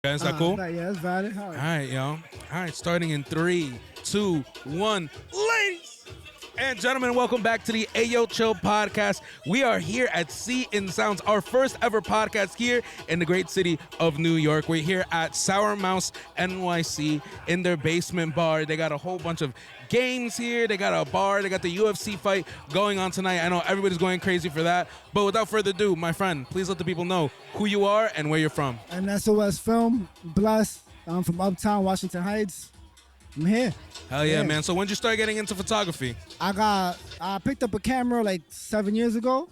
Yeah, is that cool? Yeah, that's valid. All right, yo. All right, starting in 3, 2, 1. Ladies and gentlemen, welcome back to the Ayoo Chill podcast. We are here at Sea in Sounds, our first ever podcast here in the great city of New York. We're here at Sour Mouse NYC in their basement bar. They got a whole bunch of games here. They got a bar. They got the UFC fight going on tonight. I know everybody's going crazy for that. But without further ado, my friend, please let the people know who you are and where you're from. And AnSOSfilm, blessed. I'm from Uptown, Washington Heights. I'm here. Hell yeah, man. So when did you start getting into photography? I picked up a camera like 7 years ago.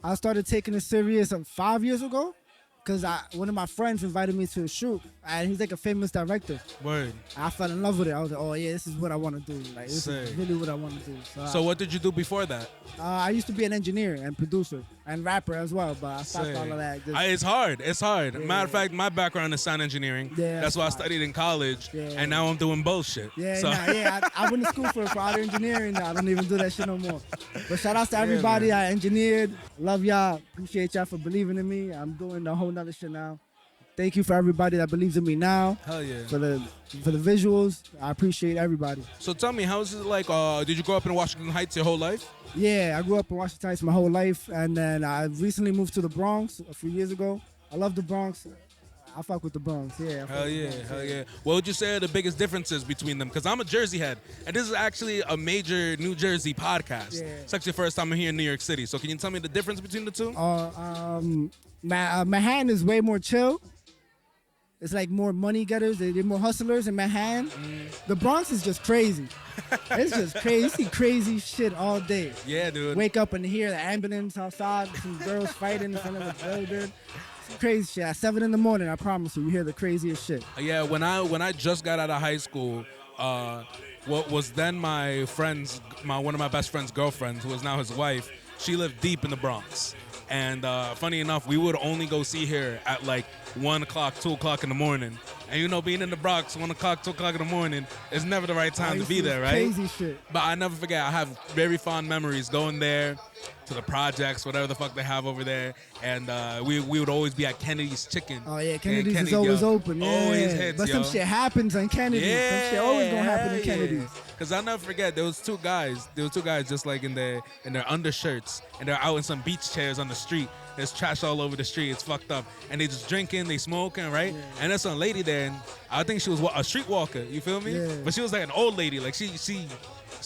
I started taking it serious 5 years ago because one of my friends invited me to a shoot, and he's like a famous director. Word. I fell in love with it. I was like, oh yeah, this is what I want to do. Like, this is really what I want to do. So what did you do before that? I used to be an engineer and producer and rapper as well, but I stopped all of that. It's hard. It's hard. Yeah. Matter of fact, my background is sound engineering. Yeah, that's what I studied in college, and now I'm doing bullshit. Yeah, so. I went to school for audio engineering. I don't even do that shit no more. But shout out to everybody I engineered. Love y'all. Appreciate y'all for believing in me. I'm doing a whole nother shit now. Thank you for everybody that believes in me now. Hell yeah. For the visuals, I appreciate everybody. So tell me, how is it like, did you grow up in Washington Heights your whole life? Yeah, I grew up in Washington Heights my whole life, and then I recently moved to the Bronx a few years ago. I love the Bronx. I fuck with the Bronx, yeah. Hell yeah. What would you say are the biggest differences between them? Because I'm a Jersey head, and this is actually a major New Jersey podcast. Yeah. It's actually the first time I'm here in New York City. So can you tell me the difference between the two? Manhattan is way more chill. It's like more money getters. They're more hustlers in Manhattan. The Bronx is just crazy. It's just crazy. You see crazy shit all day. Yeah, dude. Wake up and hear the ambulance outside, some girls fighting in front of the building. It's crazy shit. At 7 in the morning, I promise you hear the craziest shit. Yeah, when I just got out of high school, what was then my friend's, one of my best friend's girlfriends, who is now his wife, she lived deep in the Bronx. And funny enough, we would only go see her at like 1 o'clock, 2 o'clock in the morning. And you know, being in the Bronx, 1 o'clock, 2 o'clock in the morning is never the right time to be there, right? Crazy shit. But I never forget, I have very fond memories going there to the projects, whatever the fuck they have over there. And we would always be at Kennedy's Chicken. Oh yeah, Kennedy's is always open. Yeah. Always hits, but some shit happens on Kennedy's. Yeah, some shit always gonna happen in Kennedy's. Cause I'll never forget, there were two guys just like in their undershirts, and they're out in some beach chairs on the street. There's trash all over the street. It's fucked up, and they just drinking, they smoking, right? Yeah. And there's some lady there, and I think she was a streetwalker. You feel me? Yeah. But she was like an old lady, like she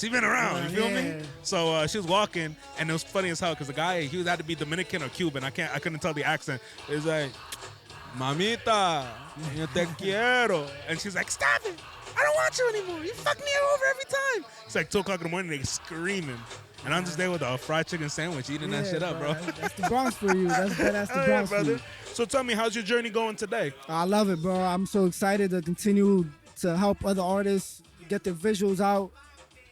been around. You feel me? So she was walking, and it was funny as hell, cause the guy, he had to be Dominican or Cuban. I couldn't tell the accent. It was like, "Mamita, yo te quiero," and she's like, "Stop it! I don't want you anymore. You fuck me over every time." It's like 2 o'clock in the morning, they screaming. And I'm just there with a fried chicken sandwich, eating that shit up, bro. That's the Bronx for you. That's the Bronx for you. So tell me, how's your journey going today? I love it, bro. I'm so excited to continue to help other artists get their visuals out.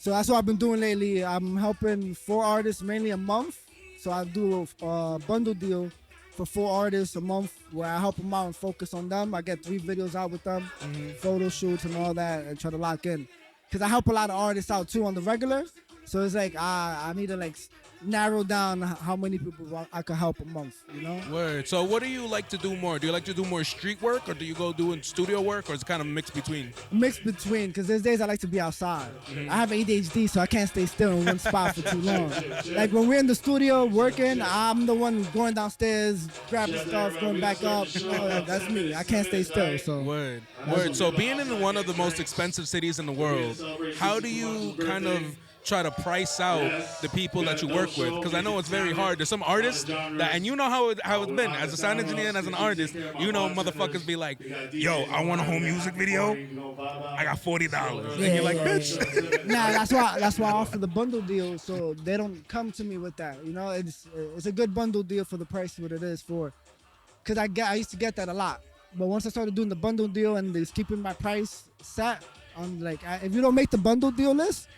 So that's what I've been doing lately. I'm helping 4 artists, mainly a month. So I do a bundle deal for 4 artists a month where I help them out and focus on them. I get 3 videos out with them, photo shoots and all that, and try to lock in. Because I help a lot of artists out too on the regular. So it's like I need to like narrow down how many people I can help a month, you know? Word. So what do you like to do more? Do you like to do more street work, or do you go doing studio work, or is it kind of mixed between? Mixed between, because there's days I like to be outside. I have ADHD, so I can't stay still in one spot for too long. Like when we're in the studio working, I'm the one going downstairs, grabbing stuff, going back up. You know, that's me. I can't stay still. So Word. So being in one of the most expensive cities in the world, how do you kind of try to price out the people that you work with? Because I know it's very hard. There's some artists that, and you know how it's been as a sound engineer and as an artist, you know, motherfuckers be like, "Yo, I want a whole music video. I got $40." And you're like, "Bitch." Nah, that's why I offer the bundle deal, so they don't come to me with that. You know, it's a good bundle deal for the price what it is for. Because I used to get that a lot, but once I started doing the bundle deal and it's keeping my price set, I'm like, if you don't make the bundle deal list,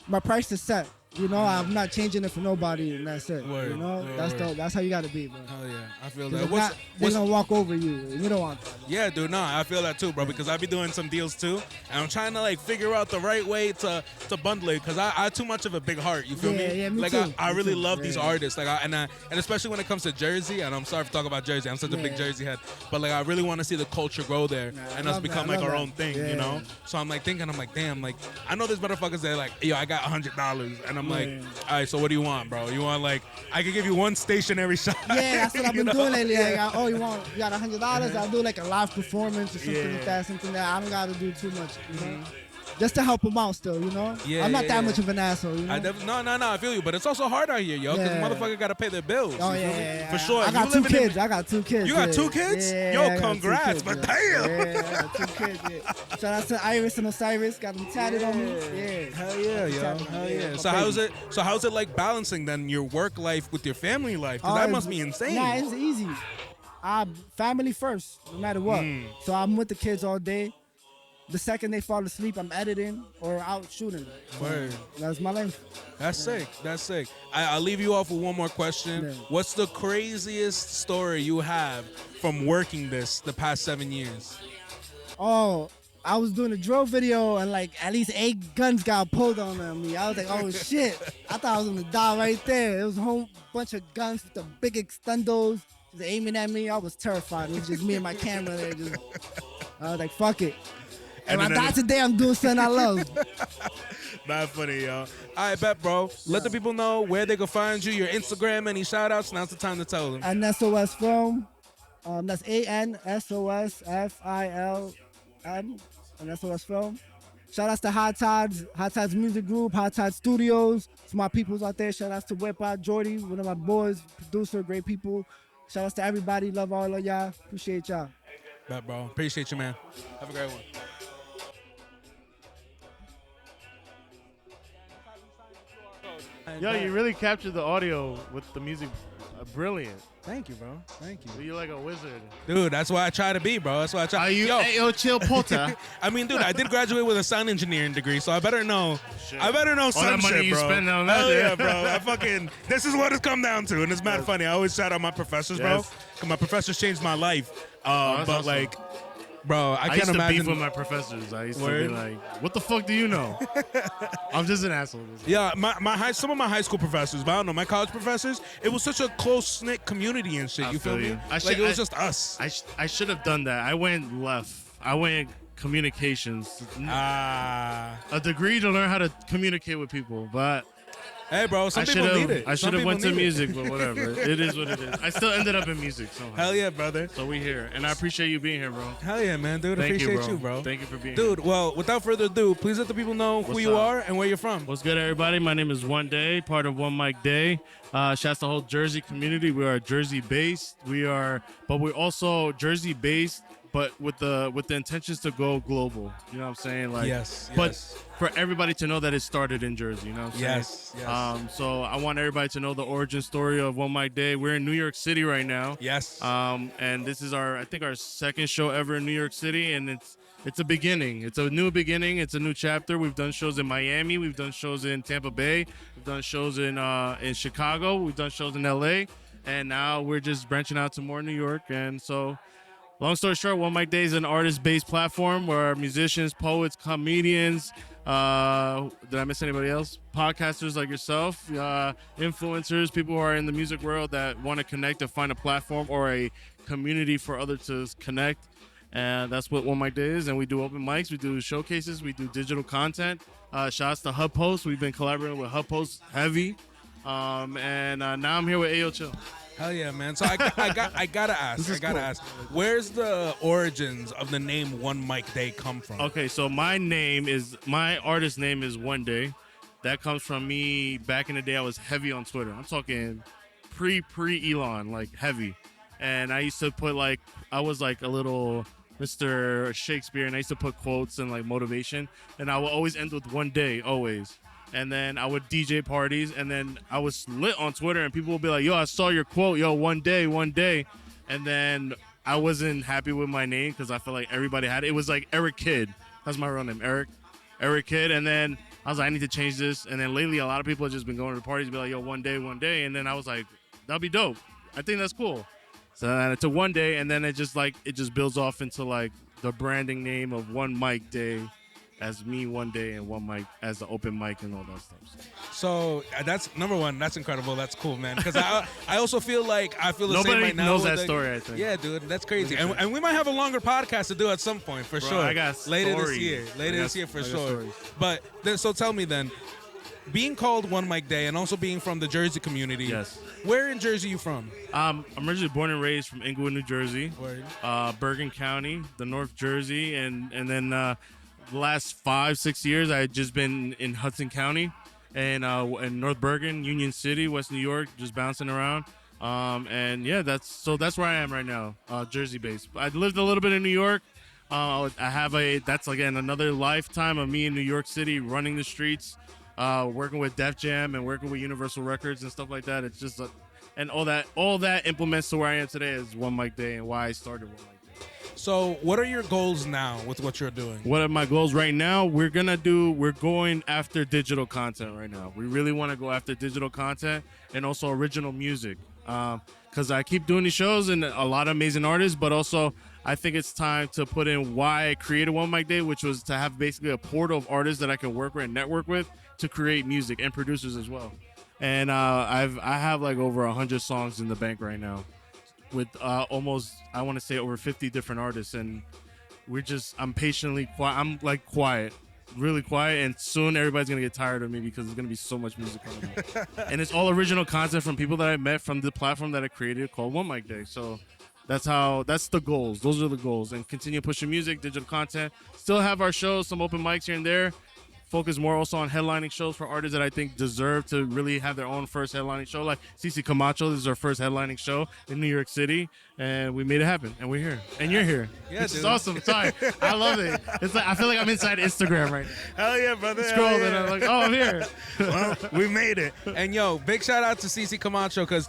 my price is set. You know, I'm not changing it for nobody, and that's it. Word, you know, word. that's how you gotta be, bro. Hell yeah, I feel 'Cause that. if not, they're gonna walk over you. And you don't want that. Yeah, dude, no, I feel that too, bro, because I be doing some deals too, and I'm trying to like figure out the right way to bundle it, because I too much of a big heart, you feel me? Yeah, me like too. I Me really too. love these artists, like and especially when it comes to Jersey, and I'm sorry for talking about Jersey, I'm such a big Jersey head, but like I really want to see the culture grow there and us become like our own thing, you know? So I'm like thinking, I'm like, damn, like I know there's motherfuckers that are like, yo, I got $100, and I'm like, all right, so what do you want, bro? You want like, I could give you one stationary shot. Yeah, that's what I've been doing lately. Yeah. Like, you got $100? I'll do like a live performance or something like that, something that I don't gotta do too much, you know? Just to help them out still, you know? Yeah, I'm not that much of an asshole, you know? No, I feel you, but it's also hard out here, yo, because motherfucker gotta pay their bills. Oh, yeah. For sure. I got 2 kids. I got 2 kids. You got 2 kids? Yeah, yo, congrats, but damn. Yeah, I got 2 kids, Shout out to Iris and Osiris, got them tatted on me. Yeah. Hell yeah, yo. Hell yeah. So how's it like balancing then your work life with your family life? Because that must be insane. Nah, it's easy. Family first, no matter what. So I'm with the kids all day. The second they fall asleep, I'm editing or out shooting. Word. That's my life. That's sick. That's sick. I'll leave you off with one more question. Yeah. What's the craziest story you have from working the past 7 years? Oh, I was doing a drill video and like at least 8 guns got pulled on me. I was like, oh shit. I thought I was gonna die right there. It was a whole bunch of guns with the big extendos just aiming at me. I was terrified. It was just me and my camera there. I was like, fuck it. And I die today, I'm doing something I love. Not funny, yo. All right, bet, bro. Let the people know where they can find you, your Instagram, any shout-outs. Now's the time to tell them. AnSOSfilm. That's AnSOSfilm. AnSOSfilm. Shout-outs to Hot Tides Music Group, Hot Tides Studios. To my peoples out there. Shout-outs to Wepa, Jordy, one of my boys, producer, great people. Shout-outs to everybody. Love all of y'all. Appreciate y'all. Bet, bro. Appreciate you, man. Have a great one. Yo, you really captured the audio with the music. Brilliant. Thank you, bro. Thank you. You're like a wizard. Dude, that's why I try to be, bro. That's why I try. Are you Ayo Chill Potter? I mean, dude, I did graduate with a sound engineering degree, so I better know. I better know some that money shit, you bro. spend on that, Hell yeah. yeah, bro. This is what it's come down to, and it's mad funny. I always shout out my professors, bro. Yes. Cause my professors changed my life. But awesome. like, bro, I can't used to imagine. beef with my professors. I used Word. to be like, "What the fuck do you know?" I'm just an asshole. Yeah, some of my high school professors, but I don't know, my college professors, it was such a close-knit community and shit, you feel me? It was just us. I should have done that. I went left. I went communications. A degree to learn how to communicate with people, but hey, bro, some people need it. I should have went to music, but whatever. It is what it is. I still ended up in music somehow. Hell yeah, brother. So we here, and I appreciate you being here, bro. Hell yeah, man, dude. Thank Appreciate you, bro. Thank you for being here. Dude, well, without further ado, please let the people know who you are and where you're from. What's good, everybody? My name is One Day, part of One Mic Day. Shouts to the whole Jersey community. We are Jersey-based. But we're also Jersey-based, but with the intentions to go global. You know what I'm saying? Like, yes. But for everybody to know that it started in Jersey. You know what I'm saying? Yes. So I want everybody to know the origin story of One Mic Day. We're in New York City right now. Yes. And this is our second show ever in New York City, and it's a beginning. It's a new beginning. It's a new chapter. We've done shows in Miami. We've done shows in Tampa Bay. We've done shows in Chicago. We've done shows in LA. And now we're just branching out to more New York. And so, long story short, One Mic Day is an artist-based platform where musicians, poets, comedians, did I miss anybody else? Podcasters like yourself, influencers, people who are in the music world that want to connect and find a platform or a community for others to connect. And that's what One Mic Day is. And we do open mics, we do showcases, we do digital content. Shouts to HubPost. We've been collaborating with HubPost heavy. And now I'm here with Ayo Chill. Hell yeah, man. So I gotta ask. Where's the origins of the name One Mic Day come from? Okay, so my artist name is One Day. That comes from me back in the day. I was heavy on Twitter. I'm talking pre-Elon, like heavy. And I used to put I was like a little Mr. Shakespeare, and I used to put quotes and like motivation. And I would always end with one day, always. And then I would DJ parties, and then I was lit on Twitter, and people would be like, yo, I saw your quote, yo, one day. And then I wasn't happy with my name because I felt like everybody had it. It was like Eric Kidd. That's my real name, Eric Kidd. And then I was like, I need to change this. And then lately, a lot of people have just been going to the parties, be like, yo, one day. And then I was like, that'll be dope. I think that's cool. So then it took one day, and then it just builds off into like the branding name of One Mic Day as me one day and One Mic as the open mic and all that stuff. So that's number one. That's incredible. That's cool, man. Because I also feel the Nobody same right now. Nobody knows that story, I think. Yeah, dude, that's crazy. And we might have a longer podcast to do at some point for sure. I got later stories. this year for sure. Stories. But then, so tell me then, being called One Mic Day and also being from the Jersey community. Yes. Where in Jersey are you from? I'm originally born and raised from Inglewood, New Jersey, Word. Bergen County, the North Jersey, and then the last 5-6 years I had just been in Hudson County and in North Bergen, Union City, West New York, just bouncing around. And yeah, that's where I am right now, Jersey based. I lived a little bit in New York. That's again another lifetime of me in New York City running the streets. Working with Def Jam and working with Universal Records and stuff like that. It's just and all that implements to where I am today is One Mic Day and why I started One Mic Day. So what are your goals now with what you're doing? What are my goals right now? We're going after digital content right now. We really want to go after digital content and also original music. Because I keep doing these shows and a lot of amazing artists, but also I think it's time to put in why I created One Mic Day, which was to have basically a portal of artists that I can work with and network with to create music and producers as well. And I have like over 100 songs in the bank right now with almost, I want to say, over 50 different artists. And I'm patiently quiet. I'm like quiet, really quiet. And soon everybody's going to get tired of me because there's going to be so much music coming out. And it's all original content from people that I met from the platform that I created called One Mic Day. So that's the goals. Those are the goals. And continue pushing music, digital content. Still have our shows, some open mics here and there. Focus more also on headlining shows for artists that I think deserve to really have their own first headlining show. Like CECE CAMACHO, this is our first headlining show in New York City, and we made it happen, and we're here, and you're here. Yeah, which dude. is awesome. Sorry, I love it. It's like I feel like I'm inside Instagram right now. Hell yeah, brother. Scroll and I'm like, oh, I'm here. Well, we made it. And yo, big shout out to CECE CAMACHO because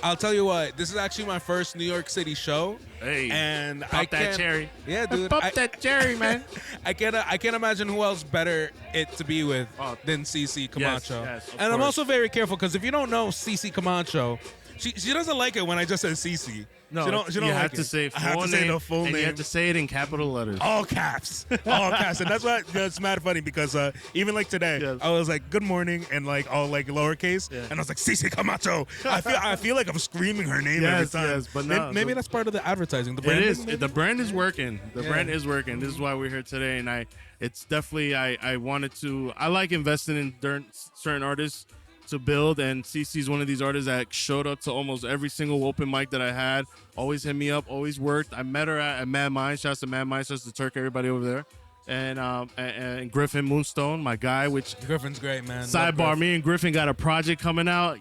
I'll tell you what, this is actually my first New York City show. Hey, and pop that cherry. Yeah, dude. Pop that cherry, man. I can't imagine who else better it to be with than CECE CAMACHO. Yes, of and I'm course. also very careful because if you don't know CECE CAMACHO, she doesn't like it when I just say CECE. No, she don't you like have it. to say I have to say the full and name. you have to say it in capital letters. All caps. All caps. And that's why it's mad funny because even like today, Yes. I was like, good morning, and like all like lowercase. Yeah. And I was like, CECE CAMACHO. I feel like I'm screaming her name every time. Yes, but no, maybe that's part of the advertising. The It branding, is. maybe? The brand is working. The Yeah. brand is working. This is why we're here today. And it's definitely, I wanted to, I like investing in certain artists to build. And CeCe is one of these artists that showed up to almost every single open mic that I had. Always hit me up, always worked. I met her at Mad Mind. Shouts to Mad Mind, shouts to Turk, everybody over there. And Griffin Moonstone, my guy, which Griffin's great, man. sidebar, me and Griffin got a project coming out.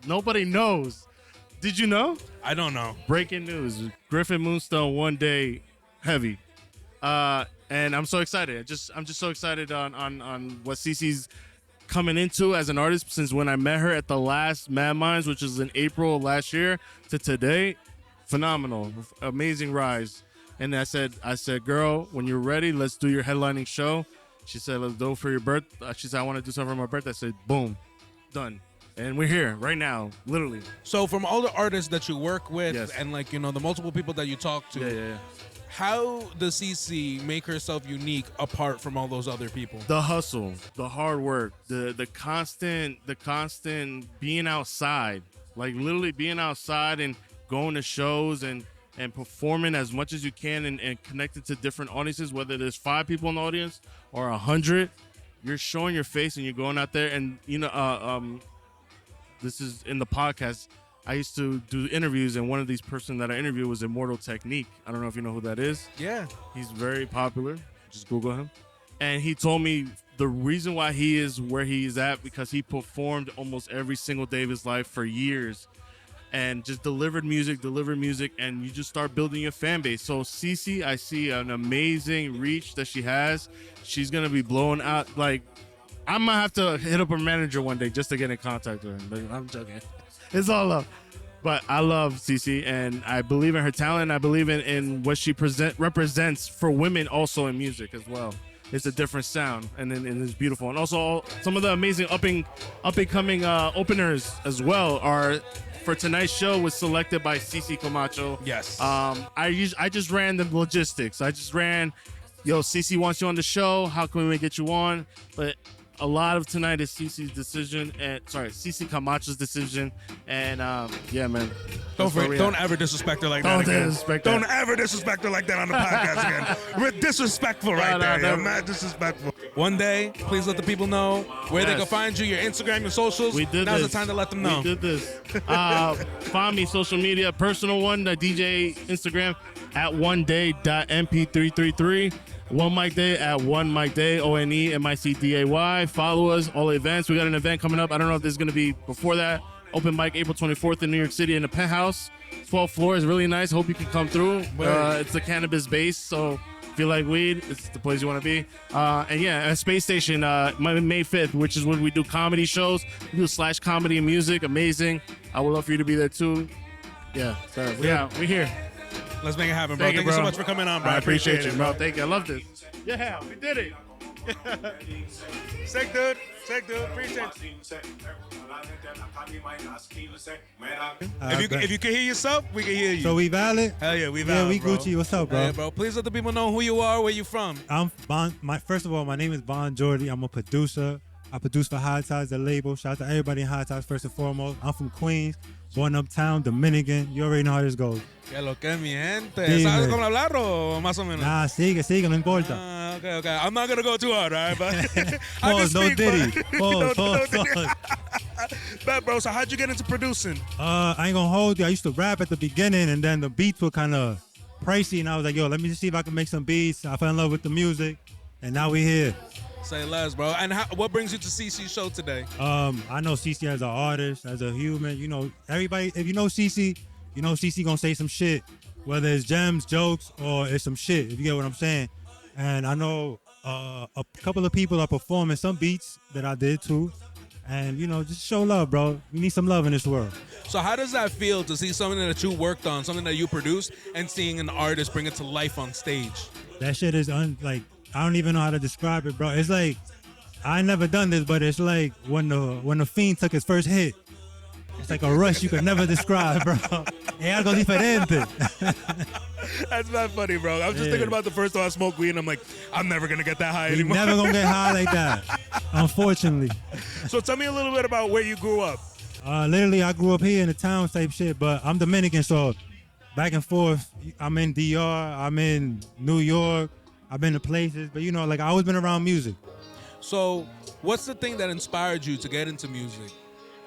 Nobody knows. Did you know? I don't know. Breaking news: Griffin Moonstone one day heavy, and I'm so excited. I'm just so excited on what CeCe's coming into as an artist since when I met her at the last Mad Minds, which was in April of last year, to today. Phenomenal, amazing rise. And I said, girl, when you're ready, let's do your headlining show. She said, let's do it for your birthday. She said, I want to do something for my birthday. I said, boom, done. And we're here right now, literally. So from all the artists that you work with Yes. and like, the multiple people that you talk to, Yeah. how does CeCe make herself unique apart from all those other people? The hustle, the hard work, the constant being outside, like literally being outside and going to shows and performing as much as you can and connected to different audiences, whether there's 5 people in the audience or 100, you're showing your face and you're going out there. And this is in the podcast. I used to do interviews, and one of these person that I interviewed was Immortal Technique. I don't know if you know who that is. Yeah. He's very popular. Just Google him. And he told me the reason why he is where he is at because he performed almost every single day of his life for years and just delivered music, and you just start building your fan base. So CeCe, I see an amazing reach that she has. She's going to be blowing out. Like, I might have to hit up her manager one day just to get in contact with her. But I'm joking. It's all love. But I love CeCe, and I believe in her talent. I believe in what she represents for women also in music as well. it's a different sound, and it's beautiful. And also some of the amazing up and coming openers as well are for tonight's show was selected by CECE Camacho. Yes. I just ran the logistics. I just ran, yo, CECE wants you on the show. How can we get you on? But a lot of tonight is CECE's decision, and CECE Camacho's decision, and yeah, man. Don't ever disrespect her like that again. Don't ever disrespect her like that on the podcast again. We're disrespectful right there. Yo, mad disrespectful. One day, please let the people know where they can find you, your Instagram, your socials. Now's the time to let them know. We did this. Find me social media, personal one, the DJ Instagram at oneday.mp333. One Mic Day at One Mic Day, ONEMICDAY. Follow us, all events. We got an event coming up. I don't know if this is going to be before that. Open mic April 24th in New York City in the Penthouse. 12 floors, really nice. Hope you can come through. It's a cannabis base, so if you like weed, it's the place you want to be. And yeah, at Space Station, May 5th, which is when we do comedy shows. We do / comedy and music. Amazing. I would love for you to be there too. Yeah, so we're here. Let's make it happen, bro. Thank you so much for coming on, bro. I appreciate you, bro. Thank you. I love this. Yeah, we did it. Sick, dude. Appreciate you. If you can hear yourself, we can hear you. So we valid? Hell yeah, we valid, Yeah, we bro. Gucci. What's up, bro? Hey, bro. Please let the people know who you are, where you from. I'm first of all, my name is BonJordy. I'm a producer. I produce for High Tides, the label. Shout out to everybody in High Tides first and foremost. I'm from Queens, born uptown, Dominican. You already know how this goes. Que lo que mi gente. Dime. ¿Sabes cómo hablar o más o menos? Nah, sigue, no importa. Okay. I'm not gonna go too hard, all right? But I can Pause, no speak, diddy. but Pause. Bet, bro. So how'd you get into producing? I ain't gonna hold you. I used to rap at the beginning, and then the beats were kind of pricey, and I was like, yo, let me just see if I can make some beats. I fell in love with the music, and now we here. Say less, bro. And what brings you to CECE's show today? I know CECE as an artist, as a human. You know, everybody, if you know CECE, you know CECE gonna say some shit, whether it's gems, jokes, or it's some shit, if you get what I'm saying. And I know a couple of people are performing some beats that I did too. And, you know, just show love, bro. We need some love in this world. So how does that feel to see something that you worked on, something that you produced, and seeing an artist bring it to life on stage? That shit is like, I don't even know how to describe it, bro. It's like, I ain't never done this, but it's like when the Fiend took his first hit. It's like a rush you could never describe, bro. Es algo diferente. That's not funny, bro. I was just thinking about the first time I smoked weed, and I'm like, I'm never gonna get that high You're anymore. never gonna get high like that, unfortunately. So tell me a little bit about where you grew up. Literally, I grew up here in the town type shit, but I'm Dominican, so back and forth. I'm in DR, I'm in New York, I've been to places, but you know, like I always been around music. So what's the thing that inspired you to get into music?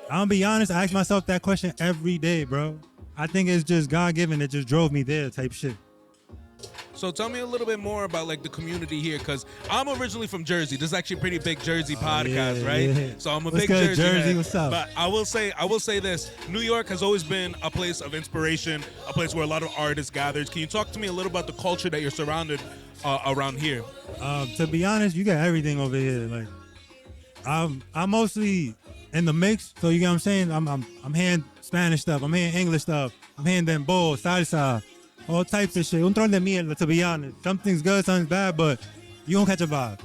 I'm gonna be honest, I ask myself that question every day, bro. I think it's just God-given that just drove me there type shit. So tell me a little bit more about like the community here, because I'm originally from Jersey. This is actually a pretty big Jersey podcast, yeah, right? yeah. So I'm a What's big good, Jersey man. What's up? But I will say this: New York has always been a place of inspiration, a place where a lot of artists gather. Can you talk to me a little about the culture that you're surrounded around here? To be honest, you got everything over here. Like, I'm mostly in the mix, so you get what I'm saying. I'm hearing Spanish stuff, I'm hearing English stuff, I'm hearing dembow, salsa, all types of shit. Un tron de mierda, to be honest. Something's good, something's bad, but you don't catch a vibe.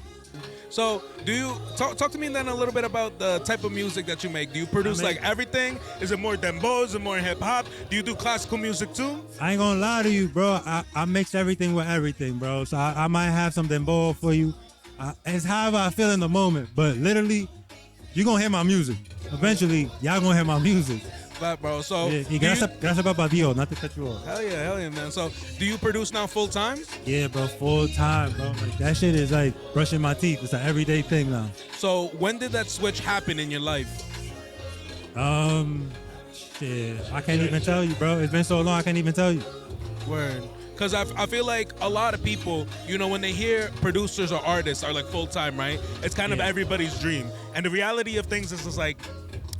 So do you talk to me then a little bit about the type of music that you make? Do you produce like everything? Is it more dembow? Is it more hip hop? Do you do classical music too? I ain't gonna lie to you, bro. I mix everything with everything, bro. So I might have some dembow for you. It's however I feel in the moment, but literally, you're gonna hear my music. Eventually, y'all gonna hear my music. But bro, so Yeah, gracias papá Dios, not to cut you off. hell yeah, man. So do you produce now full time? Yeah, bro, full time, bro. Like, that shit is like brushing my teeth. It's an everyday thing now. So when did that switch happen in your life? Shit, I can't even tell you, bro. It's been so long, I can't even tell you. Word. Because I feel like a lot of people, you know, when they hear producers or artists are like full time, right? It's kind of everybody's dream. And the reality of things is just like,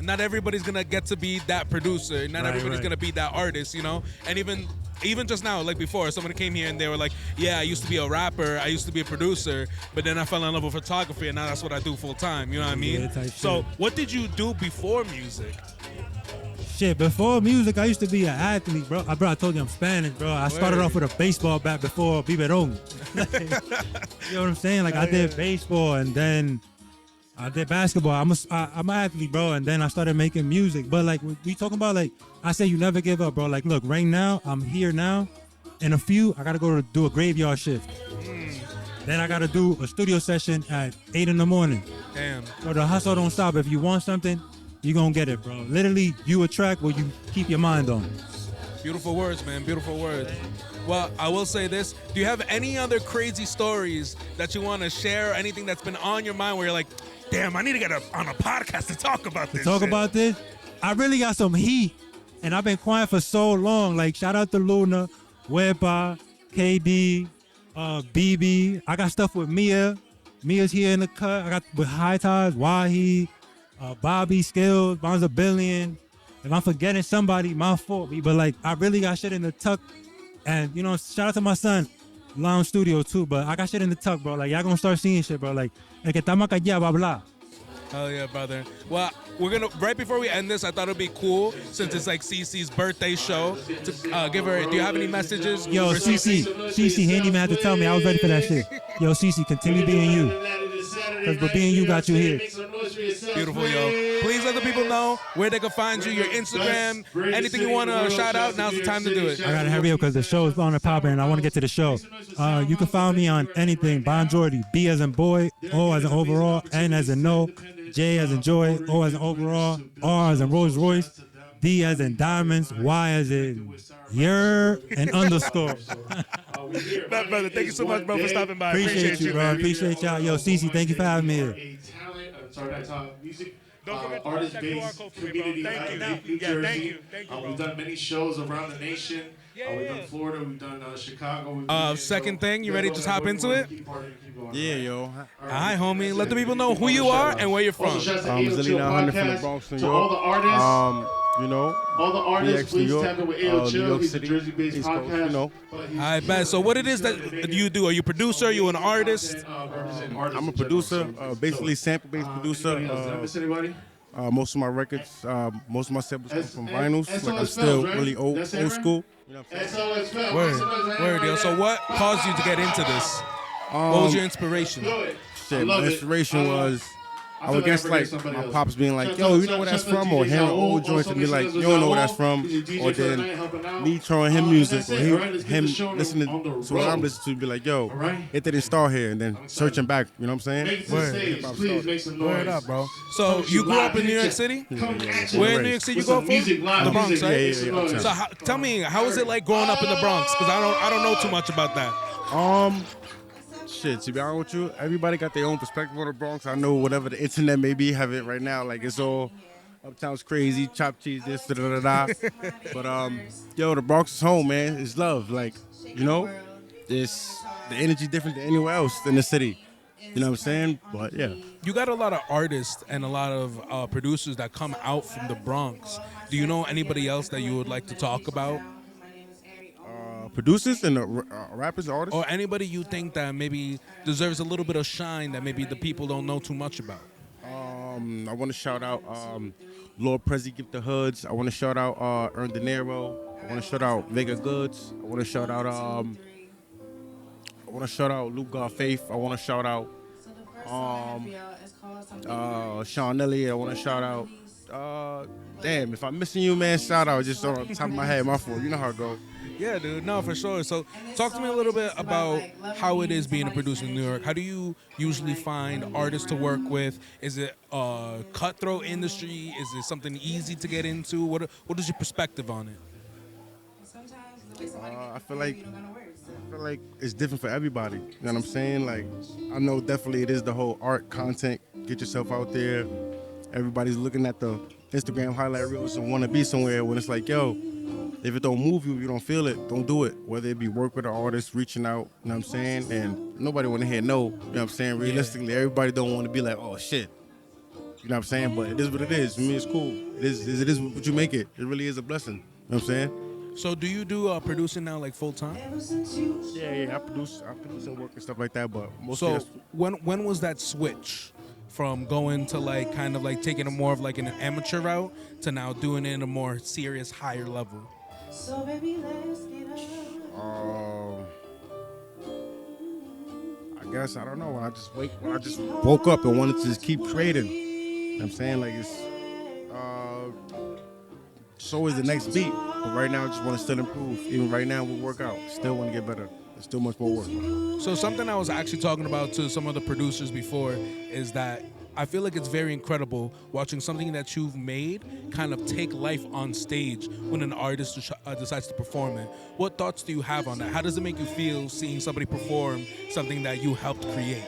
not everybody's gonna get to be that producer. Not everybody's gonna be that artist, you know? And even just now, like before, somebody came here and they were like, yeah, I used to be a rapper, I used to be a producer, but then I fell in love with photography and now that's what I do full time, you know what I mean? Yeah, type so shit. what did you do before music? Shit, before music, I used to be an athlete, bro. I told you I'm Spanish, bro. I started off with a baseball bat before biberon. You know what I'm saying? Like, I did baseball, and then I did basketball. I'm an athlete, bro, and then I started making music. But, like, we talking about, like, I say you never give up, bro. Like, look, right now, I'm here now. In a few, I got to go to do a graveyard shift. Then I got to do a studio session at 8 in the morning. Damn. So the hustle don't stop. If you want something, you gonna get it, bro. Literally, you attract what you keep your mind on. Beautiful words, man. Beautiful words. Well, I will say this. Do you have any other crazy stories that you want to share? Anything that's been on your mind where you're like, damn, I need to get on a podcast to talk about this Talk shit. about this? I really got some heat, and I've been quiet for so long. Like, shout out to Luna, Wepa, KD, BB. I got stuff with Mia. Mia's here in the cut. I got with High Ties, Wahi, Bobby, Skills, Bonds a Billion. If I'm forgetting somebody, my fault. But like, I really got shit in the tuck. And you know, shout out to my son, Lounge Studio too. But I got shit in the tuck, bro. Like, y'all gonna start seeing shit, bro. Like, el que estamos acá, blah blah. Hell yeah, brother. Well, we're gonna right before we end this, I thought it'd be cool since it's like CeCe's birthday show to give her. Do you have any messages? Yo, for CeCe, he didn't even have to tell me. I was ready for that shit. Yo, CeCe, continue being you. Because being you got you here. Beautiful, yo. Please let the people know where they can find you, your Instagram, anything you want to shout out. Now's the time to do it. I gotta hurry up because the show is on and popping, and I want to get to the show. You can find me on anything. BonJordy, B as in boy, O as in overall, N as in no, J as in joy, O as in overall, R as in Rolls Royce, D as in diamonds, Y as in yer, and underscore. That brother, thank you so much, bro, for stopping by. Appreciate you, bro. man. Appreciate y'all. Yo, CeCe, thank you for having me here. Don't forget to artist that based QR code for me, bro. community Thank out you. of New Yeah, Jersey. thank you, bro. We've done many shows around the nation. We've Yeah. done Florida, we've done Chicago. We've done Second thing, you ready to just hop into it? Yeah, yo. Hi, homie. Let the people know who you are and where you're from. Zelina 100 from the Bronx, New To all York. the artists, You know, all the artists, BX, New please York, tap in with New Ayoo York He's a City, Jersey-based East Coast, podcast. you know. I bet. So what it is that you do? Are you a producer? Are you an artist? I'm a producer, basically sample-based producer. Anybody? Most of my records, most of my samples come from vinyls. Like, I'm SOS still Films, right? really old That's it, right? school. You know what I'm saying? SOS Word, yo. So what caused you to get into this? What was your inspiration? Shit, my inspiration was I would guess like my pops being like, yo, you know where that's from? Or hearing old joints and be like, you don't know where that's from. Or then me throwing him music or him listening to what I'm listening to be like, yo, it didn't start here. And then searching back, you know what I'm saying? Please make some noise. Word up, bro. So you grew up in New York City? Where in New York City you go from? The Bronx, right? Yeah. So tell me, how is it like growing up in the Bronx? Because I don't know too much about that. Shit, to be honest with you, everybody got their own perspective on the Bronx. I know whatever the internet may be, have it right now. Like, it's all uptown's crazy, chopped cheese, this, da-da-da-da. But, yo, the Bronx is home, man. It's love. Like, you know, it's the energy different than anywhere else in the city. You know what I'm saying? But, yeah. You got a lot of artists and a lot of producers that come out from the Bronx. Do you know anybody else that you would like to talk about? Producers and rappers, artists? Or anybody you think that maybe deserves a little bit of shine that maybe the people don't know too much about? I want to shout out Lord Prezi, Gift the Hoods. I want to shout out Earn De Niro. I want to shout out Vega Goods. I want to shout out Luke God Faith. I want to shout out Sean Nelly. I want to shout out damn, if I'm missing you, man, shout out just on the top of my head, my fault. You know how it goes. Yeah, dude. No, for sure. So talk to me a little bit about how it is being a producer in New York. How do you usually find artists to work with? Is it a cutthroat industry? Is it something easy to get into? What is your perspective on it? I feel like it's different for everybody. You know what I'm saying? Like, I know definitely it is the whole art content. Get yourself out there. Everybody's looking at the Instagram highlight reels and want to be somewhere when it's like, yo, if it don't move you, if you don't feel it, don't do it. Whether it be work with an artist, reaching out, you know what I'm saying? And nobody want to hear no, you know what I'm saying? Realistically, everybody don't want to be like, oh, shit. You know what I'm saying? But it is what it is. For me, it's cool. It is what you make it. It really is a blessing. You know what I'm saying? So do you do producing now like full time? Yeah, I produce and work and stuff like that, but mostly So that's when was that switch? from going to like kind of like taking it more of like an amateur route to now doing it in a more serious, higher level? I guess I don't know. When I just woke up and wanted to just keep creating. You know what I'm saying, like it's always the next beat. But right now, I just want to still improve. Even right now, we work out. Still want to get better. There's still much more work. So something I was actually talking about to some of the producers before is that I feel like it's very incredible watching something that you've made kind of take life on stage when an artist decides to perform it. What thoughts do you have on that? How does it make you feel seeing somebody perform something that you helped create?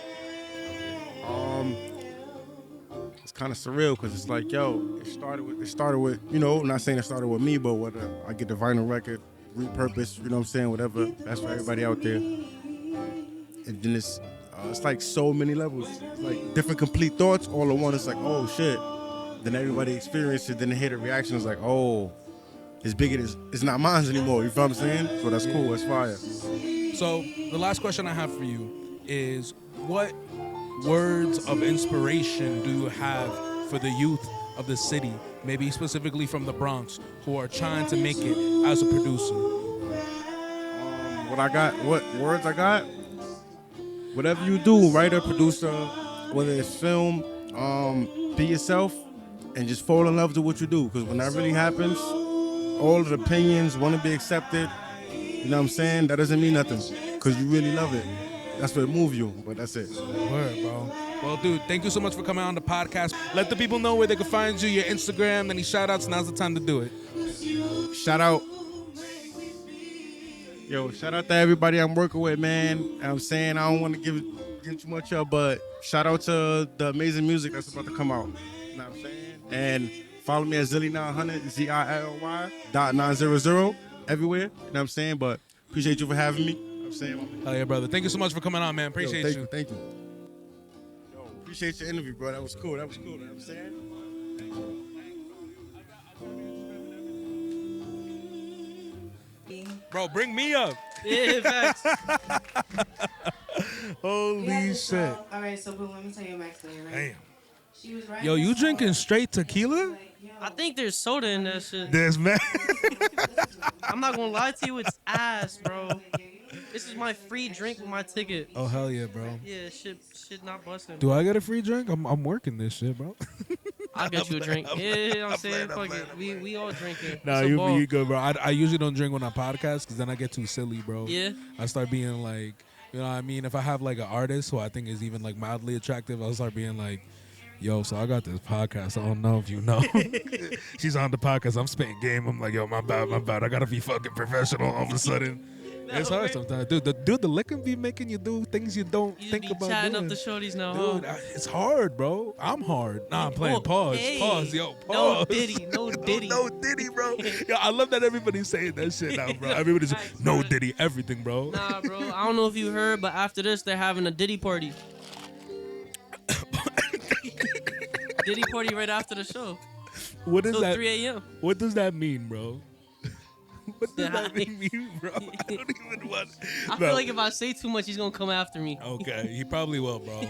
It's kind of surreal because it's like, yo, it started with, you know, not saying it started with me, but what I get the vinyl record, repurposed, you know what I'm saying, whatever. That's for everybody out there. And then it's like so many levels. It's like different complete thoughts all in one. It's like, oh shit. Then everybody experiences it. Then they hear the reaction. It's like, oh, it's bigger. It's not mine anymore. You feel what I'm saying? So that's cool. That's fire. So the last question I have for you is, what words of inspiration do you have for the youth of the city, maybe specifically from the Bronx, who are trying to make it as a producer? What words I got? Whatever you do, writer, producer, whether it's film, be yourself and just fall in love with what you do. Because when that really happens, all of the opinions want to be accepted. You know what I'm saying? That doesn't mean nothing because you really love it. That's what moves you, but that's it. Word, bro. Well, dude, thank you so much for coming on the podcast. Let the people know where they can find you, your Instagram, any shout outs. Now's the time to do it. Shout out to everybody I'm working with, man. You know what I'm saying, I don't want to give too much up, but shout out to the amazing music that's about to come out. You know what I'm saying? And follow me at Zilly900, ZILY.900 everywhere. You know what I'm saying? But appreciate you for having me. You know what I'm saying? Hell yeah, brother. Thank you so much for coming on, man. Appreciate you. Thank you. Yo, appreciate your interview, bro. That was cool. You know what I'm saying? Bro, bring me up. Yeah, facts. Holy shit. All right, so boom, let me tell you Max name, right? Damn. She was right. Yo, you drinking straight tequila? I think there's soda in that shit. There's man. I'm not gonna lie to you, it's ass, bro. This is my free drink with my ticket. Oh, hell yeah, bro. Yeah, shit not busting. Do I get a free drink? I'm working this shit, bro. I'll get you a drink. Yeah, you know what I'm saying? Fuck it. We all drinking. Nah, It's a ball. you good, bro. I usually don't drink when I podcast because then I get too silly, bro. Yeah. I start being like, you know what I mean? If I have like an artist who I think is even like mildly attractive, I'll start being like, yo, so I got this podcast. I don't know if you know. She's on the podcast. I'm spitting game. I'm like, yo, my bad. I gotta be fucking professional all of a sudden. It's hard sometimes. Dude, the liquor be making you do things you don't You think just be about chatting doing. up the shorties now, Dude, huh? it's hard, bro. I'm hard. Nah, I'm playing. Pause. Hey. Pause, yo. Pause. No Diddy, no Diddy. No Diddy, bro. Yo, I love that everybody's saying that shit now, bro. Everybody's no Diddy, everything, bro. Nah, bro. I don't know if you heard, but after this, they're having a Diddy party. Diddy party right after the show. What is Till that? 3 a.m. What does that mean, bro? What does that Yeah. mean, bro? I don't even want. I feel like if I say too much, he's gonna come after me. Okay, he probably will, bro.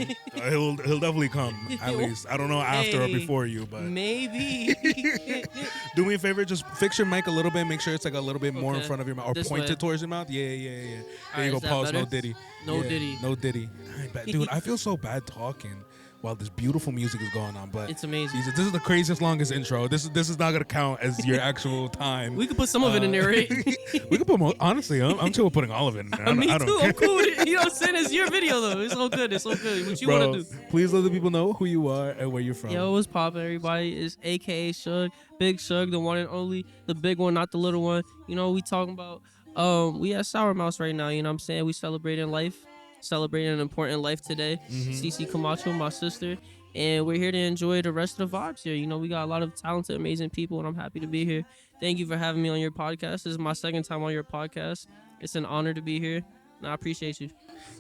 He'll definitely come. At least I don't know after or Hey, before you, but maybe. do me a favor, just fix your mic a little bit. Make sure it's like a little bit more in Okay. front of your mouth or This point way. it towards your mouth. Yeah. There Alright, you go. is that Pause. No better? Diddy. No Yeah, Diddy. No Diddy. Alright, but dude, I feel so bad talking while this beautiful music is going on, but It's amazing. Jesus, this is the craziest, longest intro. This is not gonna count as your actual time. We could put some of it in there, right? We could put more. Honestly, I'm chill with putting all of it in there. Me I don't too. care. I'm cool with it. You know what I'm saying? It's your video though. It's all good. It's all good. What you Bro, wanna do? please let the people know who you are and where you're from. Yo, what's poppin', everybody? It's AKASUGE, Big Shug, the one and only, the big one, not the little one. You know, we talking about, we at Sour Mouse right now, you know what I'm saying? We celebrating life, celebrating an important life today. CECE Camacho, my sister, and we're here to enjoy the rest of the vibes here. You know, we got a lot of talented, amazing people, and I'm happy to be here. Thank you for having me on your podcast. This is my second time on your podcast. It's an honor to be here, and I appreciate you.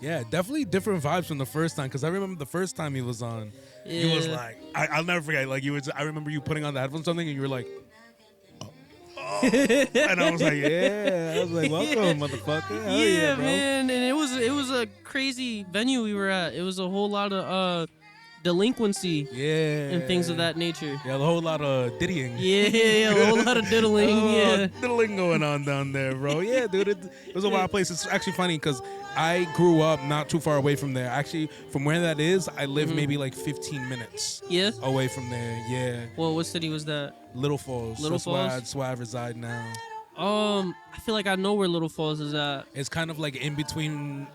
Yeah, definitely different vibes from the first time. Because I remember the first time he was on, he was Yeah. like, I'll never forget. Like I remember you putting on the headphones something, and you were like, and I was like, yeah. I was like, welcome, motherfucker. Hell yeah, bro. man, and it was a crazy venue we were at. It was a whole lot of delinquency Yeah. and things of that nature. Yeah, a whole lot of diddying. Yeah, a whole lot of diddling. Yeah. Diddling going on down there, bro. Yeah, dude, it was a wild place. It's actually funny because I grew up not too far away from there. Actually, from where that is, I live maybe like 15 minutes Yeah. away from there. Yeah. Well, what city was that? Little Falls. Little Falls? That's where I reside now. I feel like I know where Little Falls is at. It's kind of like in between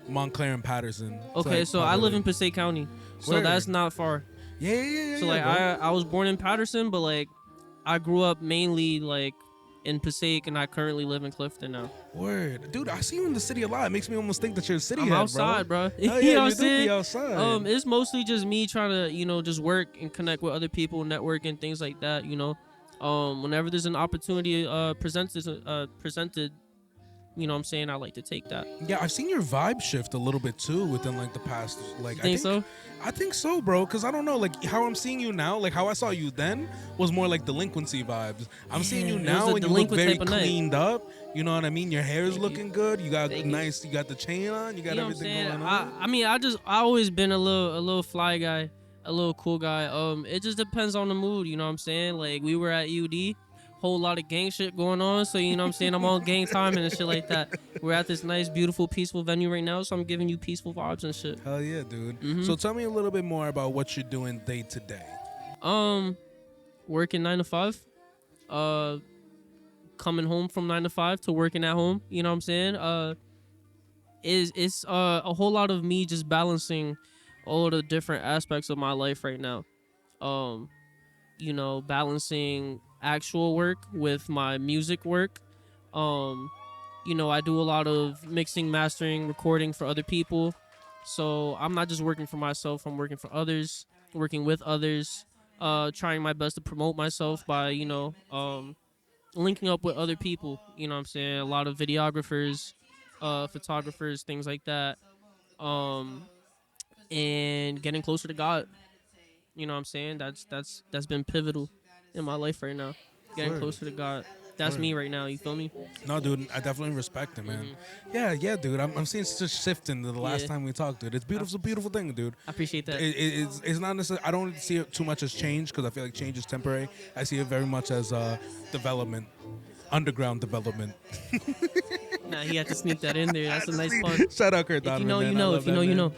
Montclair and Patterson. It's Okay, like so I live probably- in Passaic County, so Word. that's not far. Yeah. So like bro. I was born in Patterson, but like I grew up mainly like in Passaic, and I currently live in Clifton now. Word. Dude, I see you in the city a lot. It makes me almost think that you're a city I'm head, outside, bro. Hell yeah, You know what I'm you do be saying? outside. It's mostly just me trying to, just work and connect with other people, network and things like that. Whenever there's an opportunity presented, you know what I'm saying, I like to take that. Yeah, I've seen your vibe shift a little bit too within like the past like You think so? I think so, bro, cuz I don't know, like how I'm seeing you now, like how I saw you then was more like delinquency vibes. I'm seeing you it was now a and you look delinquent very type of night. cleaned up. You know what I mean? Your hair is Thank looking good. You got Thank you. nice, you got the chain on, you got You know what I'm everything saying? going on. I mean, I always been a little fly guy, a little cool guy. It just depends on the mood, you know what I'm saying? Like we were at UD, whole lot of gang shit going on, so you know what I'm saying, I'm on gang time and shit like that. We're at this nice, beautiful, peaceful venue right now, so I'm giving you peaceful vibes and shit. Hell yeah, dude. Mhm. So tell me a little bit more about what you're doing day to day. Working 9 to 5. Coming home from 9 to 5 to working at home, you know what I'm saying? It's a whole lot of me just balancing all the different aspects of my life right now. Balancing actual work with my music work. I do a lot of mixing, mastering, recording for other people. So I'm not just working for myself, I'm working for others, working with others, trying my best to promote myself by, linking up with other people, you know what I'm saying? A lot of videographers, photographers, things like that. And getting closer to God. You know what I'm saying? That's been pivotal in my life right now. Getting Word. closer to God. That's Word. me right now, you feel me? No, dude, I definitely respect it, man. Mm-hmm. Yeah, dude. I'm seeing such a shift in the last Yeah. time we talked, dude. It's beautiful, it's a beautiful thing, dude. I appreciate that. It's not necessarily. I don't see it too much as change because I feel like change is temporary. I see it very much as development, underground development. Nah, he had to sneak that in there. That's a nice pun. Shout out Kurt If you Donovan, know, man. you I know. love If you that, know, you man. know.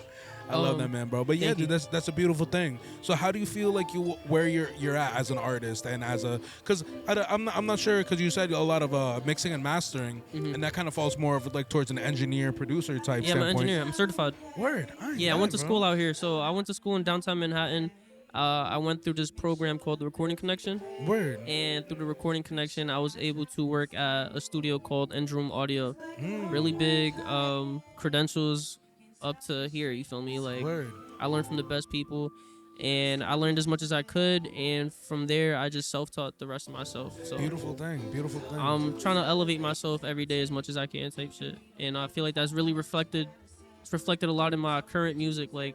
I love that, man, bro. But yeah, thank dude, you. that's a beautiful thing. So how do you feel like where you're at as an artist and as a because I'm not sure because you said a lot of mixing and mastering and that kind of falls more of like towards an engineer producer type Yeah, I'm an standpoint. engineer. I'm certified. Word. Yeah, I went to school out here. So I went to school in downtown Manhattan. I went through this program called the Recording Connection. Word. And through the Recording Connection, I was able to work at a studio called Endroom Audio. Really big credentials up to here, you feel me? Like, Word. I learned from the best people, and I learned as much as I could, and from there, I just self-taught the rest of myself. So Beautiful thing. Beautiful thing. I'm trying to elevate myself every day as much as I can type shit. And I feel like that's really reflected a lot in my current music. Like,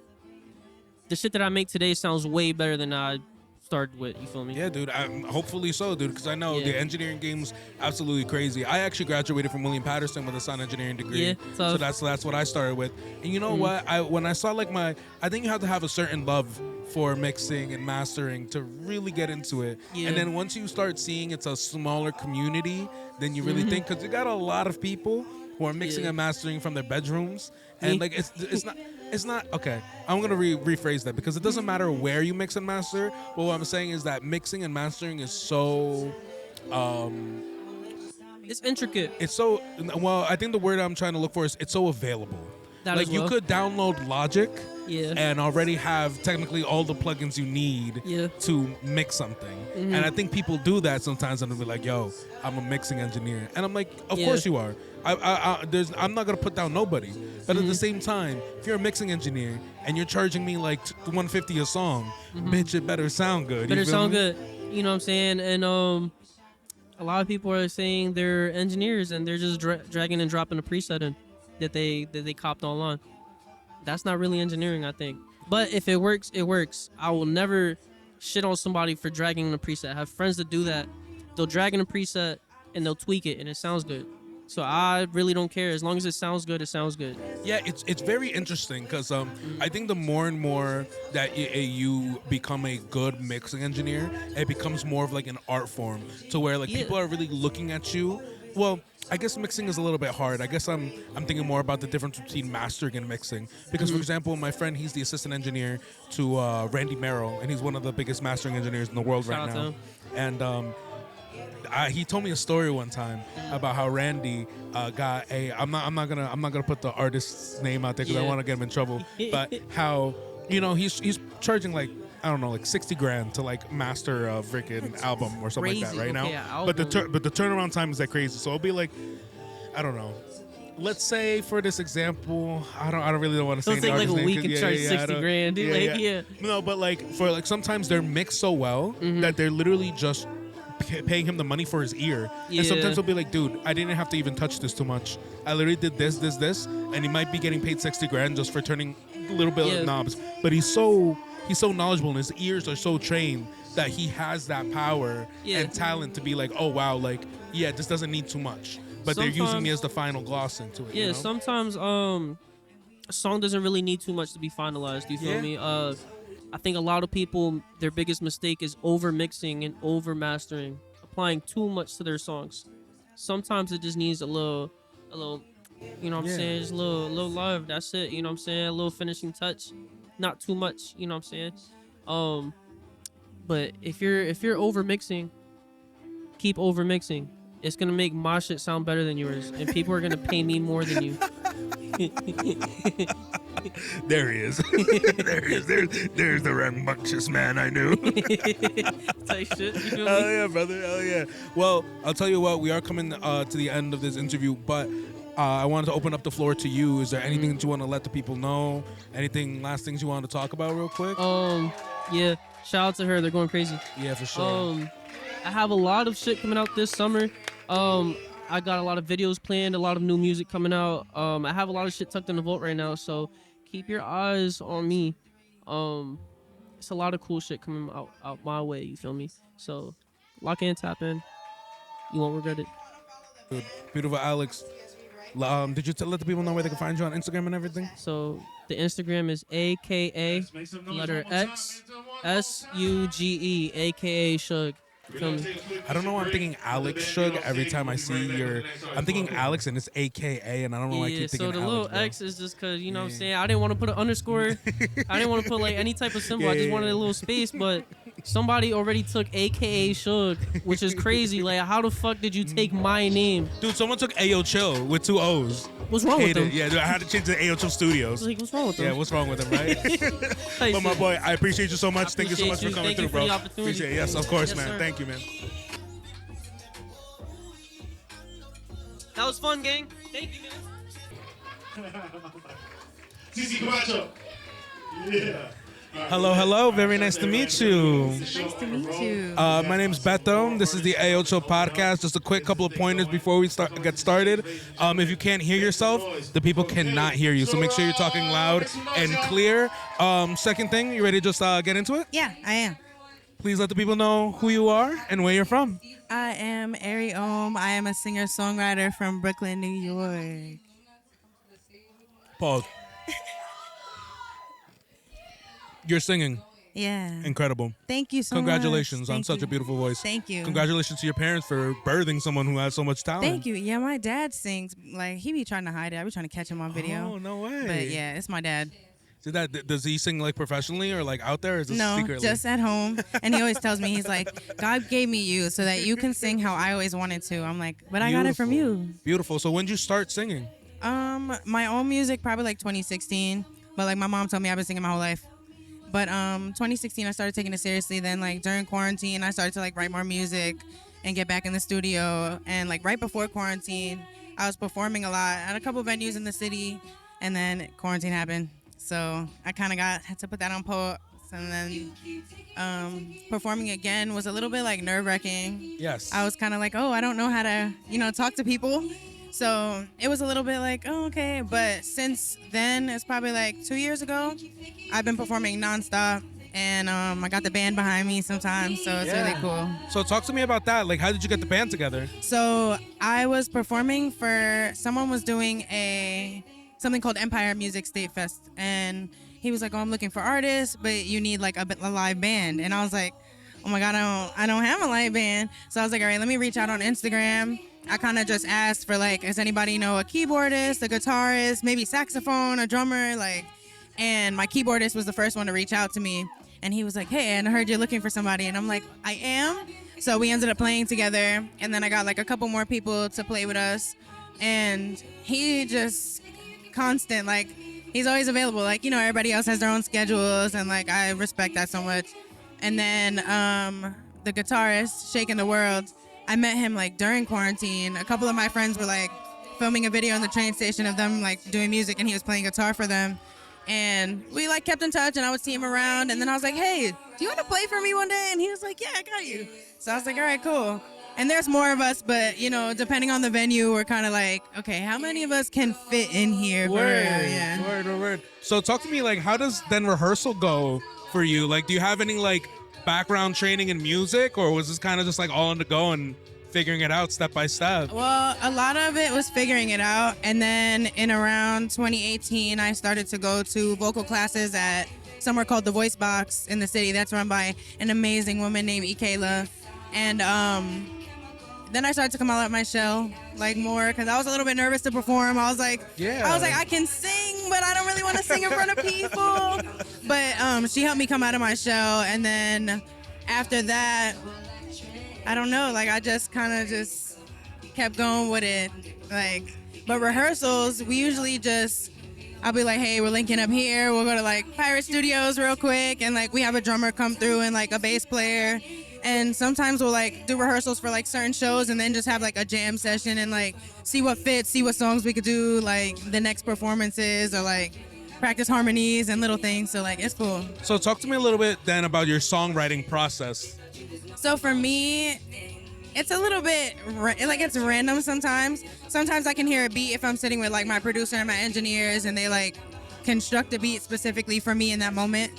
the shit that I make today sounds way better than I started with, you feel me? Yeah, dude. Hopefully so, dude, because I know the engineering game's absolutely crazy. I actually graduated from William Patterson with a sound engineering degree. Yeah, so tough. that's what I started with. And you know what? When I saw like I think you have to have a certain love for mixing and mastering to really get into it. Yeah. And then once you start seeing it's a smaller community, then you really think because you got a lot of people who are mixing Yeah. and mastering from their bedrooms, and like it's not okay. I'm gonna rephrase that because it doesn't matter where you mix and master. But what I'm saying is that mixing and mastering is so. It's intricate. It's so well. I think the word I'm trying to look for is it's so available. That like as you well. could download Logic Yeah. and already have technically all the plugins you need Yeah. to mix something. And I think people do that sometimes and they'll be like, "Yo, I'm a mixing engineer," and I'm like, "Of Yeah. course you are." I'm not gonna put down nobody, but at the same time, if you're a mixing engineer and you're charging me like $150 a song, bitch, it better sound good. You Better feel sound me? good. You know what I'm saying? And a lot of people are saying they're engineers and they're just dragging and dropping a preset in that they copped online. That's not really engineering, I think. But if it works, it works. I will never shit on somebody for dragging in a preset. I have friends that do that. They'll drag in a preset and they'll tweak it and it sounds good. So I really don't care. As long as it sounds good, it sounds good. Yeah, it's very interesting because I think the more and more that you become a good mixing engineer, it becomes more of like an art form to where like people are really looking at you. Well, I guess mixing is a little bit hard. I guess I'm thinking more about the difference between mastering and mixing. Because for example, my friend, he's the assistant engineer to Randy Merrill, and he's one of the biggest mastering engineers in the world Shout right out to now. him. And he told me a story one time about how Randy got a. I'm not gonna put the artist's name out there because I Yeah. want to get him in trouble. But how he's charging like, I don't know, like 60 grand to like master a freaking album or something like that crazy. right Okay, now. an But the album. but the turnaround time is like crazy. So it'll be like, I don't know. Let's say for this example, I don't really want to say It'll the take like artist's a name week 'cause- and yeah, charge yeah, I 60 don't- grand, dude. Like, yeah. No, but like for like sometimes they're mixed so well that they're literally just paying him the money for his ear. And sometimes Yeah. they'll be like, dude, I didn't have to even touch this too much. I literally did this, and he might be getting paid 60 grand just for turning a little bit Yeah. of knobs. But he's so knowledgeable and his ears are so trained that he has that power Yeah. and talent to be like, oh wow, like yeah, this doesn't need too much. But they're using Sometimes- me as the final gloss into it. Yeah, you know? sometimes a song doesn't really need too much to be finalized. You feel Yeah. me? I think a lot of people, their biggest mistake is over mixing and over mastering, applying too much to their songs. Sometimes it just needs a little, you know what I'm Yeah. saying? Just a little love. That's it. You know what I'm saying? A little finishing touch, not too much. You know what I'm saying? But if you're over mixing, keep over mixing. It's gonna make my shit sound better than yours, and people are gonna pay me more than you. There he is. There he is. There's the rambunctious man I knew. Type shit. You feel Hell me? yeah, brother. Hell yeah. Well, I'll tell you what, we are coming to the end of this interview, but I wanted to open up the floor to you. Is there anything that you want to let the people know? Anything, last things you want to talk about real quick? Yeah. Shout out to her. They're going crazy. Yeah, for sure. I have a lot of shit coming out this summer. I got a lot of videos planned, a lot of new music coming out. I have a lot of shit tucked in the vault right now, so keep your eyes on me. It's a lot of cool shit coming out my way. You feel me? So lock in, tap in. You won't regret it. Good. Beautiful Alex. Did you let the people know where they can find you on Instagram and everything? So the Instagram is AKA letter X SUGE AKA Shug. You feel me? I don't know why I'm thinking Alex Shug every time I see your. I'm thinking Alex and it's AKA, and I don't know why I Yeah, keep thinking so the Alex. little bro. X is just cause you know what I'm saying. I didn't want to put an underscore. I didn't want to put like any type of symbol. I just wanted a little space, but somebody already took AKA Shug, which is crazy. Like, how the fuck did you take my name? Dude, someone took Ayoo Chill with 2 O's. What's wrong with Hate them? it. Yeah, dude, I had to change to Ayoo Chill Studios. Like, what's wrong with them? Yeah, what's wrong with him, right? Type But my shit. boy, I appreciate you so much. Thank you so much appreciate for coming you. through, Thank you for bro. the opportunity. Appreciate it. Yes, of course, Yes, man. sir. Thank you, man. That was fun, gang. Thank you, man. CECE Camacho. Yeah. Hello. Very nice to meet you. Nice to meet you. My name's Beto. This is the Ayoo Chill podcast. Just a quick couple of pointers before we get started. If you can't hear yourself, the people cannot hear you. So make sure you're talking loud and clear. Second thing, you ready to just get into it? Yeah, I am. Please let the people know who you are and where you're from. I am Ari Aum. I am a singer-songwriter from Brooklyn, New York. Pause. You're singing. Yeah. Incredible. Thank you so Congratulations much. on such a beautiful voice. Thank you. Congratulations to your parents for birthing someone who has so much talent. Thank you. Yeah, my dad sings. Like, he be trying to hide it. I be trying to catch him on video. Oh, no way. But yeah, it's my dad. So does he sing like professionally or like out there? Or is this No, secretly? just at home. And he always tells me, he's like, God gave me you so that you can sing how I always wanted to. I'm like, but I got it from you. Beautiful. So when did you start singing? My own music probably like 2016. But like my mom told me I've been singing my whole life. But 2016 I started taking it seriously. Then like during quarantine I started to like write more music and get back in the studio. And like right before quarantine I was performing a lot at a couple venues in the city. And then quarantine happened. So I kind of had to put that on pause. And then performing again was a little bit like nerve-wracking. Yes. I was kind of like, oh, I don't know how to, talk to people. So it was a little bit like, oh, okay. But since then, it's probably like 2 years ago, I've been performing nonstop. and I got the band behind me sometimes, so it's really cool. So talk to me about that. Like, how did you get the band together? So I was performing for someone was doing something called Empire Music State Fest, and he was like, "Oh, I'm looking for artists, but you need like a live band." And I was like, "Oh my God, I don't have a live band." So I was like, "All right, let me reach out on Instagram." I kind of just asked for like, does anybody know a keyboardist, a guitarist, maybe saxophone, a drummer, like. And my keyboardist was the first one to reach out to me, and he was like, "Hey, and I heard you're looking for somebody," and I'm like, "I am." So we ended up playing together, and then I got like a couple more people to play with us, and he just constant, like he's always available. Like, you know, everybody else has their own schedules, and like I respect that so much. And then the guitarist, ShakinDaWorld, I met him like during quarantine. A couple of my friends were like filming a video in the train station of them like doing music, and he was playing guitar for them. And we like kept in touch, and I would see him around, and then I was like, "Hey, do you want to play for me one day?" And he was like, "Yeah, I got you." So I was like, "All right, cool." And there's more of us, but you know, depending on the venue, we're kind of like, okay, how many of us can fit in here? Word. So talk to me, like, how does then rehearsal go for you? Like, do you have any like background training in music, or was this kind of just like all on the go and figuring it out step by step? Well, a lot of it was figuring it out, and then in around 2018, I started to go to vocal classes at somewhere called the Voice Box in the city. That's run by an amazing woman named Ikela. And then I started to come out of my shell like more, because I was a little bit nervous to perform. I was like, I can sing, but I don't really want to sing in front of people. But she helped me come out of my shell, and then after that, I don't know, like I just kind of just kept going with it. Like, but rehearsals, we usually just, I'll be like, "Hey, we're linking up here. We'll go to like Pirate Studios real quick." And like we have a drummer come through and like a bass player. And sometimes we'll like do rehearsals for like certain shows, and then just have like a jam session and like see what fits, see what songs we could do like the next performances, or like practice harmonies and little things. So like it's cool. So talk to me a little bit then about your songwriting process. So for me, it's a little bit it's random sometimes. Sometimes I can hear a beat if I'm sitting with like my producer and my engineers, and they like construct a beat specifically for me in that moment.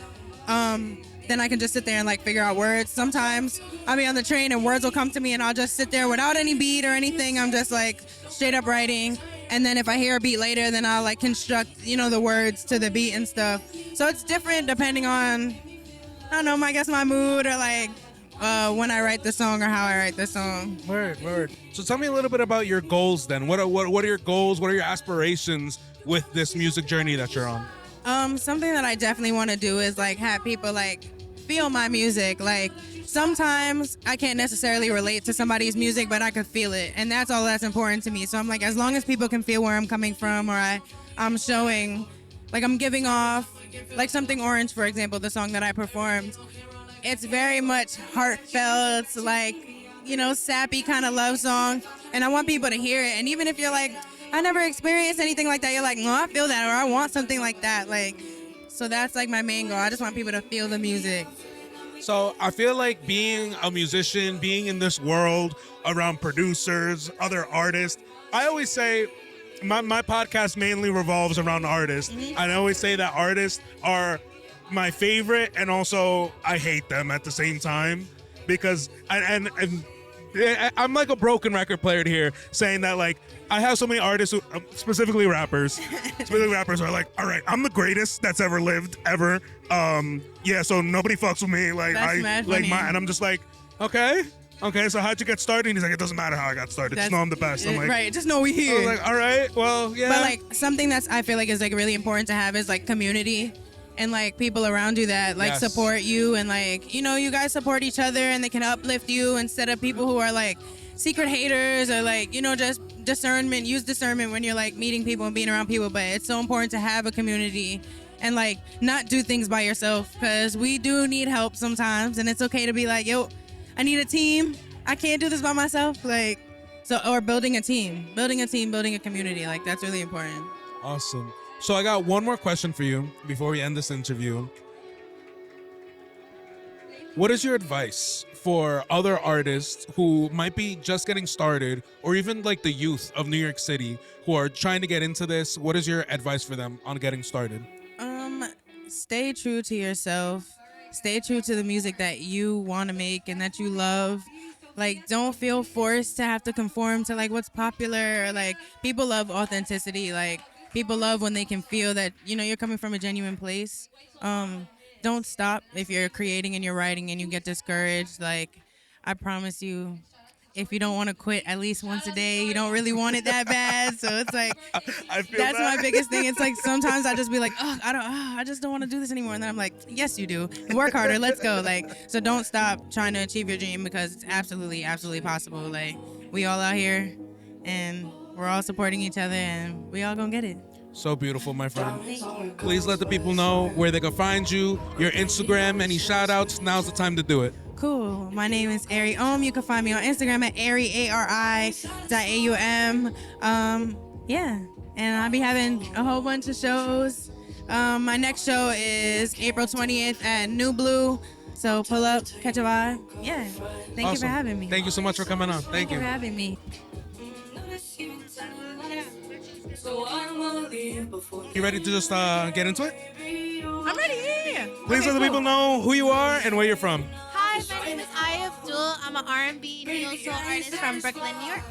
Then I can just sit there and like figure out words. Sometimes I'll be on the train and words will come to me, and I'll just sit there without any beat or anything. I'm just like straight up writing. And then if I hear a beat later, then I'll like construct, you know, the words to the beat and stuff. So it's different depending on, I don't know, I guess my mood, or like when I write the song or how I write the song. Word. So tell me a little bit about your goals then. What are your goals? What are your aspirations with this music journey that you're on? Something that I definitely want to do is like have people like feel my music. Like sometimes I can't necessarily relate to somebody's music, but I could feel it, and that's all that's important to me. So I'm like, as long as people can feel where I'm coming from, or I'm showing, like I'm giving off, like Something Orange, for example, the song that I performed. It's very much heartfelt, like, you know, sappy kind of love song, and I want people to hear it. And even if you're like, I never experienced anything like that, you're like, no, I feel that, or I want something like that. Like, so that's like my main goal. I just want people to feel the music. So I feel like being a musician, being in this world around producers, other artists, I always say my podcast mainly revolves around artists. Mm-hmm. I always say that artists are my favorite, and also I hate them at the same time, because and I'm like a broken record player here, saying that like I have so many artists, who, specifically rappers are like, all right, I'm the greatest that's ever lived ever. So nobody fucks with me. Like that's and I'm just like, okay, so how'd you get started? And he's like, it doesn't matter how I got started. Just know I'm the best. I'm like, right, just know we here. I was like, all right, well, yeah. But like something that's I feel like is like really important to have is like community. And like people around you that like support you, and like, you know, you guys support each other, and they can uplift you, instead of people who are like secret haters, or like, you know, just use discernment when you're like meeting people and being around people. But it's so important to have a community and like not do things by yourself, because we do need help sometimes, and it's okay to be like, yo, I need a team, I can't do this by myself. Like, so, or building a community, like that's really important. Awesome. So I got one more question for you before we end this interview. What is your advice for other artists who might be just getting started, or even like the youth of New York City who are trying to get into this? What is your advice for them on getting started? Stay true to yourself. stay true to the music that you want to make and that you love. Like, don't feel forced to have to conform to like what's popular. Or, like, people love authenticity. Like, people love when they can feel that, you know, you're coming from a genuine place. Don't stop if you're creating and you're writing and you get discouraged. Like, I promise you, if you don't want to quit at least once a day, you don't really want it that bad. So it's like, that's my biggest thing. It's like sometimes I just be like, oh, I just don't want to do this anymore. And then I'm like, yes, you do. Work harder. Let's go. Like, so don't stop trying to achieve your dream because it's absolutely, absolutely possible. Like, we all out here and we're all supporting each other and we all gonna get it. So beautiful, my friend. Please let the people know where they can find you, your Instagram, any shout outs. Now's the time to do it. Cool. My name is Ari Aum. You can find me on Instagram at AriAum. Yeah. And I'll be having a whole bunch of shows. My next show is April 20th at New Blue. So pull up, catch a vibe. Yeah. Thank you for having me. Thank you so much for coming on. Thank you for having me. You ready to just get into it? I'm ready, yeah. Please let the people know who you are and where you're from. Hi, my name is Ayah Abdul. I'm an R&B neo-soul artist from Brooklyn, New York.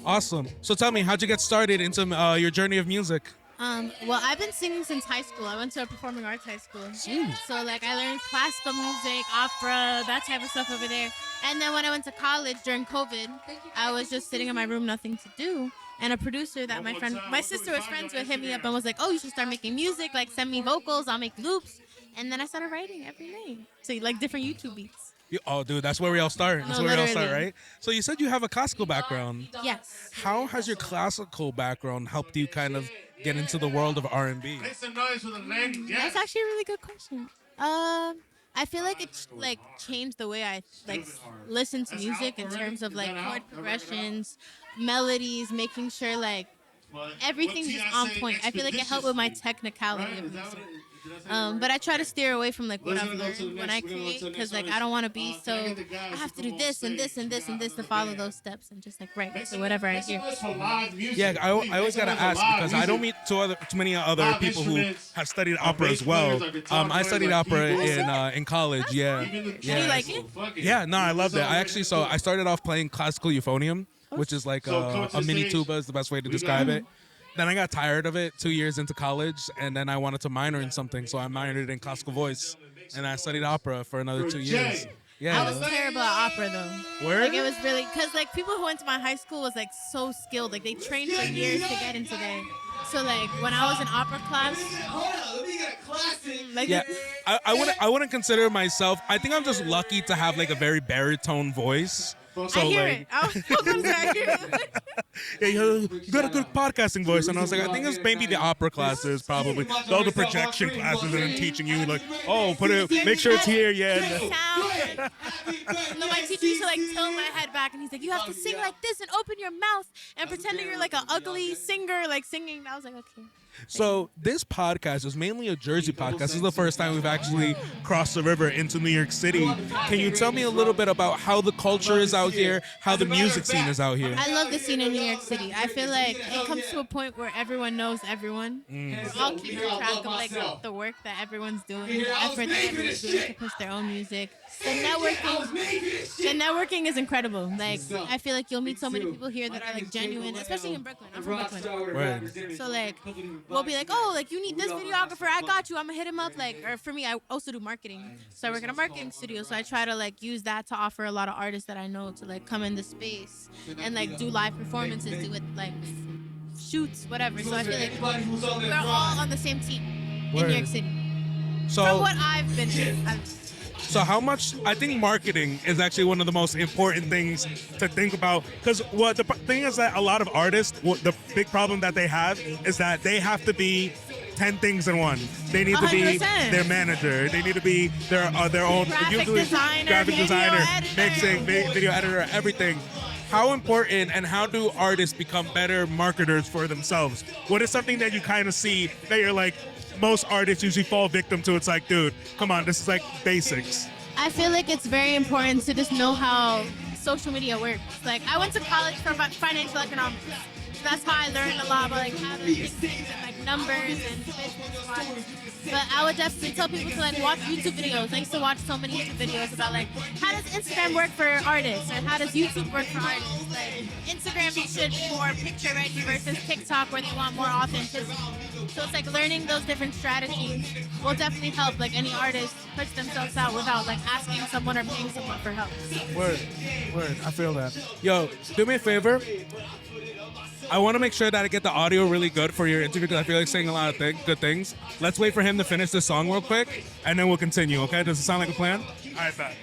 Awesome. So tell me, how'd you get started into your journey of music? Well, I've been singing since high school. I went to a performing arts high school. So, like, I learned classical music, opera, that type of stuff over there. And then when I went to college during COVID, I was just sitting in my room, nothing to do. And a producer that my sister was friends with hit me up and was like, oh, you should start making music. Like, send me vocals. I'll make loops. And then I started writing every day. So, like, different YouTube beats. Oh, dude, that's where we all start. That's where we all start, right? So you said you have a classical background. Yes. How has your classical background helped you kind of get into the world of R&B? That's actually a really good question. I feel like it's like changed the way I like listen to music in terms of like chord progressions, melodies, making sure like everything's just on point. I feel like it helped with my technicality of music. But I try to steer away from like what I've learned when I create, because like I don't want to be so I have to do this and this and this and this to follow those steps and just like write so whatever I hear. Yeah, I always gotta ask because I don't meet too many other people who have studied opera as well. I studied opera in college. Yeah. Did you like it? Yeah, no, I loved it. I started off playing classical euphonium, which is like a mini tuba is the best way to describe it. Then I got tired of it 2 years into college, and then I wanted to minor in something, so I minored in classical voice, and I studied opera for another 2 years. Yeah. I was terrible at opera though. Word? Like it was really, cause like people who went to my high school was like so skilled, like they trained for years to get into there. So like when I was in opera class, like yeah, I wouldn't consider myself. I think I'm just lucky to have like a very baritone voice. So, I hear like, it. I was gonna say I hear it. Yeah, you got a good podcasting voice, and I was like, I think it's maybe the opera classes, probably all the projection classes, and then teaching you like, oh, make sure it's here, yeah. No, my teacher used to like tilt my head back, and he's like, you have to sing like this and open your mouth and pretending you're like an ugly singer, like singing. I was like, okay. So this podcast is mainly a Jersey podcast. This is the first time we've actually crossed the river into New York City. Can you tell me a little bit about how the culture is out here, how the music scene is out here? I love the scene in New York City. I feel like it comes to a point where everyone knows everyone. We're all keeping track of like the work that everyone's doing, the effort that everyone's doing to push their own music. The networking is incredible. Like I feel like you'll meet so many people here that are like genuine, especially in Brooklyn. I'm from Brooklyn. Right. So like we'll be like, oh, like you need this videographer, I got you. I'm gonna hit him up. Like, or for me, I also do marketing. So I work in a marketing studio. So I try to like use that to offer a lot of artists that I know to like come in the space and like do live performances, do it like shoots, whatever. So I feel like we're all on the same team in New York City. So from what I've been through. So how much, I think marketing is actually one of the most important things to think about, because what the thing is that a lot of artists, the big problem that they have is that they have to be 10 things in one. They need to be 100%. their manager. They need to be their own graphic graphic designer, editor. mixing, video editor, everything. How important and how do artists become better marketers for themselves? What is something that you kind of see that you're like, most artists usually fall victim to? It's like, dude, come on, this is like basics. I feel like it's very important to just know how social media works. Like, I went to college for financial economics. So that's how I learned a lot about like how to do things and like numbers and business-wise. But I would definitely tell people to like watch YouTube videos. I used to watch so many YouTube videos about like how does Instagram work for artists or how does YouTube work for artists. Like Instagram should be more picture ready versus TikTok where they want more authenticity. So it's like learning those different strategies will definitely help like any artist push themselves out without like asking someone or paying someone for help. Word. I feel that. Yo, do me a favor. I want to make sure that I get the audio really good for your interview because I feel like saying a lot of good things. Let's wait for him to finish this song real quick, and then we'll continue, okay? Does it sound like a plan? All right, bet.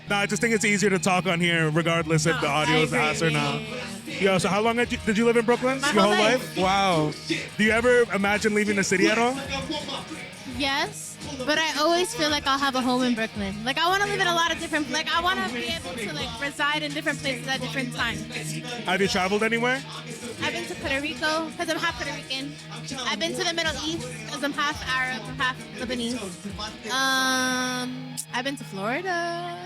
No, I just think it's easier to talk on here regardless if the audio is ass or not. Yo, so how long did you live in Brooklyn? My Your whole whole life. life? Wow. Do you ever imagine leaving the city at all? Yes, but I always feel like I'll have a home in Brooklyn. Like I want to live in a lot of different, like I want to be able to like reside in different places at different times. Have you traveled anywhere? I've been to Puerto Rico because I'm half Puerto Rican. I've been to the Middle East because I'm half Arab, half Lebanese. I've been to Florida.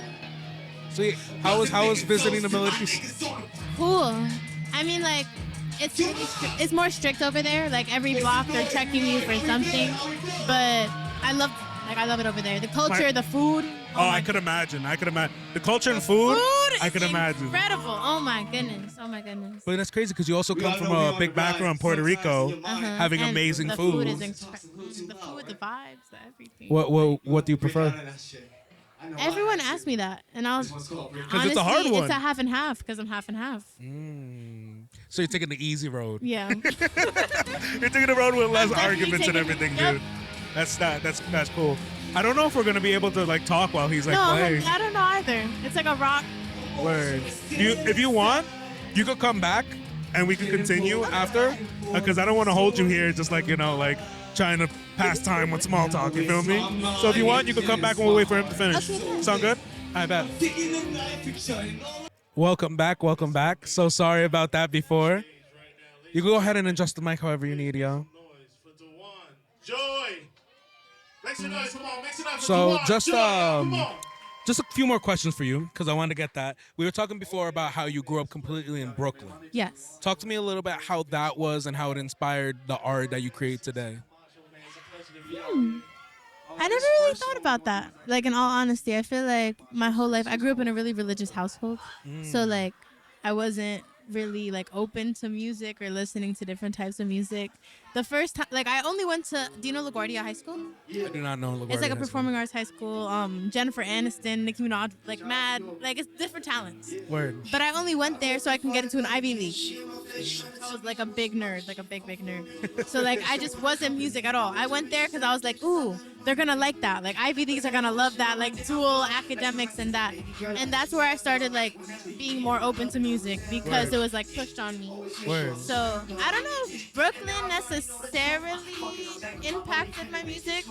Sweet. How was visiting the Middle East? Cool. I mean, like, it's really it's more strict over there. Like every block they're checking you for something. But I love it over there. The culture, the food. Oh, I could imagine. The culture and food, I could imagine. Incredible. Oh my goodness. But that's crazy because you also come from a big background in Puerto Rico, having And amazing the food. Food is the food, the vibes, the everything. What do you prefer? Everyone asked me that, and I was honestly, it's a hard one. It's a half and half because I'm half and half. So you're taking the easy road. Yeah. You're taking the road with less arguments and everything, dude. That's cool. I don't know if we're gonna be able to like talk while he's like No, playing. I don't know either. It's like a rock. Word. If you want, you could come back and we can continue after. Because I don't want to hold you here just like, like trying to pass time with small talk, you feel me? So if you want, you can come back and we'll wait for him to finish. Sound good? I bet. Welcome back. So sorry about that before. You can go ahead and adjust the mic however you need, yo. Joy. Make some noise. Come on, make some noise. So just Come on. just a few more questions for you because I wanted to get that. We were talking before about how you grew up completely in Brooklyn. Yes. Talk to me a little bit how that was and how it inspired the art that you create today. I never really thought about that. Like, in all honesty, I feel like my whole life, I grew up in a really religious household. So, like, I wasn't really, like, open to music or listening to different types of music. The first time, like, I only went to, do you know LaGuardia High School? I do not know LaGuardia. It's like a performing arts high school. Jennifer Aniston, Nicki Minaj, like, mad. Like, it's different talents. Word. But I only went there so I can get into an Ivy League. I was like a big nerd, like a big nerd. So like I just wasn't music at all. I went there because I was like, ooh, they're gonna like that. Like Ivy Leagues are gonna love that, like dual academics and that. And that's where I started like being more open to music because it was like pushed on me. Word. So I don't know if Brooklyn necessarily impacted my music.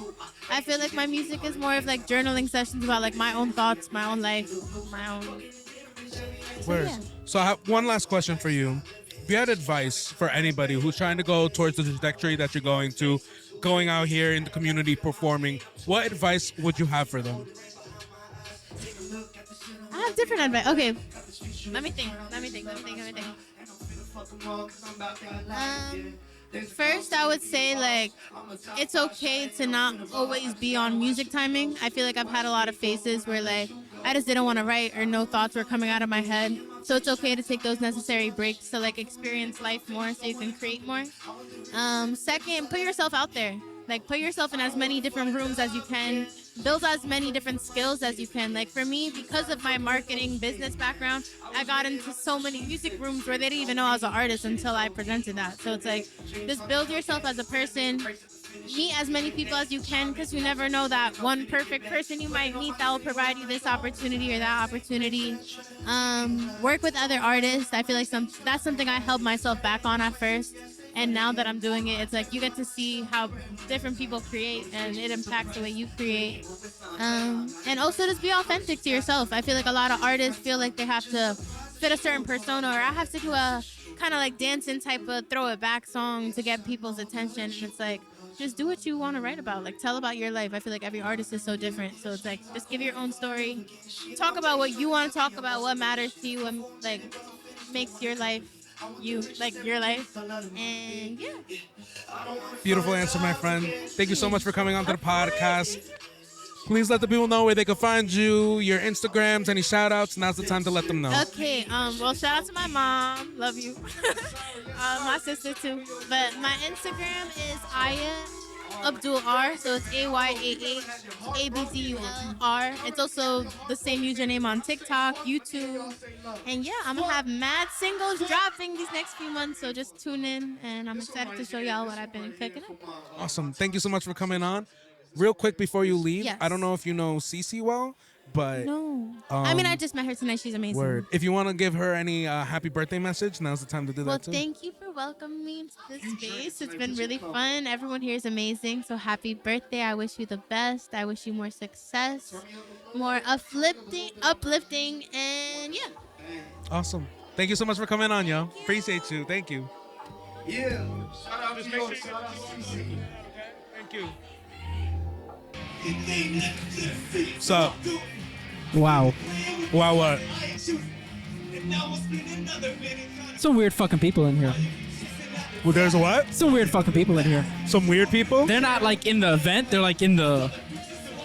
I feel like my music is more of like journaling sessions about like my own thoughts, my own life, my own. Word. yeah. So I have one last question for you. If you had advice for anybody who's trying to go towards the trajectory that you're going out here in the community performing, what advice would you have for them? I have different advice. Okay, let me think. First, I would say like it's okay to not always be on music timing. I feel like I've had a lot of phases where like I just didn't want to write or no thoughts were coming out of my head. So it's okay to take those necessary breaks to like experience life more so you can create more. Second, put yourself out there. Like put yourself in as many different rooms as you can. Build as many different skills as you can. Like for me, because of my marketing business background, I got into so many music rooms where they didn't even know I was an artist until I presented that. So it's like, just build yourself as a person. Meet as many people as you can because you never know that one perfect person you might meet that will provide you this opportunity or that opportunity. Work with other artists. I feel like that's something I held myself back on at first. And now that I'm doing it, it's like you get to see how different people create and it impacts the way you create. And also just be authentic to yourself. I feel like a lot of artists feel like they have to fit a certain persona or I have to do a kind of like dancing type of throw it back song to get people's attention. And it's like, just do what you want to write about. Like tell about your life. I feel like every artist is so different. So it's like, just give your own story. Talk about what you want to talk about, what matters to you, what like makes your life you, like your life. And yeah. Beautiful answer, my friend. Thank you so much for coming on to the podcast. Please let the people know where they can find you, your Instagrams, any shout outs. Now's the time to let them know. Okay, well, shout out to my mom. Love you. My sister, too. But my Instagram is Ayah Abdul R. So it's AYAHABDULR. It's also the same username on TikTok, YouTube. And yeah, I'm going to have mad singles dropping these next few months. So just tune in. And I'm excited to show y'all what I've been cooking up. Awesome. Thank you so much for coming on. Real quick before you leave, Yes. I don't know if you know CECE well, but No. I mean, I just met her tonight. She's amazing. word. If you want to give her any happy birthday message, now's the time to do Well, that too. thank you for welcoming me into this space. It's been really fun. Everyone here is amazing. So happy birthday. I wish you the best. I wish you more success, more uplifting, and yeah. Awesome. Thank you so much for coming on, yo. Appreciate you. Thank you. Yeah. Shout out to you. Shout out to CC. Thank you. What's up? Wow. Wow, what? Some weird fucking people in here. Well, there's a what? Some weird fucking people in here. Some weird people? They're not like in the event. They're like in the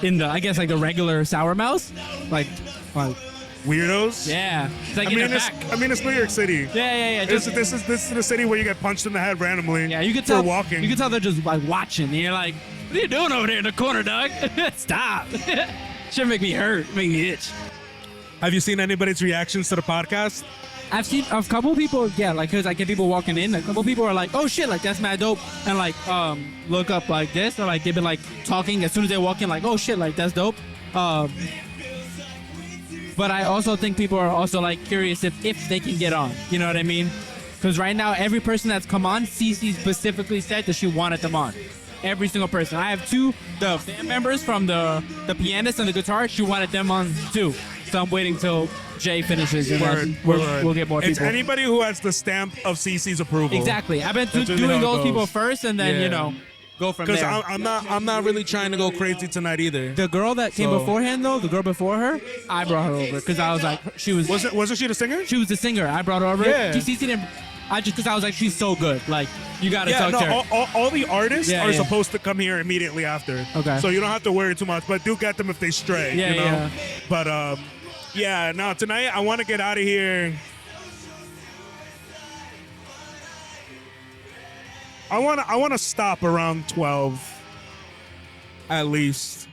I guess like the regular Sour Mouse. Like weirdos? Yeah. It's like I in mean, the it's, back. I mean, it's New York City. Yeah. This is the city where you get punched in the head randomly. Yeah, you could for tell. walking. You could tell they're just like watching. And you're like, what are you doing over there in the corner, dog? Stop. Should make me hurt. Make me itch. Have you seen anybody's reactions to the podcast? I've seen a couple people, yeah, like, cause I get people walking in. A couple people are like, "Oh shit, like that's mad dope," and like, look up like this, or like they've been like talking as soon as they walk in, like, "Oh shit, like that's dope." But I also think people are also like curious if they can get on. You know what I mean? Because right now, every person that's come on, CeCe specifically said that she wanted them on. Every single person. I have two, the band members from the pianist and the guitar. She wanted them on too. So I'm waiting till Jay finishes, and then we'll get more It's people. anybody who has the stamp of CC's approval. Exactly. I've been That's really doing how it those goes. people first, and then go from there. Because I'm not really trying to go crazy tonight either. The girl that came beforehand, though, the girl before her, I brought her over because I was like, she was. Wasn't she the singer? She was the singer. I brought her over. Yeah. She didn't. Because I was like, she's so good. Like, you gotta talk to her. all the artists Yeah, are yeah. supposed to come here immediately after. Okay. So you don't have to worry too much, but do get them if they stray. Yeah, you know? yeah. But yeah. No, tonight I want to get out of here. I want to stop around 12. At least.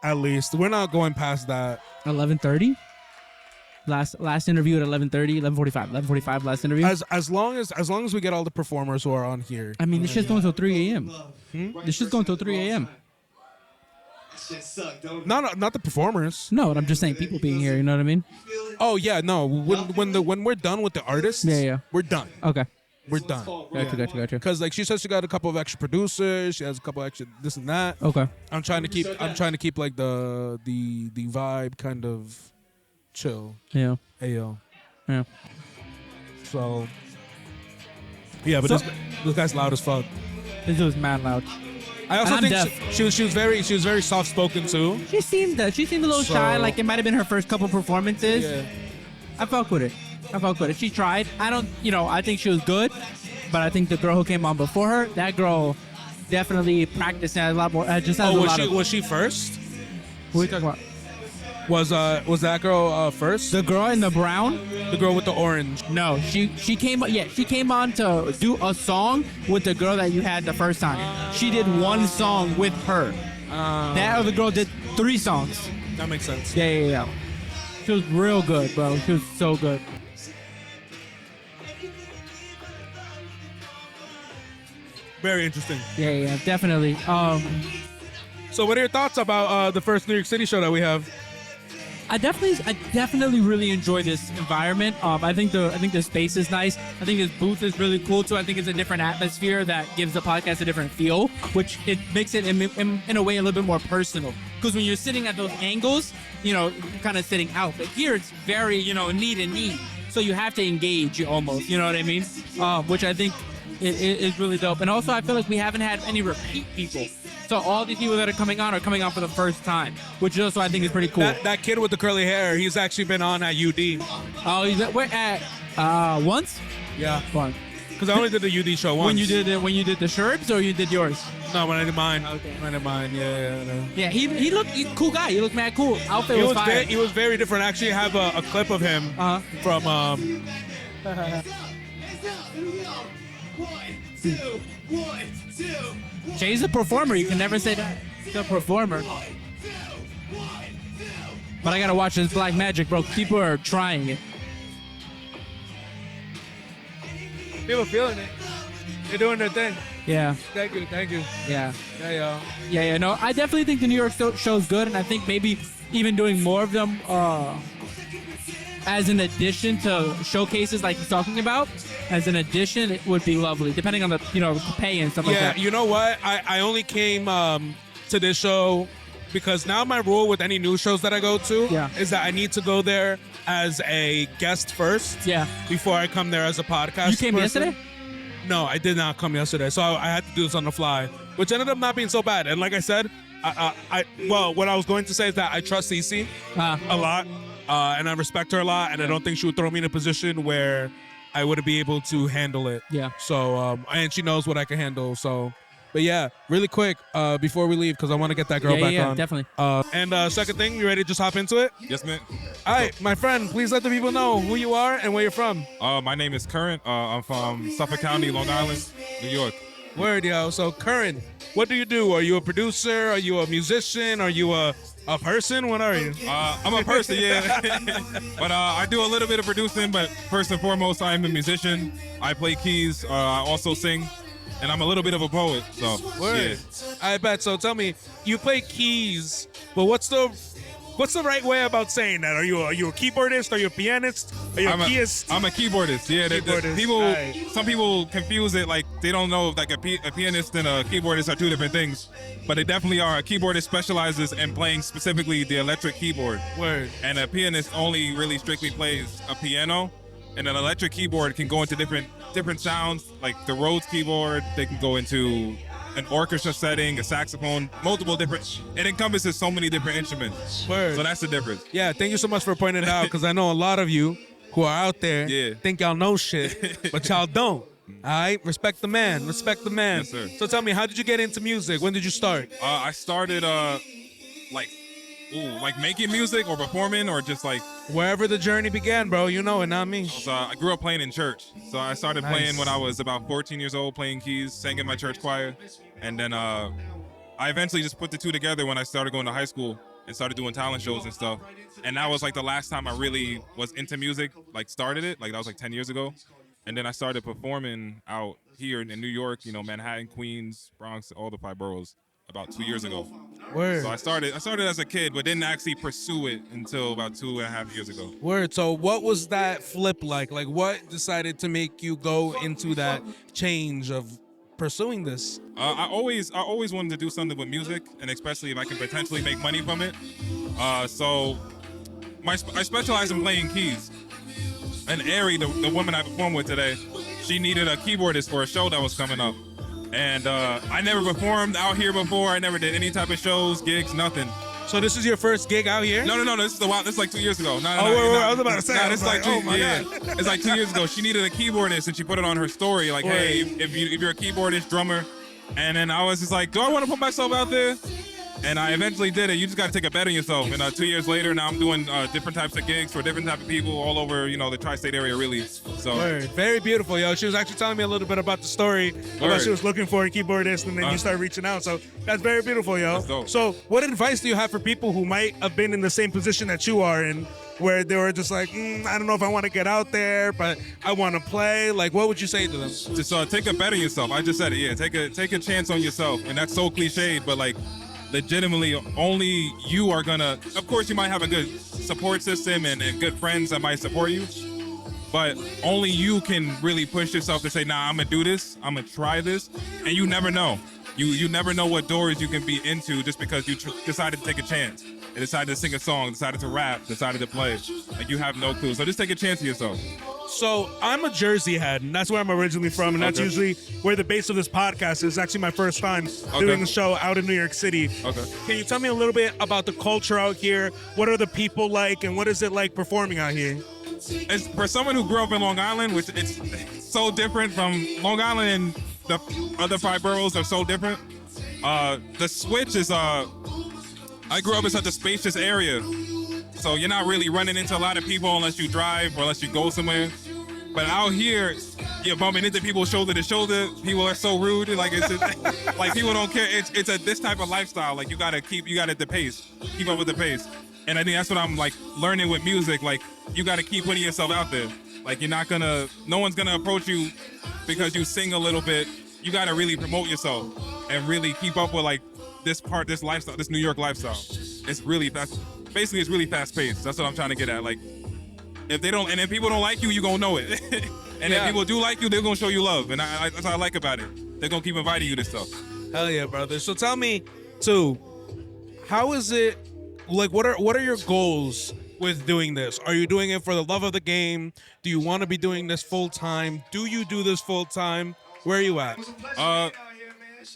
We're not going past that. 11:30. Last interview at 11:30, 11:45. 11:45 last interview. As long as we get all the performers who are on here. I mean, this shit's going till 3 a.m. This shit's going till 3 a.m. Not the performers. No, but I'm just saying people being here. You know what I mean? Oh yeah, no. When we're done with the artists, we're done. Okay. We're done. Gotcha. Because like she said, she got a couple of extra producers. She has a couple extra this and that. Okay. I'm trying to keep like the vibe kind of chill. Yeah. Ayoo. Yeah. So. Yeah, but this guy's loud as fuck. This was mad loud. I also And I'm think deaf. she was very soft spoken too. She seemed a little shy. Like it might have been her first couple performances. Yeah. I fuck with it. She tried. I think she was good, but I think the girl who came on before her, that girl definitely practiced and had a lot more. Was she first? Who are you talking about? Was that girl first? The girl in the brown? The girl with the orange. No, she came. Yeah, she came on to do a song with the girl that you had the first time. She did one song with her. That other girl did 3 songs. That makes sense. Yeah. She was real good, bro. She was so good. Very interesting. Yeah, definitely. So what are your thoughts about the first New York City show that we have? I definitely really enjoy this environment. I think the space is nice. I think this booth is really cool too. I think it's a different atmosphere that gives the podcast a different feel, which it makes it in a way a little bit more personal. Because when you're sitting at those angles, you're kind of sitting out. But here it's very, neat. So you have to engage almost, you know what I mean? Which I think is really dope. And also I feel like we haven't had any repeat people. So all these people that are coming on for the first time, which also I think is pretty cool. That kid with the curly hair, he's actually been on at UD. Oh, we're at once? Yeah. Fun. Because I only did the UD show once. When you did the Sherbs or you did yours? No, when I did mine. Okay. When I did mine, yeah. Yeah, he looked cool guy. He looked mad cool. Outfit was fire. He was very different. I actually have a clip of him from Jay's a performer. You can never say that. He's a performer. But I gotta watch this Black Magic, bro. People are trying it. People feeling it. They're doing their thing. Yeah. Thank you. Yeah. Yeah. No, I definitely think the New York show's good, and I think maybe even doing more of them as an addition to showcases like he's talking about, as an addition, it would be lovely, depending on the pay and stuff like that. Yeah, you know what? I only came to this show because now my rule with any new shows that I go to is that I need to go there as a guest first. Yeah. Before I come there as a podcast. You came yesterday? No, I did not come yesterday, so I had to do this on the fly, which ended up not being so bad. And like I said, what I was going to say is that I trust CECE a lot, and I respect her a lot, and I don't think she would throw me in a position where I wouldn't be able to handle it. Yeah. So, and she knows what I can handle. So, but yeah, really quick before we leave, because I want to get that girl back on. Yeah, definitely. And second thing, you ready to just hop into it? Yes, man. All right, my friend, please let the people know who you are and where you're from. My name is Kurrent. I'm from Suffolk County, Long Island, New York. Word, yo. So, Kurrent, what do you do? Are you a producer? Are you a musician? Are you a person? What are you? I'm a person, yeah. But I do a little bit of producing, but first and foremost, I am a musician. I play keys. I also sing. And I'm a little bit of a poet, so Word. Yeah. I bet. So tell me, you play keys, but what's the right way about saying that? Are you a keyboardist? Are you a pianist? Are you a keyist? I'm a keyboardist. Yeah, Keyboardist. Some people confuse it, like they don't know if like a pianist and a keyboardist are two different things, but they definitely are. A keyboardist specializes in playing specifically the electric keyboard. Word. And a pianist only really strictly plays a piano. And an electric keyboard can go into different sounds, like the Rhodes keyboard. They can go into an orchestra setting, a saxophone, multiple different. It encompasses so many different instruments. Word. So that's the difference. Yeah, thank you so much for pointing it out, because I know a lot of you who are out there think y'all know shit, but y'all don't. All right, respect the man. Respect the man. Yes, sir. So tell me, how did you get into music? When did you start? I started like making music or performing or just like wherever the journey began, bro. You know it, not me. So I grew up playing in church. So I started Nice. playing when I was about 14 years old, playing keys, sang in my church choir, and then I eventually just put the two together when I started going to high school and started doing talent shows and stuff. And that was like the last time I really was into music, like started it. Like that was like 10 years ago. And then I started performing out here in New York, Manhattan, Queens, Bronx, all the 5 boroughs about 2 years ago. Word. So I started as a kid, but didn't actually pursue it until about 2.5 years ago. Word. So what was that flip like? Like what decided to make you go into that change of pursuing this? I always wanted to do something with music, and especially if I can potentially make money from it. So I specialize in playing keys. And Ari, the woman I performed with today, she needed a keyboardist for a show that was coming up. And I never performed out here before. I never did any type of shows, gigs, nothing. So this is your first gig out here? No. This is a while. This is like 2 years ago. No, I was about to say. This is like oh my God. God. It's like 2 years ago. She needed a keyboardist, and she put it on her story, like, hey, if you're a keyboardist, drummer. And then I was just like, do I want to put myself out there? And I eventually did it. You just got to take a bet on yourself. And 2 years later, now I'm doing different types of gigs for different type of people all over, the tri-state area, really. So Word. Very beautiful, yo. She was actually telling me a little bit about the story about she was looking for a keyboardist, and then you started reaching out. So that's very beautiful, yo. That's dope. So what advice do you have for people who might have been in the same position that you are in, where they were just like, I don't know if I want to get out there, but I want to play? Like, what would you say to them? Just take a bet on yourself. I just said it. Yeah, take a chance on yourself. And that's so cliched, but like, legitimately only you are gonna, of course you might have a good support system and good friends that might support you, but only you can really push yourself to say, nah, I'm gonna do this, I'm gonna try this. And you never know. You never know what doors you can be into just because you decided to take a chance and decided to sing a song, decided to rap, decided to play. Like, you have no clue. So just take a chance on yourself. So I'm a Jersey head, and that's where I'm originally from, and that's usually where the base of this podcast is. It's actually my first time doing the show out in New York City. Okay. Can you tell me a little bit about the culture out here? What are the people like, and what is it like performing out here? As for someone who grew up in Long Island, which it's so different from Long Island, and the other 5 boroughs are so different. The switch is I grew up in such a spacious area, so you're not really running into a lot of people unless you drive or unless you go somewhere. But out here, you're bumping into people shoulder to shoulder. People are so rude. Like it's just, like people don't care. It's this type of lifestyle. Like you gotta keep the pace, keep up with the pace. And I think that's what I'm like learning with music. Like you gotta keep putting yourself out there. Like no one's gonna approach you because you sing a little bit. You gotta really promote yourself and really keep up with like this lifestyle, this New York lifestyle. It's really fast. Basically, it's really fast paced. That's what I'm trying to get at. Like. If people don't like you, you're gonna know it. And if people do like you, they're gonna show you love. And that's what I like about it. They're gonna keep inviting you to stuff. Hell yeah, brother. So tell me, too, how is it, like, what are your goals with doing this? Are you doing it for the love of the game? Do you want to be doing this full time? Do you do this full time? Where are you at?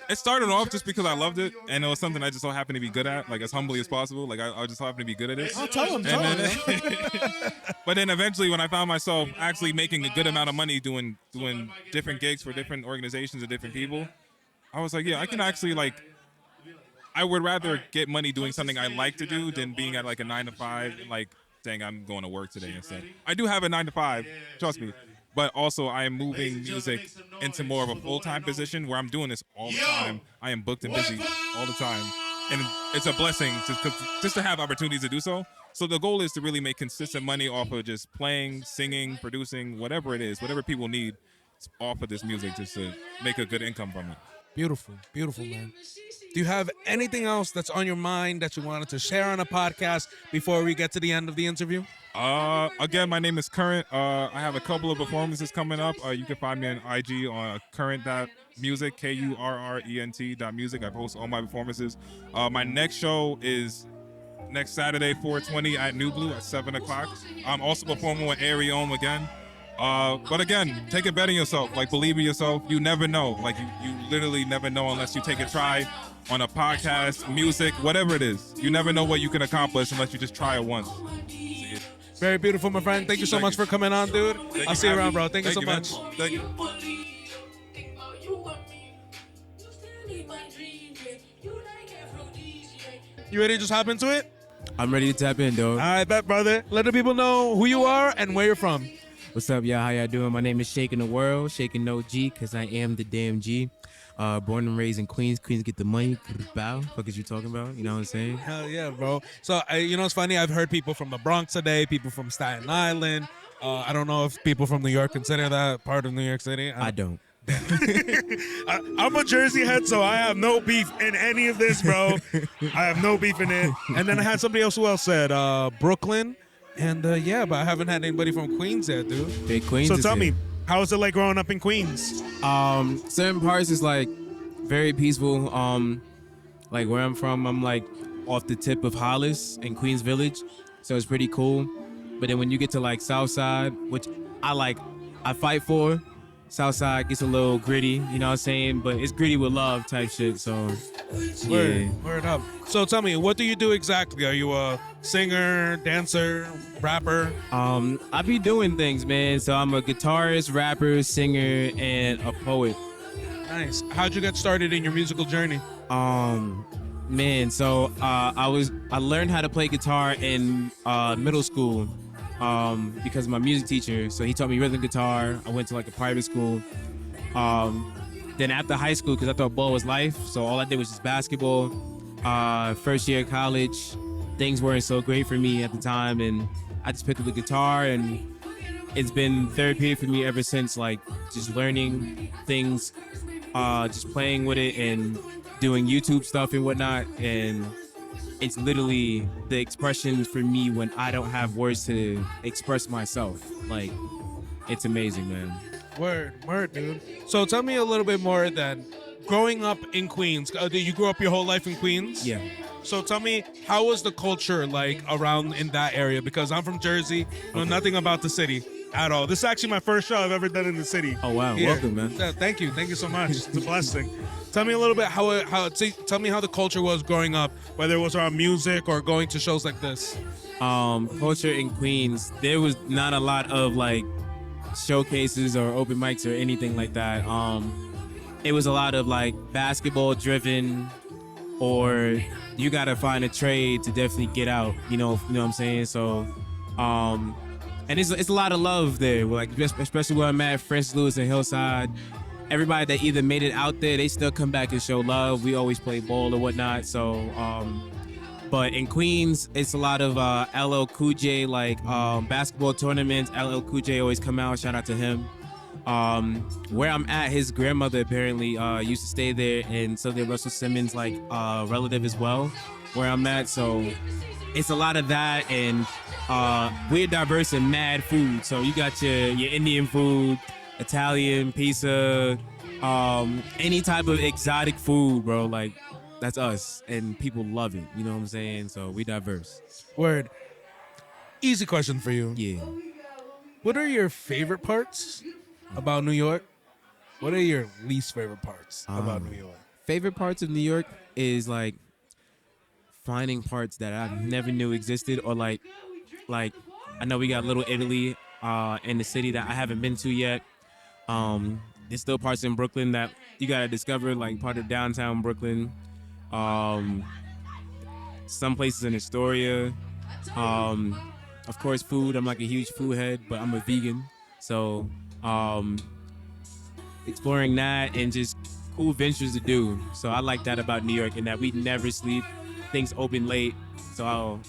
It started off just because I loved it, and it was something I just so happened to be good at, like as humbly as possible. Like I just happened to be good at it. Oh, tell him. But then eventually, when I found myself actually making a good amount of money doing different gigs for different organizations and different people, I was like, yeah, I can actually I would rather get money doing something I like to do than being at like a 9 to 5 and like saying I'm going to work today instead. I do have a 9 to 5, trust me. But also, I am moving music into more of a full-time position where I'm doing this all the time. I am booked and busy all the time. And it's a blessing just to have opportunities to do so. So the goal is to really make consistent money off of just playing, singing, producing, whatever it is, whatever people need off of this music just to make a good income from it. Beautiful, beautiful, man. Do you have anything else that's on your mind that you wanted to share on a podcast before we get to the end of the interview? Again, my name is Kurrent. I have a couple of performances coming up. You can find me on IG on Kurrent.music, KURRENT.music. I post all my performances. My next show is next Saturday, 4/20 at New Blue at 7 o'clock. I'm also performing with Ari Aum again. But again, take a bet on yourself. Like, believe in yourself. You never know. Like, you literally never know unless you take a try on a podcast, music, whatever it is. You never know what you can accomplish unless you just try it once. Very beautiful, my friend. Thank you so much for coming on, dude. I'll see you around, bro. Thank you so much. Thank you. You ready to just hop into it? I'm ready to tap in, dog. I bet, brother. Let the people know who you are and where you're from. What's up, y'all? How y'all doing? My name is ShakinDaWorld. Shaking no G, because I am the damn G. Born and raised in Queens. Queens get the money. Bow. Fuck is you talking about? You know what I'm saying? Hell yeah, bro. So, you know, it's funny. I've heard people from the Bronx today, people from Staten Island. I don't know if people from New York consider that part of New York City. I don't. I'm a Jersey head, so I have no beef in any of this, bro. I have no beef in it. And then I had somebody else who else said Brooklyn. And yeah, but I haven't had anybody from Queens yet, dude. Big Queens. So tell me, how is it like growing up in Queens? Certain parts is like very peaceful. Like where I'm from, I'm like off the tip of Hollis in Queens Village, so it's pretty cool. But then when you get to like South Side, which I fight for, South Side gets a little gritty, you know what I'm saying? But it's gritty with love type shit, so yeah. Word up. So tell me, what do you do exactly? Are you a singer, dancer, rapper? I be doing things, man. So I'm a guitarist, rapper, singer, and a poet. Nice. How'd you get started in your musical journey? Man, so I learned how to play guitar in middle school. Because of my music teacher, so he taught me rhythm guitar. I went to like a private school. Then after high school, because I thought ball was life, so all I did was just basketball. First year of college, things weren't so great for me at the time, and I just picked up the guitar, and it's been therapy for me ever since. Like just learning things, just playing with it, and doing YouTube stuff and whatnot, and it's literally the expression for me when I don't have words to express myself. Like, it's amazing, man. Word, dude. So tell me a little bit more then. Growing up in Queens, you grew up your whole life in Queens? Yeah. So tell me, how was the culture like around in that area? Because I'm from Jersey, know nothing about the city at all. This is actually my first show I've ever done in the city. Oh, wow. Yeah. Welcome, man. Thank you so much. It's a blessing. Tell me a little bit tell me how the culture was growing up, whether it was around music or going to shows like this. Culture in Queens, there was not a lot of like showcases or open mics or anything like that. It was a lot of like basketball driven, or you gotta find a trade to definitely get out. You know what I'm saying? So, and it's a lot of love there. Like especially where I'm at, Francis Lewis and Hillside. Everybody that either made it out there, they still come back and show love. We always play ball or whatnot. So, but in Queens, it's a lot of LL Cool J, like basketball tournaments. LL Cool J always come out. Shout out to him. Where I'm at, his grandmother apparently used to stay there, and so did Russell Simmons, like relative as well. Where I'm at, so it's a lot of that, and we're diverse in mad food. So you got your Indian food, Italian, pizza, any type of exotic food, bro. Like that's us, and people love it. You know what I'm saying? So we diverse. Word. Easy question for you. Yeah. What are your favorite parts about New York? What are your least favorite parts about New York? Favorite parts of New York is like finding parts that I never knew existed, or like I know we got Little Italy in the city that I haven't been to yet. There's still parts in Brooklyn that you gotta discover, like part of downtown Brooklyn. Some places in Astoria. Of course, food. I'm like a huge food head, but I'm a vegan, so exploring that and just cool ventures to do. So I like that about New York, and that we never sleep. Things open late, so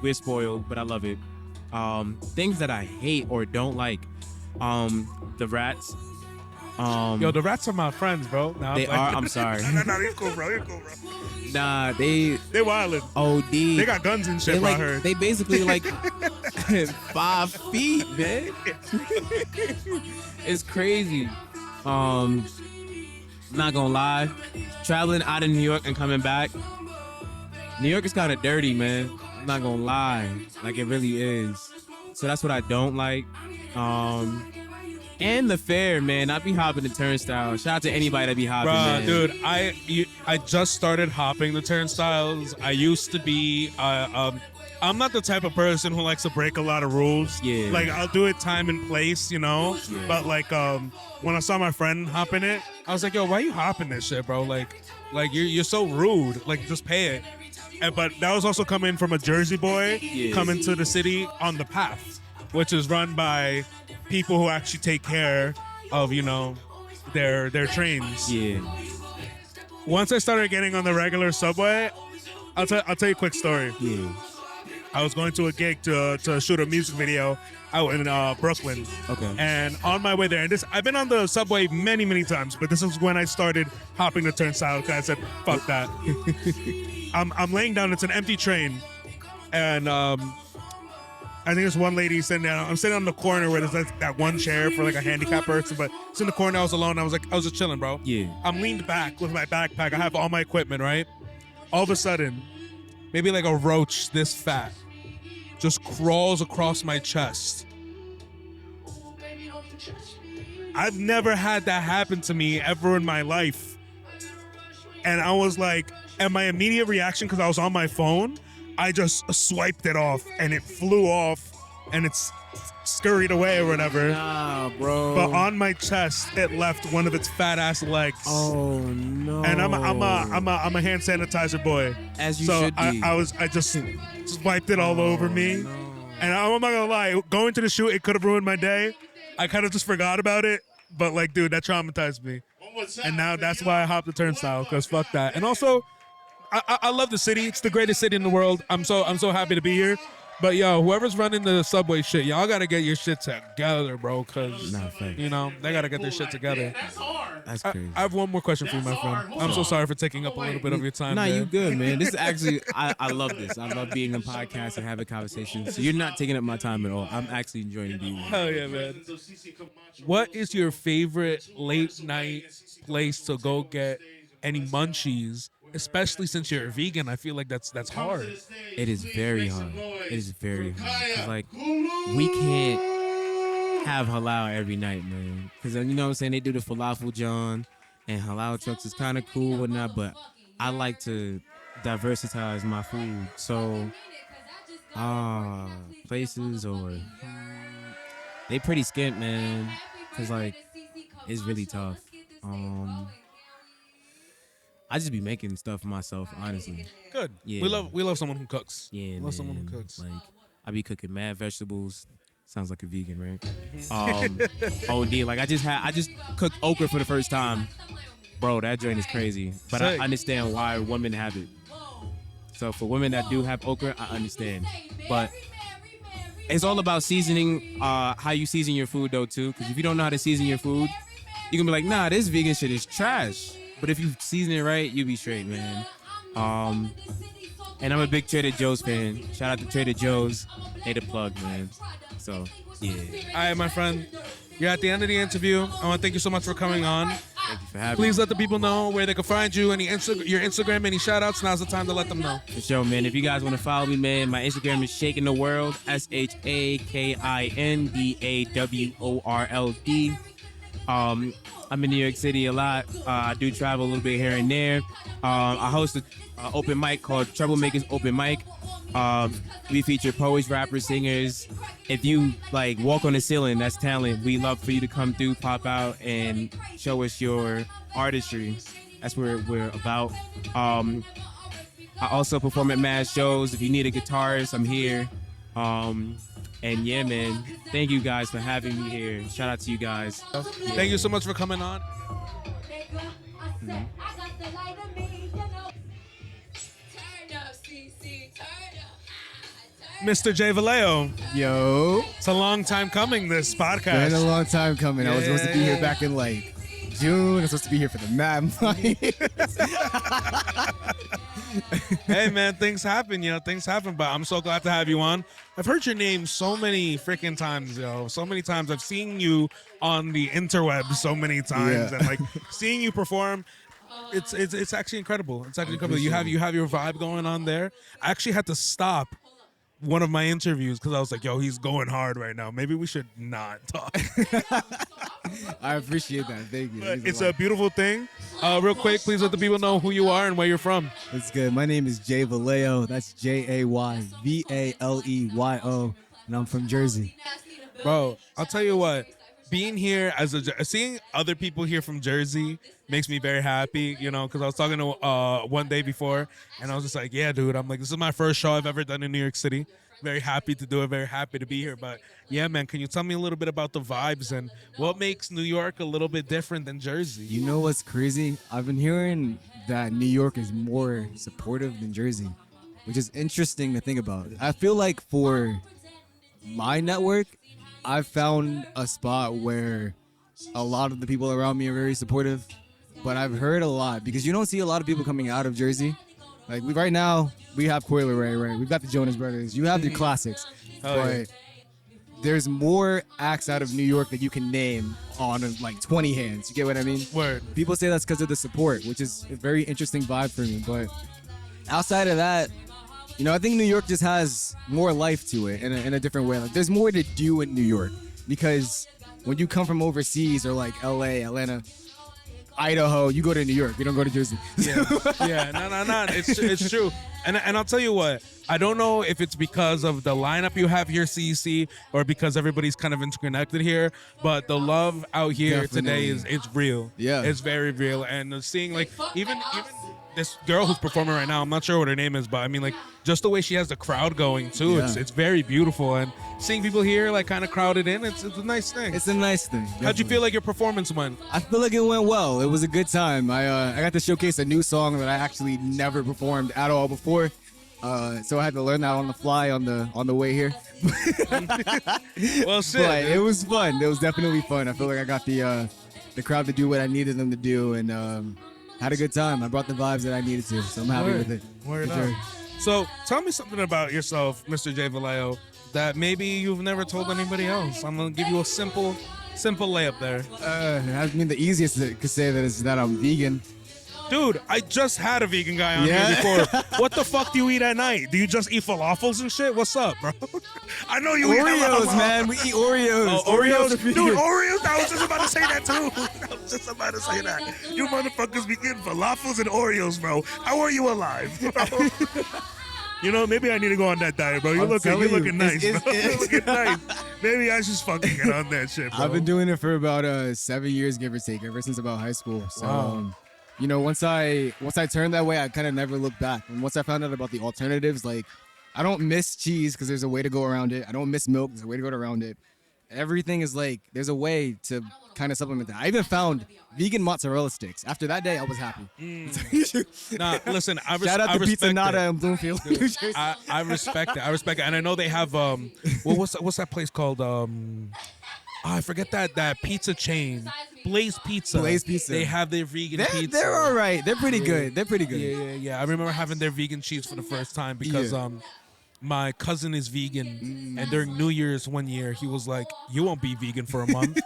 we're spoiled, but I love it. Things that I hate or don't like, the rats. Yo, the rats are my friends, bro. Nah, They are. I'm sorry. No, you're cool, bro. You're cool, bro. Nah, they wildin'. OD. They got guns and shit, bro, I heard. They basically like 5 feet, man. It's crazy. Not gonna lie, traveling out of New York and coming back, New York is kind of dirty, man. I'm not gonna lie, like it really is. So that's what I don't like. And the fair, man. I be hopping the turnstile. Shout out to anybody that be hopping, man. Dude, I just started hopping the turnstiles. I used to be I'm not the type of person who likes to break a lot of rules. Yeah. Like I'll do it time and place, you know. Yeah. But like when I saw my friend hopping it, I was like, yo, why you hopping this shit, bro? Like you're so rude. Like just pay it. But that was also coming from a Jersey boy coming to the city on the path, which is run by people who actually take care of, you know, their trains. Yeah. Once I started getting on the regular subway, I'll tell you a quick story. Yeah. I was going to a gig to shoot a music video out in Brooklyn. Okay. And on my way there, and I've been on the subway many, many times, but this is when I started hopping the turnstile because I said, fuck that. I'm laying down, it's an empty train, and I think there's one lady sitting down. I'm sitting on the corner where there's like that one chair for like a handicapped person, but it's in the corner. I was alone. I was just chilling, bro. Yeah. I'm leaned back with my backpack. I have all my equipment, right? All of a sudden, maybe like a roach this fat just crawls across my chest. I've never had that happen to me ever in my life. And I was like, and my immediate reaction, because I was on my phone, I just swiped it off and it flew off and it's scurried away or whatever. Nah, bro. But on my chest, it left one of its fat ass legs. Oh no. And I'm a hand sanitizer boy. As you so should be. I just wiped it all over me. No. And I'm not gonna lie, going to the shoot, it could have ruined my day. I kind of just forgot about it. But like, dude, that traumatized me. And now that's why I hopped the turnstile, because fuck that. And also, I love the city. It's the greatest city in the world. I'm so happy to be here. But yo, whoever's running the subway shit, y'all gotta get your shit together, bro. Cause you know they gotta get their shit together. That's crazy. I have one more question for you, my friend. I'm so sorry for taking up a little bit of your time. Nah, man. you good, man. This is actually I love this. I love being on podcasts and having conversations. So you're not taking up my time at all. I'm actually enjoying being here. Hell yeah, man. What is your favorite late night place to go get any munchies? Especially since you're a vegan, I feel like that's hard. It is very hard. It is very hard. 'Cause like we can't have halal every night, man. Because you know what I'm saying, they do the falafel John and halal trucks is kind of cool and whatnot, but I like to diversitize my food. So places or They pretty skint, man. Cause like it's really tough. I just be making stuff for myself, honestly. Good. Yeah. We love someone who cooks. Yeah, love someone who cooks. Like I be cooking mad vegetables. Sounds like a vegan, right? OD. Like I just cooked okra for the first time. Bro, that joint is crazy. But I understand why women have it. So for women that do have okra, I understand. But it's all about seasoning, how you season your food though too. Because if you don't know how to season your food, you can be like, nah, this vegan shit is trash. But if you season it right, you be straight, man. And I'm a big Trader Joe's fan. Shout out to Trader Joe's. They the plug, man. So, yeah. All right, my friend. You're at the end of the interview. I want to thank you so much for coming on. Thank you for having Please me. let the people know where they can find you, your Instagram, any shout outs. Now's the time to let them know. For sure, man. If you guys want to follow me, man, my Instagram is ShakinDaWorld. ShakinDaWorld. I'm in New York City a lot. I do travel a little bit here and there. I host an open mic called Troublemakers Open Mic. We feature poets, rappers, singers. If you like walk on the ceiling, that's talent. We love for you to come through, pop out, and show us your artistry. That's what we're about. I also perform at mad shows. If you need a guitarist, I'm here. And yeah, man, thank you guys for having me here. Shout out to you guys. Yeah. Thank you so much for coming on. Mr. J. Valeo. Yo. It's a long time coming, this podcast. Been a long time coming. I was supposed to be here back in like June. I was supposed to be here for the Mad Money. Hey, man, things happen, things happen, but I'm so glad to have you on. I've heard your name so many freaking times, yo. So many times. I've seen you on the interwebs so many times, and like seeing you perform, it's actually incredible. It's actually incredible. You have your vibe going on there. I actually had to stop one of my interviews because I was like, yo, he's going hard right now. Maybe we should not talk. I appreciate that. Thank you. It's a beautiful thing. Real quick, please let the people know who you are and where you're from. It's good. My name is Jay Valeo. That's JayValeo, and I'm from Jersey. Bro, I'll tell you what. Being here seeing other people here from Jersey makes me very happy, because I was talking to one day before, and I was just like, yeah, dude, I'm like, this is my first show I've ever done in New York City. Very happy to do it, very happy to be here. But yeah, man, can you tell me a little bit about the vibes and what makes New York a little bit different than Jersey? You know what's crazy? I've been hearing that New York is more supportive than Jersey, which is interesting to think about. I feel like for my network, I've found a spot where a lot of the people around me are very supportive, but I've heard a lot because you don't see a lot of people coming out of Jersey. Like right now, we have Coil Ray, right? We've got the Jonas Brothers. You have the classics, but there's more acts out of New York that you can name on like 20 hands. You get what I mean? Word. People say that's because of the support, which is a very interesting vibe for me. But outside of that, I think New York just has more life to it in a different way. Like, there's more to do in New York because when you come from overseas or like LA, Atlanta, Idaho, you go to New York. You don't go to Jersey. Yeah, no. It's true. And I'll tell you what. I don't know if it's because of the lineup you have here, CECE, or because everybody's kind of interconnected here, but the love out here today it's real. Yeah. It's very real. And seeing like even this girl who's performing right now, I'm not sure what her name is, but I mean, like, just the way she has the crowd going too, it's very beautiful. And seeing people here like kind of crowded in, it's a nice thing. It's a nice thing. Definitely. How'd you feel like your performance went? I feel like it went well. It was a good time. I got to showcase a new song that I actually never performed at all before. So I had to learn that on the fly on the way here. Well, shit. But it was fun. It was definitely fun. I feel like I got the crowd to do what I needed them to do, and had a good time. I brought the vibes that I needed to, so I'm happy with it. Word up. So tell me something about yourself, Mr. J. Valeo, that maybe you've never told anybody else. I'm gonna give you a simple layup there. I mean, the easiest to say that is that I'm vegan. Dude, I just had a vegan guy on here before. What the fuck do you eat at night? Do you just eat falafels and shit? What's up, bro? I know you Oreos, eat man. We eat Oreos. Oh, Oreos? Dude, Oreos? I was just about to say that, too. I was just about to say that. You motherfuckers be eating falafels and Oreos, bro. How are you alive, bro? You know, maybe I need to go on that diet, bro. You're looking nice, bro. You're looking nice. Maybe I should fucking get on that shit, bro. I've been doing it for about 7 years, give or take, ever since about high school. So, you know, once I turned that way, I kind of never looked back. And once I found out about the alternatives, like, I don't miss cheese because there's a way to go around it. I don't miss milk. There's a way to go around it. Everything is like, there's a way to kind of supplement that. I even found vegan mozzarella sticks. After that day, I was happy. Nah, listen, Shout out to Pizza Nada in Bloomfield. I respect it. I respect it. And I know they have, what's that place called? I forget that pizza chain. Blaze Pizza. Blaze Pizza. They have their vegan pizza. They're all right. They're pretty good. They're pretty good. Yeah. I remember having their vegan cheese for the first time because my cousin is vegan, and during New Year's one year, he was like, "You won't be vegan for a month,"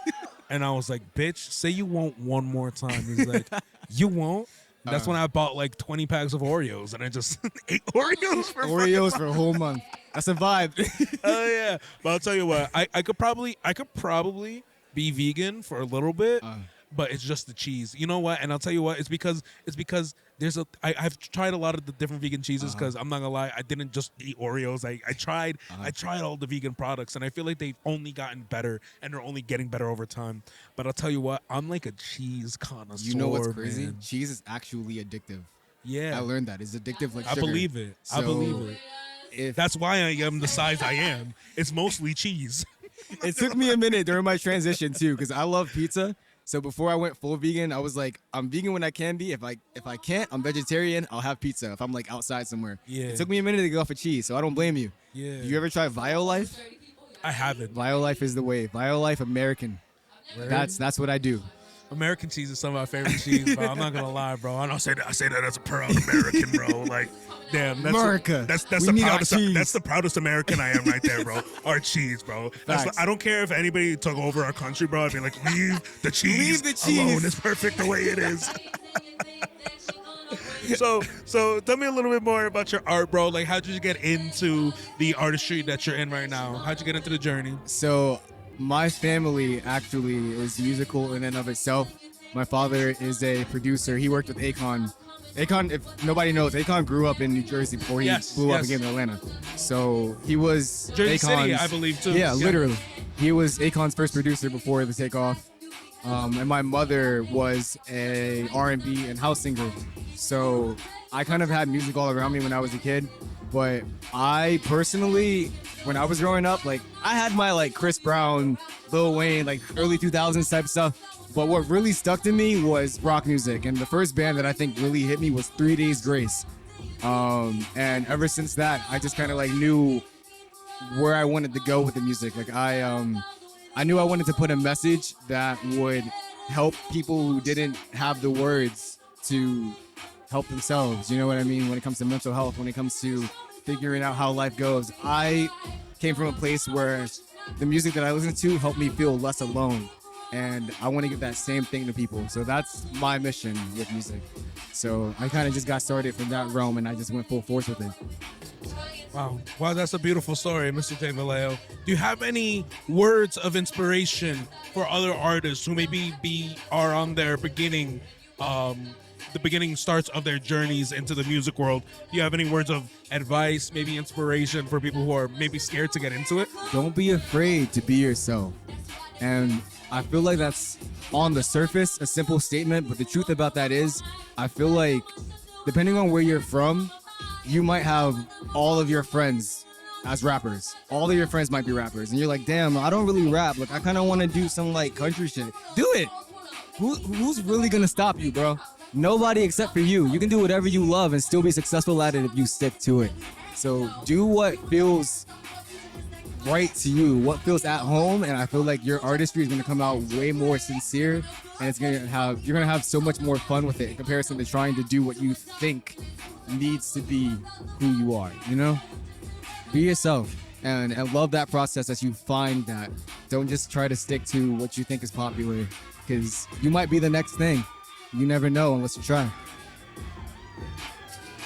and I was like, "Bitch, say you won't one more time." He's like, "You won't." That's when I bought like 20 packs of Oreos, and I just ate Oreos for a whole month. That's a vibe. Oh yeah, but I'll tell you what, I could probably be vegan for a little bit, but it's just the cheese. You know what? And I'll tell you what, it's because I've tried a lot of the different vegan cheeses because I'm not gonna lie, I didn't just eat Oreos. I tried all the vegan products, and I feel like they've only gotten better and they're only getting better over time. But I'll tell you what, I'm like a cheese connoisseur. You know what's crazy? Man. Cheese is actually addictive. Yeah, I learned that. It's addictive like I sugar. believe it. I believe it. That's why I am the size I am. It's mostly cheese. It took me a minute during my transition too, because I love pizza. So before I went full vegan, I was like, I'm vegan when I can be. If I can't, I'm vegetarian. I'll have pizza if I'm like outside somewhere. Yeah. It took me a minute to get off of cheese, so I don't blame you. Yeah. You ever try Violife? I haven't. Violife is the way. Violife American. Really? That's what I do. American cheese is some of my favorite cheese, bro. I'm not gonna lie, bro. I say that as a proud American, bro. Like, damn, that's America. That's We the need our proudest. cheese. That's the proudest American I am right there, bro. Our cheese, bro. I don't care if anybody took over our country, bro. I'd be like, leave the cheese, alone. It's perfect the way it is. So tell me a little bit more about your art, bro. Like, how'd you get into the artistry that you're in right now? How'd you get into the journey? So my family actually is musical in and of itself. My father is a producer. He worked with Akon. Akon, if nobody knows, Akon grew up in New Jersey before he blew up and came to Atlanta. So he was Jersey Akon's, City, I believe, too. Yeah, literally. He was Akon's first producer before the takeoff. And my mother was a R&B and house singer. So I kind of had music all around me when I was a kid. But I personally, when I was growing up, like, I had my like Chris Brown, Lil Wayne, like early 2000s type stuff. But what really stuck to me was rock music. And the first band that I think really hit me was 3 Days Grace. And ever since that, I just kind of like knew where I wanted to go with the music. Like I knew I wanted to put a message that would help people who didn't have the words to help themselves. You know what I mean? When it comes to mental health, when it comes to figuring out how life goes. I came from a place where the music that I listened to helped me feel less alone. And I want to give that same thing to people. So that's my mission with music. So I kind of just got started from that realm and I just went full force with it. Wow, that's a beautiful story, Mr. J. Valeo. Do you have any words of inspiration for other artists who maybe are on their beginning, the beginning starts of their journeys into the music world? Do you have any words of advice, maybe inspiration for people who are maybe scared to get into it? Don't be afraid to be yourself. And I feel like that's on the surface a simple statement, but the truth about that is I feel like depending on where you're from, you might have all of your friends as rappers. All of your friends might be rappers. And you're like, damn, I don't really rap. Like, I kind of want to do some like country shit. Do it. Who's really going to stop you, bro? Nobody except for you. You can do whatever you love and still be successful at it if you stick to it. So do what feels right to you, what feels at home, and I feel like your artistry is going to come out way more sincere, and you're going to have so much more fun with it in comparison to trying to do what you think needs to be who you are, you know? Be yourself and love that process as you find that. Don't just try to stick to what you think is popular, because you might be the next thing. You never know unless you try.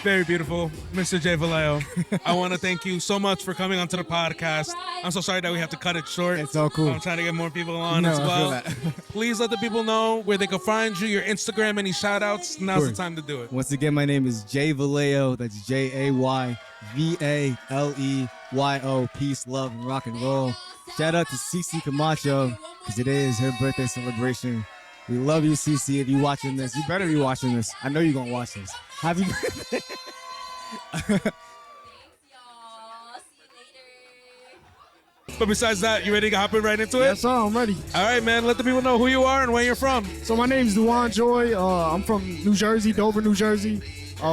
Very beautiful, Mr. J. Valeo. I want to thank you so much for coming onto the podcast. I'm so sorry that we have to cut it short. It's all cool. I'm trying to get more people on No, as I feel well. that. Please let the people know where they can find you, your Instagram, any shout outs. Now's the time to do it. Once again, my name is Jay Valeo. That's JayValeyo. Peace, love, and rock and roll. Shout out to CeCe Camacho, because today is her birthday celebration. We love you, CeCe. If you're watching this, you better be watching this. I know you're going to watch this. Happy birthday. But besides that, you ready to hop in right into it? Yes, sir, I'm ready. All right, man. Let the people know who you are and where you're from. So my name's Duyan Joy. I'm from New Jersey, Dover, New Jersey.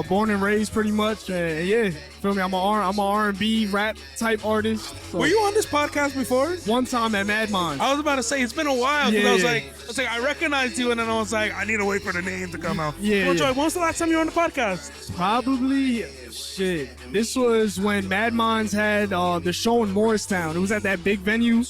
Born and raised pretty much. Yeah, feel me? I'm a R&B rap type artist. So. Were you on this podcast before? One time at Mad Minds. I was about to say, it's been a while. 'Cause Yeah, I was yeah. like, I recognized you, and then I was like, I need to wait for the name to come out. Yeah, Well, yeah. Joy, when was the last time you were on the podcast? Probably, shit. This was when Mad Minds had the show in Morristown. It was at that big venue.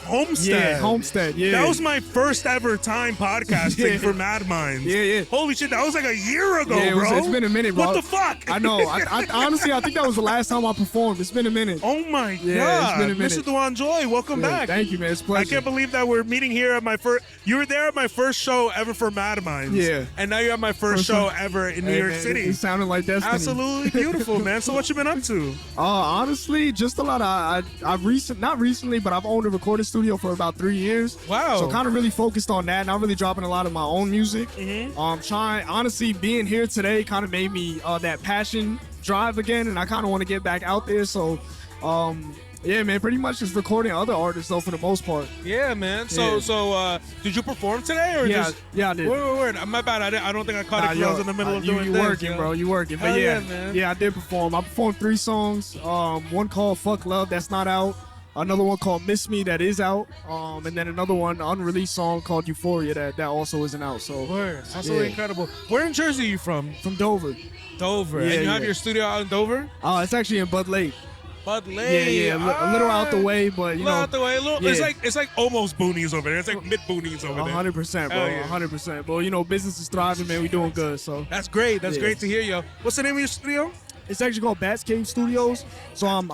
Homestead. Yeah, Homestead. Yeah. That was my first ever time podcasting Yeah. for Mad Minds. Yeah, yeah. Holy shit, that was like a year ago, Yeah, bro. it's been a minute, bro. What the fuck? I know. I honestly, I think that was the last time I performed. It's been a minute. Oh my Yeah, god, it's been a minute. Mr. Duyan Joy, welcome Yeah, back. thank you, man. It's a I pleasure. can't believe that we're meeting here at my first. You were there at my first show ever for Mad Minds. Yeah. And now you're at my first show ever in New Hey, York man, City. It sounded like destiny. Absolutely beautiful, man. So what you been up to? Honestly, just a lot. I've not recently, but I've owned a recording studio for about 3 years. Wow. So kind of really focused on that. Not really dropping a lot of my own music. Mm-hmm. Honestly, being here today kind of made me that passion drive again, and I kind of want to get back out there. So, yeah, man, pretty much just recording other artists though for the most part. Yeah, man. Yeah. So, did you perform today or Yeah, just? yeah, I did. Word. My bad. I don't think I caught it 'cause I was in the middle of doing you this. working, bro. You working. But Hell yeah, man. yeah, I did perform. I performed 3 songs. One called "Fuck Love" that's not out. Another one called "Miss Me" that is out. And then another one, unreleased song called "Euphoria" that also isn't out. So Word. Absolutely incredible. Where in Jersey are you from? From Dover. Dover. Yeah, and you have yeah. your studio out in Dover? It's actually in Bud Lake. Bud Lake. Yeah, a little out the way, but you know, out the way. A little, yeah. It's like almost boonies over there. It's like mid boonies over there. 100%, bro. Hell yeah. 100%. But you know, business is thriving, man. We doing good. So That's great. That's Yeah. great to hear, yo. What's the name of your studio? it's actually called Bats Cave Studios. So I'm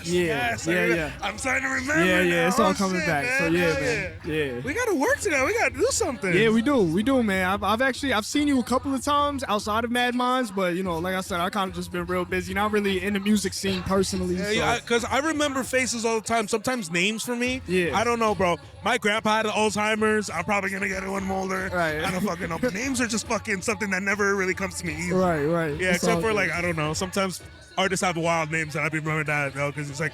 Yes, I'm starting to remember. Yeah, it's now. all Oh, coming shit, back. Man. So yeah, Hell man. Yeah. We gotta work together. We gotta do something. Yeah, we do, man. I've seen you a couple of times outside of Mad Minds, but you know, like I said, I kind of just been real busy. Not really in the music scene personally. Yeah, because I remember faces all the time. Sometimes names for me. Yeah. I don't know, bro. My grandpa had Alzheimer's. I'm probably gonna get it when I'm older. Right. I don't fucking know. But names are just fucking something that never really comes to me either. Right. Yeah, It's all except for good. like, I don't know. Sometimes artists have wild names and I remember that, though, because it's like,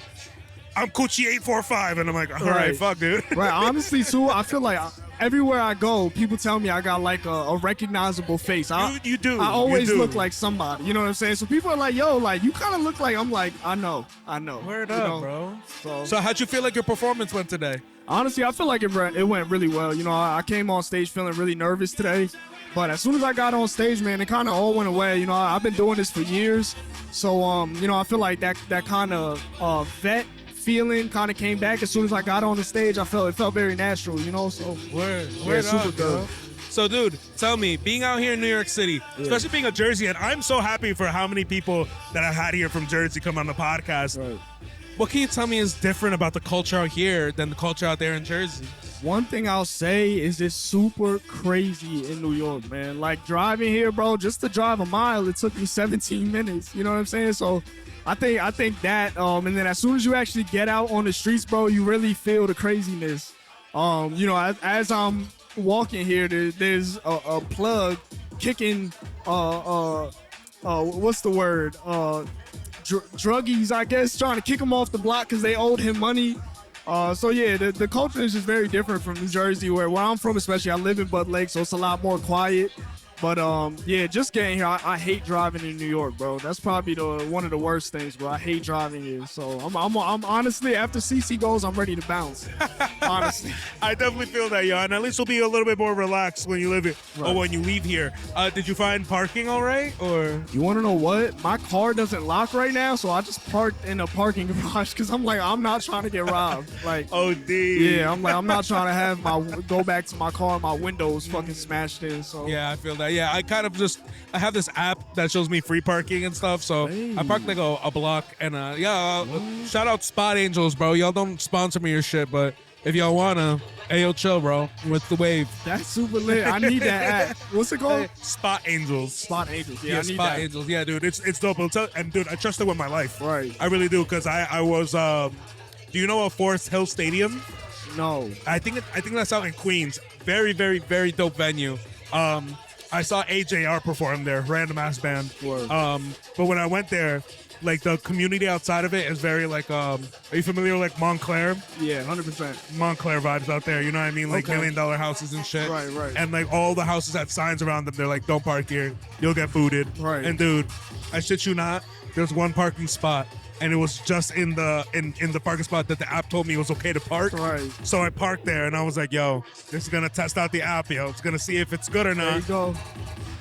I'm Coochie 845, and I'm like, all right, fuck, dude. Right. Honestly, too, I feel like everywhere I go, people tell me I got like a recognizable face. You do. I always You do. look like somebody. You know what I'm saying? So people are like, yo, like you kind of look like. I'm like, I know. Word You up, know? bro. So how'd you feel like your performance went today? Honestly, I feel like it went really well. You know, I came on stage feeling really nervous today. But as soon as I got on stage, man, it kind of all went away. You know, I've been doing this for years. So, you know, I feel like that kind of vet feeling kind of came back as soon as I got on the stage. It felt very natural, you know. So Word super up, good. yo. So, dude, tell me, being out here in New York City, especially being a Jerseyan, I'm so happy for how many people that I've had here from Jersey come on the podcast. Right. What can you tell me is different about the culture out here than the culture out there in Jersey? One thing I'll say is it's super crazy in New York, man. Like driving here, bro, just to drive a mile, it took me 17 minutes. You know what I'm saying? So I think that, and then as soon as you actually get out on the streets, bro, you really feel the craziness. You know, as I'm walking here, there's a plug kicking, what's the word? Druggies, I guess, trying to kick him off the block because they owed him money. So yeah, the culture is just very different from New Jersey, where I'm from, especially. I live in Bud Lake, so it's a lot more quiet. But yeah, just getting here, I hate driving in New York, bro. That's probably one of the worst things, bro. I hate driving here. So I'm honestly, after CeCe goes, I'm ready to bounce. Honestly, I definitely feel that, yo. And at least you'll be a little bit more relaxed when you live here or Right. when you leave here. Did you find parking all right? Or you want to know what? My car doesn't lock right now, so I just parked in a parking garage because I'm like, I'm not trying to get robbed. Like, oh, yeah, I'm not trying to have go back to my car, my windows fucking smashed in. So Yeah, I feel that. yeah. I kind of I have this app that shows me free parking and stuff. So I parked like a block, and shout out Spot Angels, bro. Y'all don't sponsor me or shit, but if y'all wanna, Ayo, chill, bro, with the wave. That's super lit. I need that app. What's it called? Spot Angels. Spot Angels. Yeah, Yeah, I need Spot that. Angels. Yeah, dude, it's dope. And dude, I trust it with my life. Right. I really do, because I was. Do you know a Forest Hill Stadium? No. I think that's out in Queens. Very, very, very dope venue. I saw AJR perform there, random ass band. But when I went there, like the community outside of it is very like, are you familiar with like Montclair? Yeah, 100%. Montclair vibes out there, you know what I mean? Like Okay. $1 million houses and shit. Right. And like all the houses had signs around them. They're like, don't park here. You'll get booted. Right. And dude, I shit you not, there's one parking spot. And it was just in the parking spot that the app told me it was okay to park. Right. So I parked there, and I was like, yo, this is going to test out the app, yo. It's going to see if it's good or not. There you go.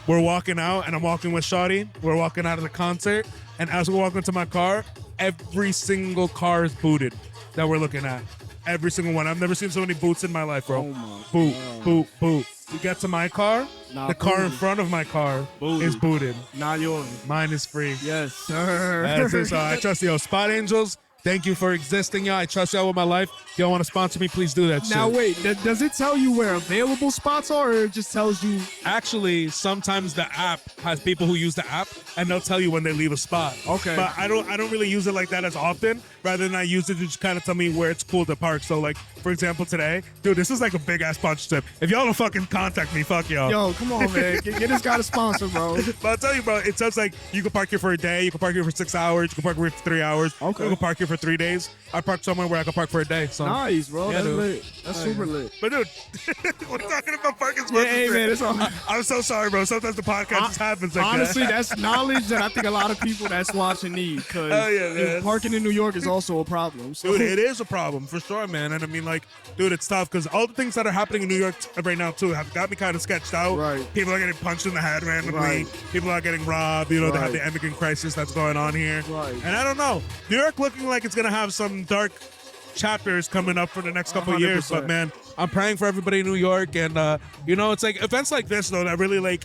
We're walking out, and I'm walking with Shawty. We're walking out of the concert. And as we're walking to my car, every single car is booted that we're looking at. Every single one. I've never seen so many boots in my life, bro. Boot, boot, boot. We get to my car, the car in front of my car is booted. Not yours. Mine is free. Yes, sir. That's it. So I trust y'all. Spot Angels, thank you for existing, y'all. I trust y'all with my life. If y'all want to sponsor me, please do that Now shit. wait, does it tell you where available spots are, or it just tells you? Actually, sometimes the app has people who use the app, and they'll tell you when they leave a spot. Okay. But I don't really use it like that as often. Rather than I use it to just kind of tell me where it's cool to park. So like, for example, today, dude, this is like a big ass punch tip. If y'all don't fucking contact me, fuck y'all. Yo, come on, man, get this guy a sponsor, bro. But I'll tell you, bro, it says like you can park here for a day, you can park here for 6 hours, you can park here for 3 hours, Okay. you can park here for 3 days. I parked somewhere where I can park for a day. So Nice, bro. Yeah, That's dude. lit. That's super lit. But dude, we're talking about parking spots. Yeah, hey, man, it's all. I'm so sorry, bro. Sometimes the podcast just happens like Honestly, that. that's knowledge that I think a lot of people that's watching need. Because Hell yeah, man. parking in New York is also a problem. So. Dude, it is a problem for sure, man. And I mean, like, dude, it's tough because all the things that are happening in New York right now too have got me kind of sketched out. Right. People are getting punched in the head randomly. Right. People are getting robbed. You know, they have Right. the immigrant crisis that's going on here. Right. And I don't know, New York looking like it's gonna have some dark chapters coming up for the next couple of years. 100%. But man, I'm praying for everybody in New York, and you know, it's like events like this though that really like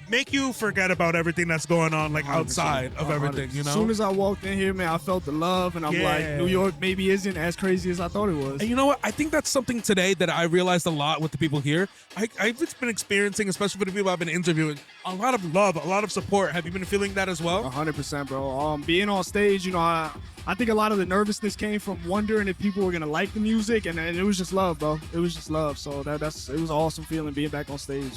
make you forget about everything that's going on like outside of everything, you know? As soon as I walked in here, man, I felt the love, and I'm Yeah. like, New York maybe isn't as crazy as I thought it was. And you know what? I think that's something today that I realized a lot with the people here. I've just been experiencing, especially for the people I've been interviewing, a lot of love, a lot of support. Have you been feeling that as well? 100%, bro. Being on stage, you know, I think a lot of the nervousness came from wondering if people were gonna like the music, and it was just love, bro. It was just love. So it was an awesome feeling being back on stage.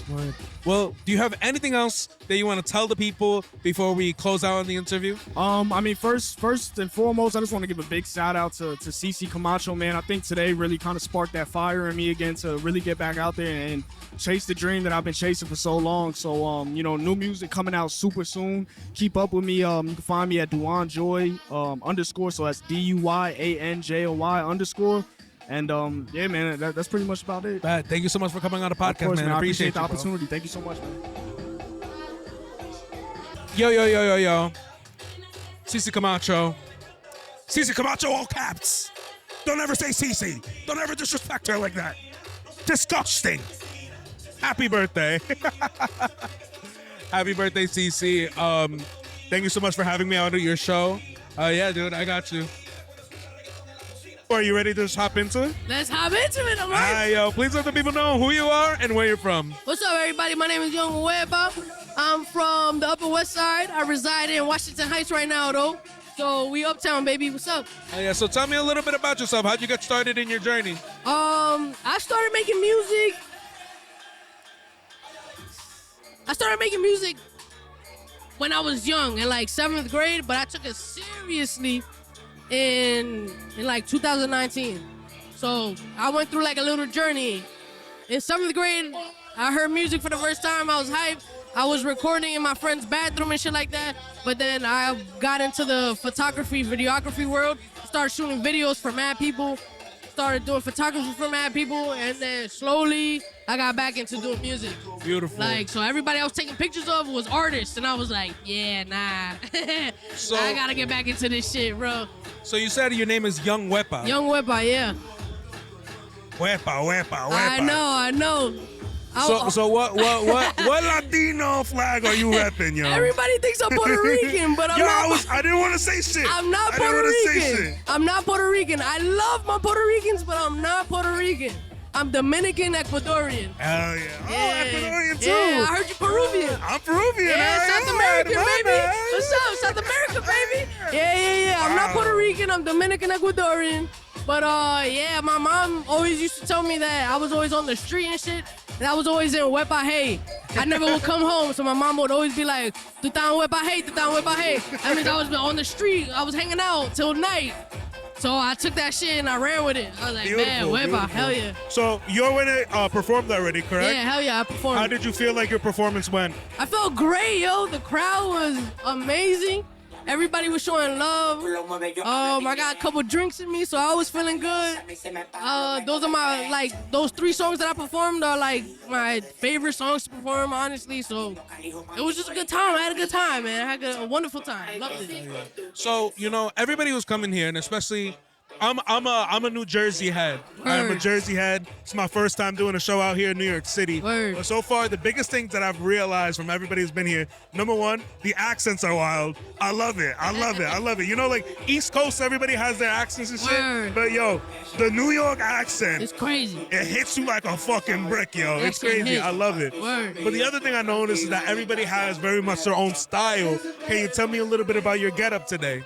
Well, do you have anything else that you want to tell the people before we close out on the interview? I mean, first and foremost, I just want to give a big shout out to CECE CAMACHO, man. I think today really kind of sparked that fire in me again to really get back out there and chase the dream that I've been chasing for so long. So, you know, new music coming out super soon. Keep up with me. You can find me at Duyan Joy _ So that's DUYANJOY _ And yeah, man, that's pretty much about it. Thank you so much for coming on the podcast, Of course, man. I appreciate the you, bro. opportunity. Thank you so much, man. Yo. CECE Camacho. CeCe Camacho, all caps. Don't ever say CeCe. Don't ever disrespect her like that. Disgusting. Happy birthday. Happy birthday, CeCe. Thank you so much for having me on your show. Yeah, dude, I got you. Are you ready to just hop into it? Let's hop into it, all right? Hi, yo. Please let the people know who you are and where you're from. What's up, everybody? My name is Young Wepa. I'm from the Upper West Side. I reside in Washington Heights right now, though. So we uptown, baby. What's up? Yeah, so tell me a little bit about yourself. How'd you get started in your journey? I started making music. When I was young, in like 7th grade, but I took it seriously in like 2019. So I went through like a little journey. In 7th grade, I heard music for the first time. I was hyped. I was recording in my friend's bathroom and shit like that. But then I got into the photography, videography world. Started shooting videos for mad people. Started doing photography for mad people. And then slowly, I got back into doing music. Beautiful. Like, so everybody I was taking pictures of was artists. And I was like, yeah, nah. So- I gotta get back into this shit, bro. So you said your name is Young Wepa. Young Wepa, yeah. Wepa. I know. So what Latino flag are you repping, yo? Everybody thinks I'm Puerto Rican, but I'm not. I didn't want to say shit. I'm not Puerto Rican. I'm not Puerto Rican. I love my Puerto Ricans, but I'm not Puerto Rican. I'm Dominican Ecuadorian. Hell yeah. Oh, Ecuadorian too. Yeah, I heard you Peruvian. I'm Peruvian. Yeah, South American, baby. What's up, South America, baby? Yeah. I'm not Puerto Rican. I'm Dominican Ecuadorian. But yeah, my mom always used to tell me that I was always on the street and shit. And I was always in Wepa, hey. I never would come home, so my mom would always be like, "Tu estás en Wepa, hey, tu estás en Wepa, hey." That means I was on the street. I was hanging out till night. So I took that shit and I ran with it. I was like, man, Wepa, hell yeah. So you already performed already, correct? Yeah, hell yeah, I performed. How did you feel like your performance went? I felt great, yo. The crowd was amazing. Everybody was showing love. I got a couple drinks in me, so I was feeling good. Those are those 3 songs that I performed are like my favorite songs to perform, honestly. So it was just a good time. I had a good time, man. I had a wonderful time. Loved it. So, everybody who's coming here, and especially I'm a New Jersey head. I'm a Jersey head. It's my first time doing a show out here in New York City. But so far, the biggest things that I've realized from everybody who's been here, number one, the accents are wild. I love it. I love it. Like East Coast, everybody has their accents and shit. But yo, the New York accent. It's crazy. It hits you like a fucking brick, yo. It's crazy. I love it. But the other thing I noticed is that everybody has very much their own style. Can you tell me a little bit about your getup today?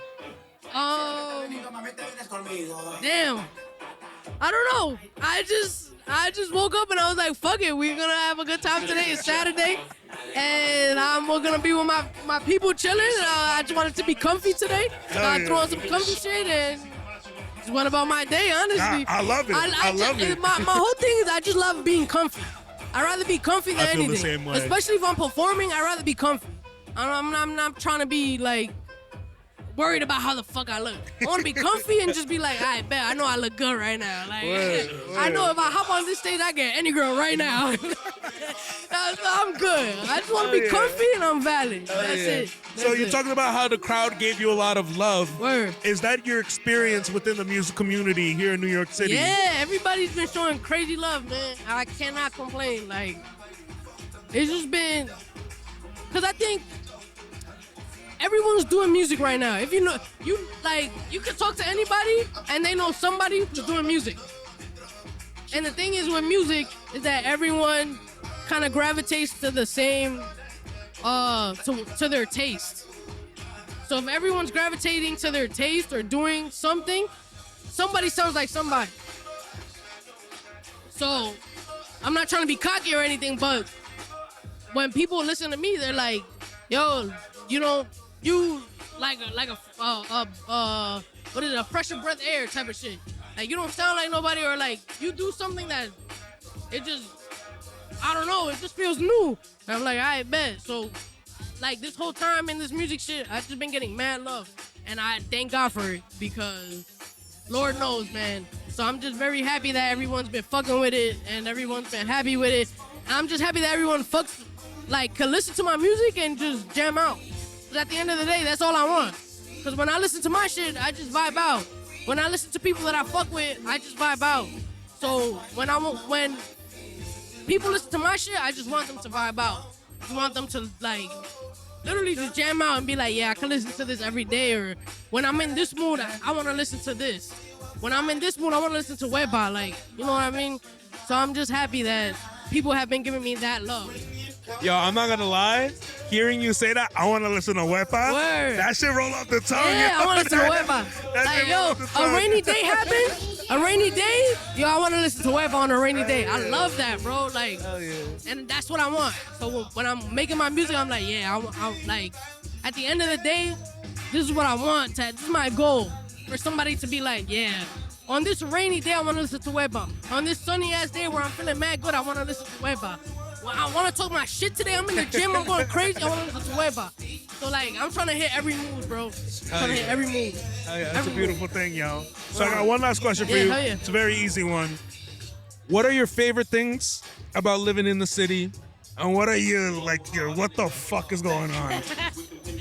Damn. I don't know. I just woke up and I was like, fuck it, we're gonna have a good time today. It's Saturday. And we're gonna be with my people chilling. I just wanted to be comfy today. I threw on some comfy shit and just went about my day, honestly. I love it. I love it. My whole thing is I just love being comfy. I'd rather be comfy than anything. I feel the same way. Especially if I'm performing, I'd rather be comfy. I'm not trying to be like worried about how the fuck I look. I want to be comfy and just be like, I bet I know I look good right now. Like, I know if I hop on this stage, I get any girl right now. I'm good. I just want to be comfy and I'm valid. That's it. So you're talking about how the crowd gave you a lot of love. Is that your experience within the music community here in New York City? Yeah, everybody's been showing crazy love, man. I cannot complain. Like, it's just been, because I think everyone's doing music right now. If you know, you can talk to anybody and they know somebody who's doing music. And the thing is with music is that everyone kind of gravitates to the same, to their taste. So if everyone's gravitating to their taste or doing something, somebody sounds like somebody. So I'm not trying to be cocky or anything, but when people listen to me, they're like, yo, you like a fresh of breath air type of shit. Like, you don't sound like nobody, or like you do something that it just, I don't know, it just feels new. And I'm like, I bet. So like this whole time in this music shit, I've just been getting mad love, and I thank God for it, because Lord knows, man. So I'm just very happy that everyone's been fucking with it and everyone's been happy with it. And I'm just happy that everyone can listen to my music and just jam out. Because at the end of the day, that's all I want. Because when I listen to my shit, I just vibe out. When I listen to people that I fuck with, I just vibe out. So when people listen to my shit, I just want them to vibe out. I just want them to literally just jam out and be like, yeah, I can listen to this every day. Or when I'm in this mood, I want to listen to this. When I'm in this mood, I want to listen to Wepa. You know what I mean? So I'm just happy that people have been giving me that love. Yo, I'm not gonna lie. Hearing you say that, I want to listen to Wepa. Word. That shit roll off the tongue. Yeah, I want to listen to Wepa. A rainy day happened. A rainy day. Yo, I want to listen to Wepa on a rainy day. I love that, bro. And that's what I want. So when I'm making my music, I'm like, yeah, I'm at the end of the day, this is what I want. This is my goal, for somebody to be like, yeah, on this rainy day, I want to listen to Wepa. On this sunny ass day where I'm feeling mad good, I want to listen to Wepa. When I want to talk my shit today, I'm in the gym, I'm going crazy, I want to listen to Wepa. So I'm trying to hit every mood, bro. Trying to hit every mood. That's a beautiful thing, yo. So I got one last question for you. Yeah. It's a very easy one. What are your favorite things about living in the city? And what are you what the fuck is going on?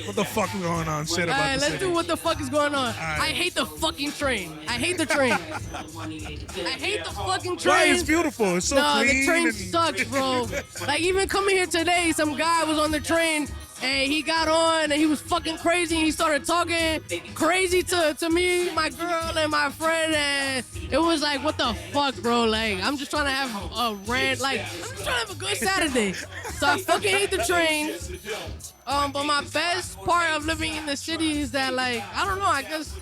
What the fuck is going on? Shit All about right, the let's city. do what the fuck is going on. right. I hate the fucking train. I hate the train. I hate the fucking train. Why? It's beautiful. It's so no, clean. the train and- sucks, bro. Like even coming here today, some guy was on the train and he got on and he was fucking crazy and he started talking crazy to me, my girl, and my friend, and it was like, what the fuck, bro? Like, I'm just trying to have a rant. Like, I'm just trying to have a good Saturday. So I fucking hate the train. But my best part of living in the city is that, like, I don't know, I guess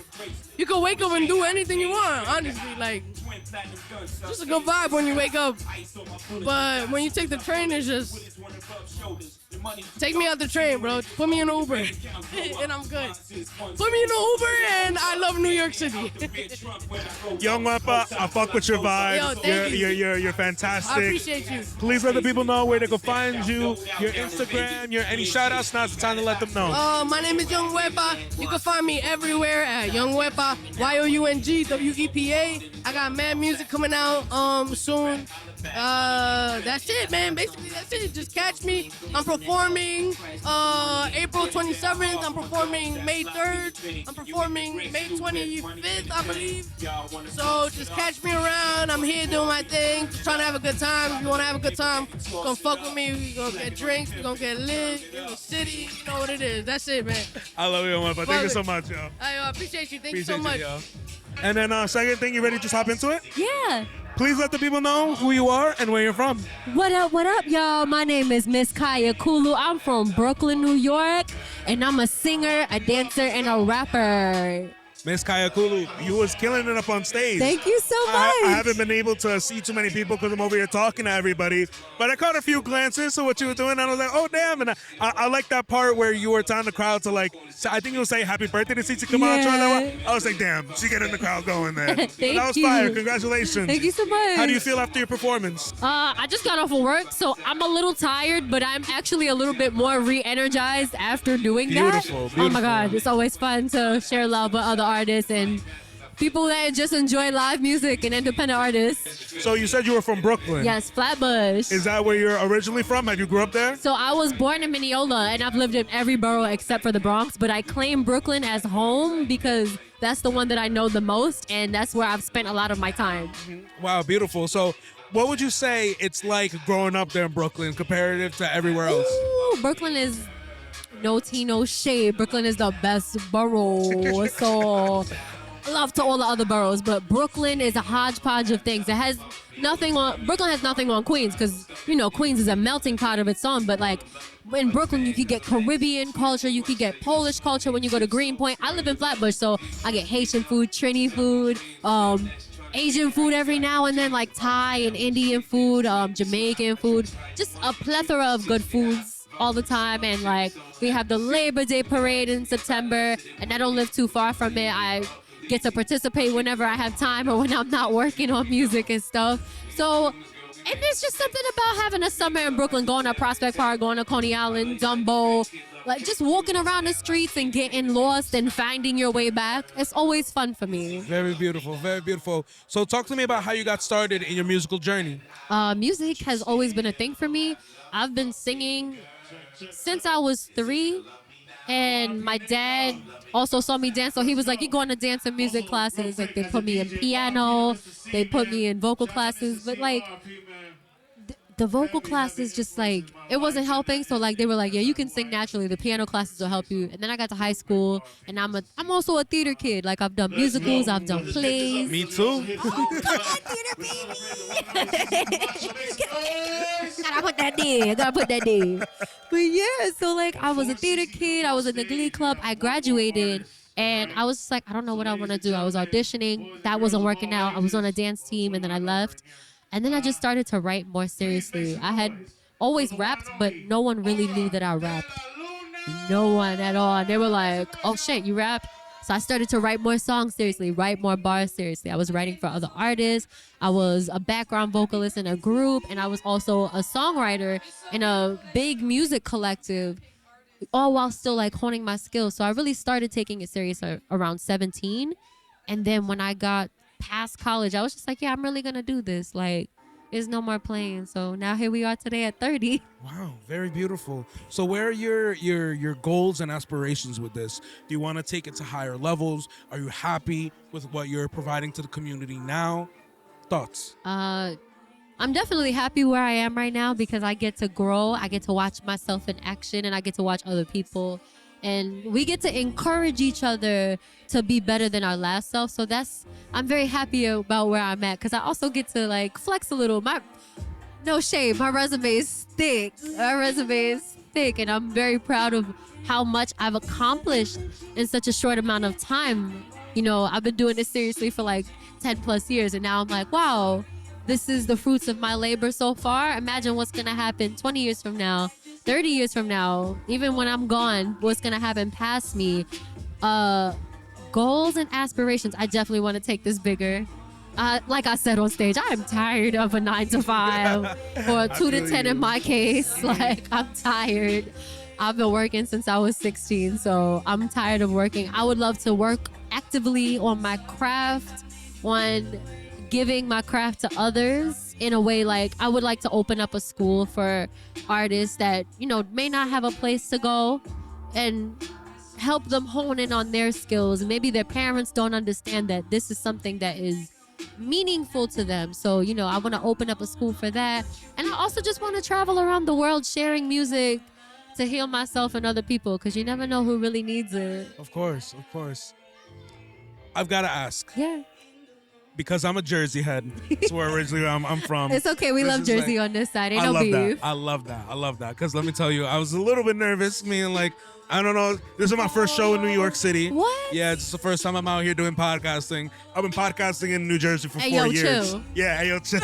you can wake up and do anything you want, honestly. Like, just a good vibe when you wake up. But when you take the train, it's just, take me out the train, bro. Put me in an Uber, and I'm good. Put me in an Uber, and I love New York City. Young Wepa, I fuck with your vibe. Yo, thank you. You're fantastic. I appreciate you. Please let the people know where they can find you, your Instagram, your any shout outs. Now's the time to let them know. My name is Young Wepa. You can find me everywhere at Young Wepa, YOUNGWEPA. I got mad music coming out soon. That's it, man. Basically, that's it. Just catch me. I'm performing April 27th. I'm performing May 3rd. I'm performing May 25th, I believe. So just catch me around. I'm here doing my thing. Just trying to have a good time. If you want to have a good time, come fuck with me. We gonna get drinks. We gonna get lit in the city. You know what it is. That's it, man. I love you, Young Wepa. Thank you so much, yo. I appreciate you. Thank you so much. And then second thing, you ready to just hop into it? Yeah. Please let the people know who you are and where you're from. What up, y'all? My name is Miss Kaya Kulu. I'm from Brooklyn, New York, and I'm a singer, a dancer, and a rapper. Miss Kaya Kulu, you was killing it up on stage. Thank you so much. I haven't been able to see too many people because I'm over here talking to everybody, but I caught a few glances of what you were doing, and I was like, oh, damn. And I like that part where you were telling the crowd to, like, I think you would say happy birthday to CECE Camacho. Yeah. I was like, damn, she getting the crowd going there. Thank that was you. fire. Congratulations. Thank you so much. How do you feel after your performance? I just got off of work, so I'm a little tired, but I'm actually a little bit more re-energized after doing that. Beautiful. Oh my God, it's always fun to share love with other artists and people that just enjoy live music and independent artists. So you said you were from Brooklyn. Yes, Flatbush. Is that where you're originally from? Have you grew up there? So I was born in Mineola, and I've lived in every borough except for the Bronx, but I claim Brooklyn as home because that's the one that I know the most, and that's where I've spent a lot of my time. Wow, beautiful. So what would you say it's like growing up there in Brooklyn comparative to everywhere else? Ooh, Brooklyn is no tea, no shade. Brooklyn is the best borough. So love to all the other boroughs, but Brooklyn is a hodgepodge of things. It has nothing on, Brooklyn has nothing on Queens because, you know, Queens is a melting pot of its own, but like in Brooklyn, you could get Caribbean culture, you could get Polish culture when you go to Greenpoint. I live in Flatbush, so I get Haitian food, Trini food, Asian food every now and then, like Thai and Indian food, Jamaican food, just a plethora of good foods all the time. And like we have the Labor Day parade in September, and I don't live too far from it. I get to participate whenever I have time or when I'm not working on music and stuff. So, and there's just something about having a summer in Brooklyn, going to Prospect Park, going to Coney Island, Dumbo, like just walking around the streets and getting lost and finding your way back. It's always fun for me. Very beautiful, very beautiful. So talk to me about how you got started in your musical journey. Music has always been a thing for me. I've been singing since I was 3. And my dad also saw me dance, so he was like, "You going to dance and music classes?" Like they put me in piano, they put me in vocal classes, but like the vocal classes just like it wasn't helping. So like they were like, "Yeah, you can sing naturally. The piano classes will help you." And then I got to high school, and I'm also a theater kid. Like I've done musicals, I've done plays. Me too. Gotta put that there. But yeah, so like I was a theater kid. I was in the Glee Club. I graduated, and I was just like, I don't know what I want to do. I was auditioning. That wasn't working out. I was on a dance team, and then I left. And then I just started to write more seriously. I had always rapped, but no one really knew that I rapped. No one at all. And they were like, oh shit, you rap? So I started to write more songs seriously, write more bars seriously. I was writing for other artists. I was a background vocalist in a group, and I was also a songwriter in a big music collective, all while still like honing my skills. So I really started taking it serious around 17. And then when I got past college, I was just like, yeah, I'm really gonna do this. Like, is no more playing. So now here we are today at 30. Wow, very beautiful. So where are your goals and aspirations with this? Do you want to take it to higher levels? Are you happy with what you're providing to the community now? Thoughts? I'm definitely happy where I am right now because I get to grow. I get to watch myself in action, and I get to watch other people. And we get to encourage each other to be better than our last self. So I'm very happy about where I'm at because I also get to like flex a little. No shame, my resume is thick. And I'm very proud of how much I've accomplished in such a short amount of time. You know, I've been doing this seriously for like 10 plus years, and now I'm like, wow, this is the fruits of my labor so far. Imagine what's gonna happen 20 years from now, 30 years from now, even when I'm gone, what's gonna happen past me. Goals and aspirations, I definitely wanna take this bigger. Like I said on stage, I am tired of a 9 to 5 or a 2 to 10 in my case. Like, I'm tired. I've been working since I was 16, so I'm tired of working. I would love to work actively on my craft, on giving my craft to others in a way. Like, I would like to open up a school for artists that, you know, may not have a place to go and help them hone in on their skills. Maybe their parents don't understand that this is something that is meaningful to them. So, you know, I want to open up a school for that. And I also just want to travel around the world sharing music to heal myself and other people, because you never know who really needs it. Of course. I've got to ask. Yeah. Because I'm a Jersey head. That's where originally I'm from. It's okay. We love Jersey on this side. Ain't no beef. I love that. Because let me tell you, I was a little bit nervous. Meaning, like, I don't know. This is my first show in New York City. What? Yeah, it's the first time I'm out here doing podcasting. I've been podcasting in New Jersey for 4 years. Chill. Yeah, ayo, chill.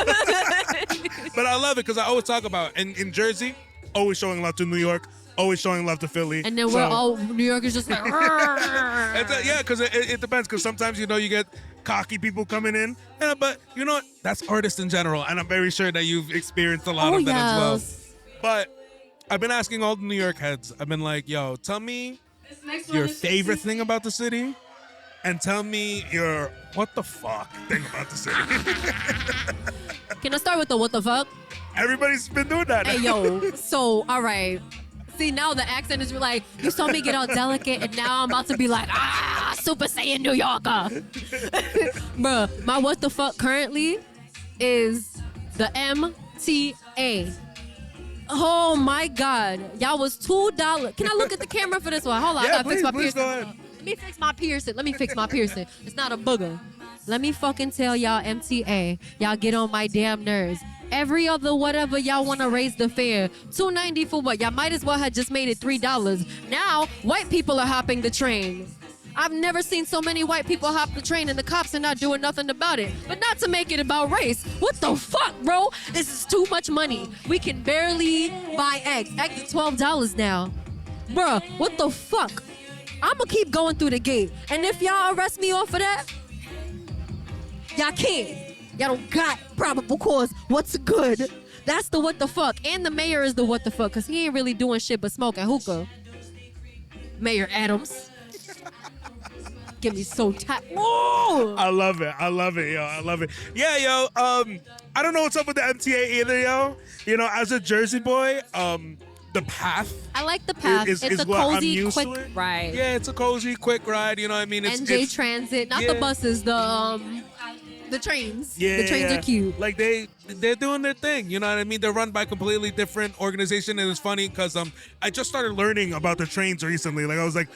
But I love it because I always talk about, in Jersey, always showing love to New York, always showing love to Philly. And then we're all New Yorkers just like, yeah, because it depends. Because sometimes, you know, you get cocky people coming in. Yeah, but you know what? That's artists in general. And I'm very sure that you've experienced a lot of that as well. But I've been asking all the New York heads. I've been like, yo, tell me your favorite thing about the city. And tell me your what the fuck thing about the city. Can I start with the what the fuck? Everybody's been doing that. Hey, yo. So, all right. See, now the accent is like, you saw me get all delicate, and now I'm about to be like, Super Saiyan New Yorker. Bruh, my what the fuck currently is the MTA. Oh my God. Y'all was $2. Can I look at the camera for this one? Hold on, I gotta fix my piercing. Let me fix my piercing. It's not a booger. Let me fucking tell y'all, MTA, y'all get on my damn nerves. Every other whatever y'all want to raise the fare. $2.90 for what? Y'all might as well have just made it $3. Now, white people are hopping the train. I've never seen so many white people hop the train and the cops are not doing nothing about it. But not to make it about race. What the fuck, bro? This is too much money. We can barely buy eggs. Eggs are $12 now. Bruh, what the fuck? I'ma keep going through the gate. And if y'all arrest me off of that, y'all can't. Y'all don't got probable cause. What's good? That's the what the fuck. And the mayor is the what the fuck, because he ain't really doing shit but smoking hookah. Mayor Adams. Get me so tight. Whoa! I love it, yo. I love it. Yeah, yo. I don't know what's up with the MTA either, yo. You know, as a Jersey boy, the path. I like the path. It's a what I'm cozy, used quick to it. ride. Yeah, It's a cozy, quick ride. You know what I mean? NJ Transit, not the buses, the trains. Yeah, the trains are cute. Like they're doing their thing. You know what I mean? They're run by a completely different organization, and it's funny because I just started learning about the trains recently. Like I was like,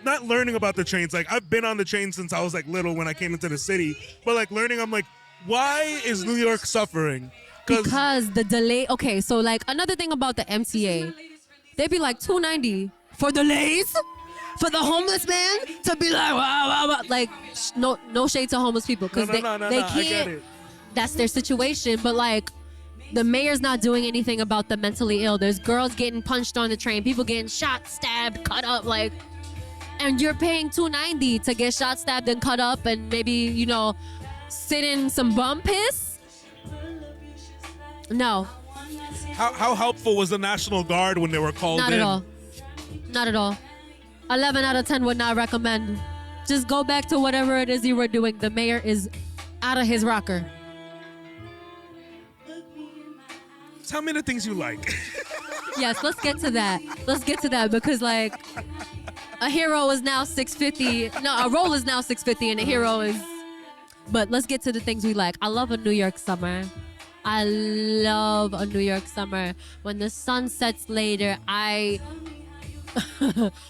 not learning about the trains. Like I've been on the train since I was like little when I came into the city, but like learning, I'm like, why is New York suffering? Because the delay. Okay, so like another thing about the MTA, they'd be like $2.90 for delays. For the homeless man to be like, wow. Like, no shade to homeless people, because they I can't. get it. That's their situation. But like, the mayor's not doing anything about the mentally ill. There's girls getting punched on the train, people getting shot, stabbed, cut up, like, and you're paying $2.90 to get shot, stabbed, and cut up, and maybe, you know, sit in some bum piss. No. How helpful was the National Guard when they were called Not in? at all. Not at all. 11 out of 10 would not recommend. Just go back to whatever it is you were doing. The mayor is out of his rocker. tell me the things you like. Yes, let's get to that. Let's get to that because like a hero is now 650. No, a role is now 650 and a hero is. But let's get to the things we like. I love a New York summer. I love a New York summer. When the sun sets later,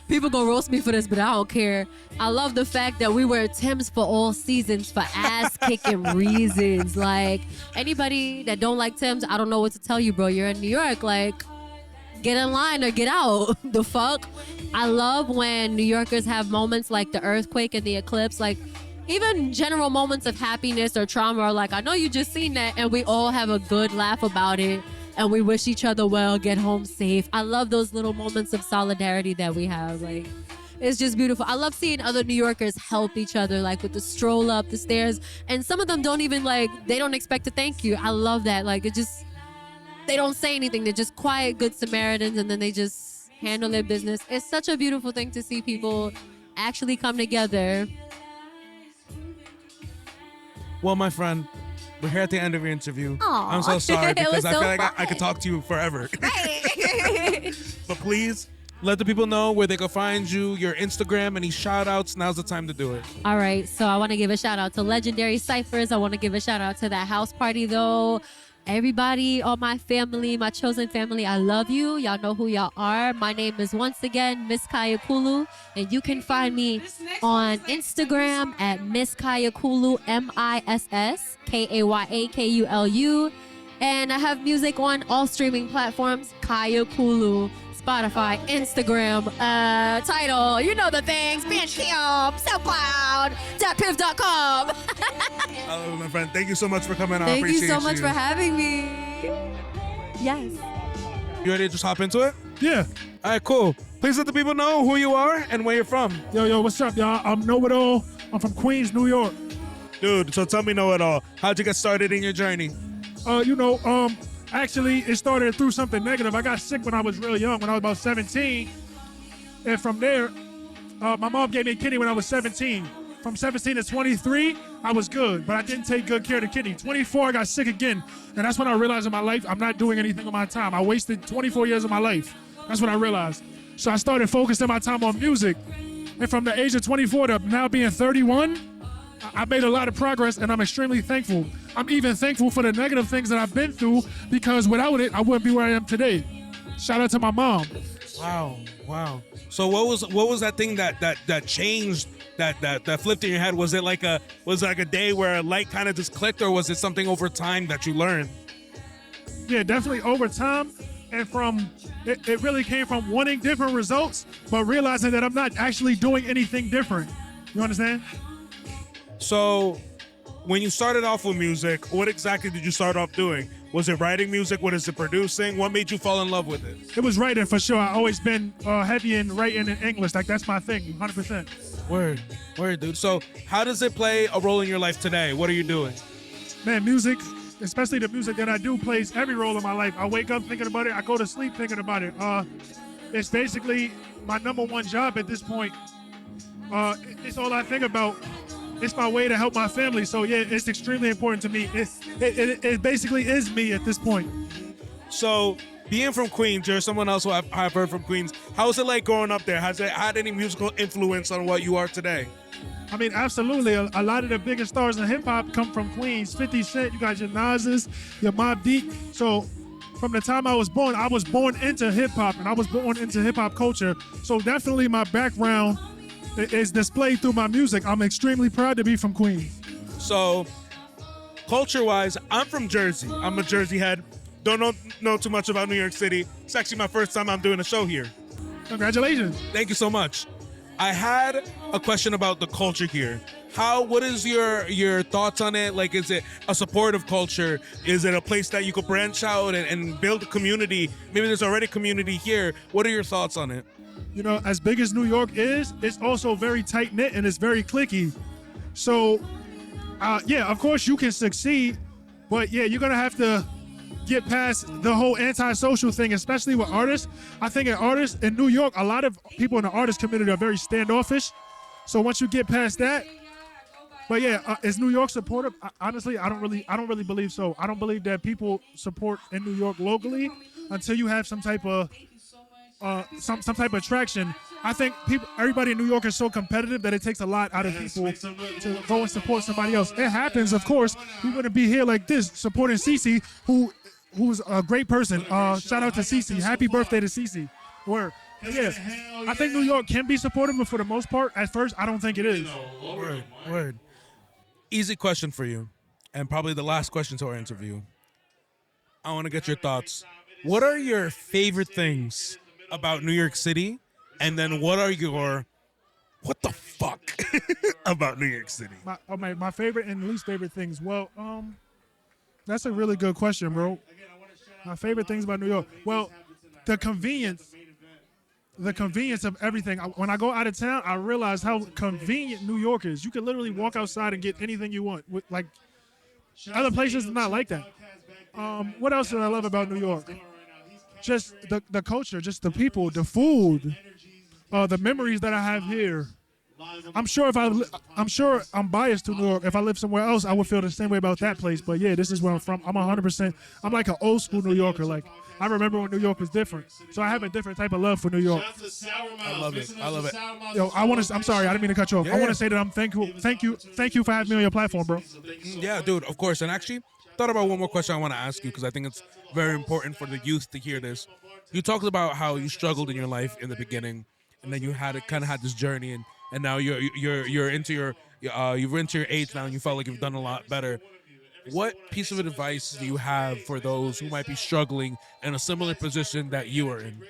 people gonna roast me for this, but I don't care. I love the fact that we wear Timbs for all seasons for ass-kicking reasons. Like, anybody that don't like Timbs, I don't know what to tell you, bro. You're in New York, like, get in line or get out. The fuck? I love when New Yorkers have moments like the earthquake and the eclipse, like, even general moments of happiness or trauma are like, I know you just seen that, and we all have a good laugh about it, and we wish each other well, get home safe. I love those little moments of solidarity that we have. Like, it's just beautiful. I love seeing other New Yorkers help each other, like with the stroll up the stairs, and some of them don't even like, they don't expect to thank you. I love that. Like, it just, they don't say anything. They're just quiet, good Samaritans, and then they just handle their business. It's such a beautiful thing to see people actually come together. Well, my friend, we're here at the end of your interview. Aw. I'm so sorry It because was I so feel like I fun. could talk to you forever. Right. But please, let the people know where they can find you, your Instagram, any shout outs. Now's the time to do it. All right, so I want to give a shout out to Legendary Cyphers. I want to give a shout out to that house party, though. Everybody, all my family, my chosen family, I love you. Y'all know who y'all are. My name is once again Miss Kaya Kulu, and you can find me on Instagram at Miss Kaya Kulu, MISSKAYAKULU. And I have music on all streaming platforms, Kaya Kulu, Spotify, Instagram, Tidal, you know the things, Bandcamp, SoundCloud, .piv.com. I love it, my friend. Thank you so much for coming on. Thank you Appreciate so much for having me. Yes. You ready to just hop into it? Yeah. All right, cool. Please let the people know who you are and where you're from. Yo, what's up, y'all? I'm Know-It-All. I'm from Queens, New York. Dude, so tell me Know-It-All. How'd you get started in your journey? Actually, it started through something negative. I got sick when I was real young, when I was about 17. And from there, my mom gave me a kidney when I was 17. From 17 to 23, I was good, but I didn't take good care of the kidney. 24, I got sick again. And that's when I realized in my life, I'm not doing anything with my time. I wasted 24 years of my life. That's when I realized. So I started focusing my time on music. And from the age of 24 to now being 31, I made a lot of progress, and I'm extremely thankful. I'm even thankful for the negative things that I've been through, because without it, I wouldn't be where I am today. Shout out to my mom. Wow. So what was that thing that changed, that flipped in your head? Was it like a day where a light kind of just clicked, or was it something over time that you learned? Yeah, definitely over time. And it really came from wanting different results, but realizing that I'm not actually doing anything different. You understand? So when you started off with music, what exactly did you start off doing? Was it writing music? What is it producing? What made you fall in love with it? It was writing for sure. I always been heavy in writing in English. Like, that's my thing, 100%. Word, dude. So how does it play a role in your life today? What are you doing? Man, music, especially the music that I do, plays every role in my life. I wake up thinking about it. I go to sleep thinking about it. It's basically my number one job at this point. It's all I think about. It's my way to help my family. So yeah, it's extremely important to me. It basically is me at this point. So being from Queens, you're someone else who I've heard from Queens. How was it like growing up there? Has it had any musical influence on what you are today? I mean, absolutely. A lot of the biggest stars in hip hop come from Queens. 50 Cent, you got your Nas's, your Mobb Deep. So from the time I was born into hip hop, and I was born into hip hop culture. So definitely my background is displayed through my music. I'm extremely proud to be from Queens. So culture-wise, I'm from Jersey. I'm a Jersey head. Don't know too much about New York City. It's actually my first time I'm doing a show here. Congratulations. Thank you so much. I had a question about the culture here. What is your thoughts on it? Like, is it a supportive culture? Is it a place that you could branch out and build a community? Maybe there's already community here. What are your thoughts on it? You know, as big as New York is, it's also very tight-knit and it's very cliquey. So, yeah, of course you can succeed, but yeah, you're going to have to get past the whole antisocial thing, especially with artists. I think artists in New York, a lot of people in the artist community are very standoffish. So once you get past that, But yeah, is New York supportive? Honestly, I don't really believe so. I don't believe that people support in New York locally until you have some type of some type of traction. I think everybody in New York is so competitive that it takes a lot out of people to go and support somebody else. It happens, of course. We wouldn't be here like this supporting CECE, who's a great person. Shout out to CECE. Happy birthday to CECE. Word. Yeah, I think New York can be supportive, but for the most part, at first, I don't think it is. Word. Easy question for you, and probably the last question to our interview. I want to get your thoughts. What are your favorite things about New York City? And then what are your, what the fuck about New York City? My favorite and least favorite things. Well, that's a really good question, bro. My favorite things about New York. Well, the convenience of everything. When I go out of town, I realize how convenient New York is. You can literally walk outside and get anything you want. Like, other places are not like that. What else do I love about New York? Just the culture, just the people, the food, the memories that I have here. I'm sure I'm biased to New York. If I lived somewhere else, I would feel the same way about that place. But yeah, this is where I'm from. I'm 100%. I'm like an old school New Yorker. Like, I remember when New York was different. So I have a different type of love for New York. I love it. Yo, I'm sorry. I didn't mean to cut you off. Yeah. I want to say that I'm thankful. Thank you for having me on your platform, bro. Yeah, dude, of course. And actually, thought about one more question I want to ask you because I think it's very important for the youth to hear this. You talked about how you struggled in your life in the beginning, and then you had this journey, and now you're into you've into your age now, and you felt like you've done a lot better. What piece of advice do you have for those who might be struggling in a similar position that you are in?